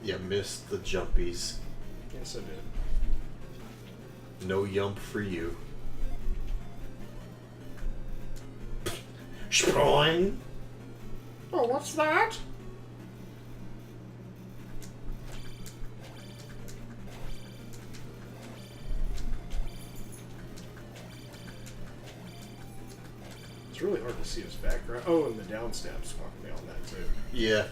You missed the jumpies. Yes, I did. No yump for you. Sproing! Oh, what's that? It's really hard to see his background. Oh, and the downstab's fucking me on that too. Yeah.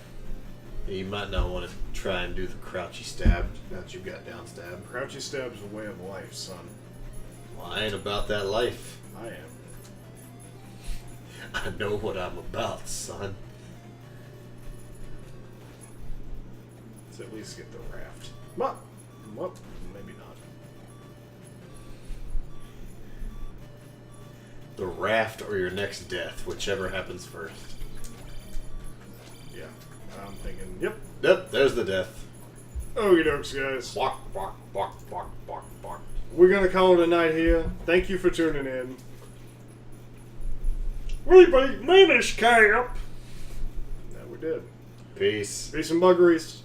You might not want to try and do the crouchy stab now that you've got down stab. Crouchy stab's a way of life, son. Well, I ain't about that life. I am. I know what I'm about, son. Let's at least get the raft. Well, maybe not. The raft or your next death, whichever happens first. Yeah, I'm thinking, yep. Yep, there's the death. Okie dokes, guys. Walk, walk, walk, walk, walk, walk. We're gonna call it a night here. Thank you for tuning in. We beat Minish Camp! That we did. Peace. Peace and buggeries.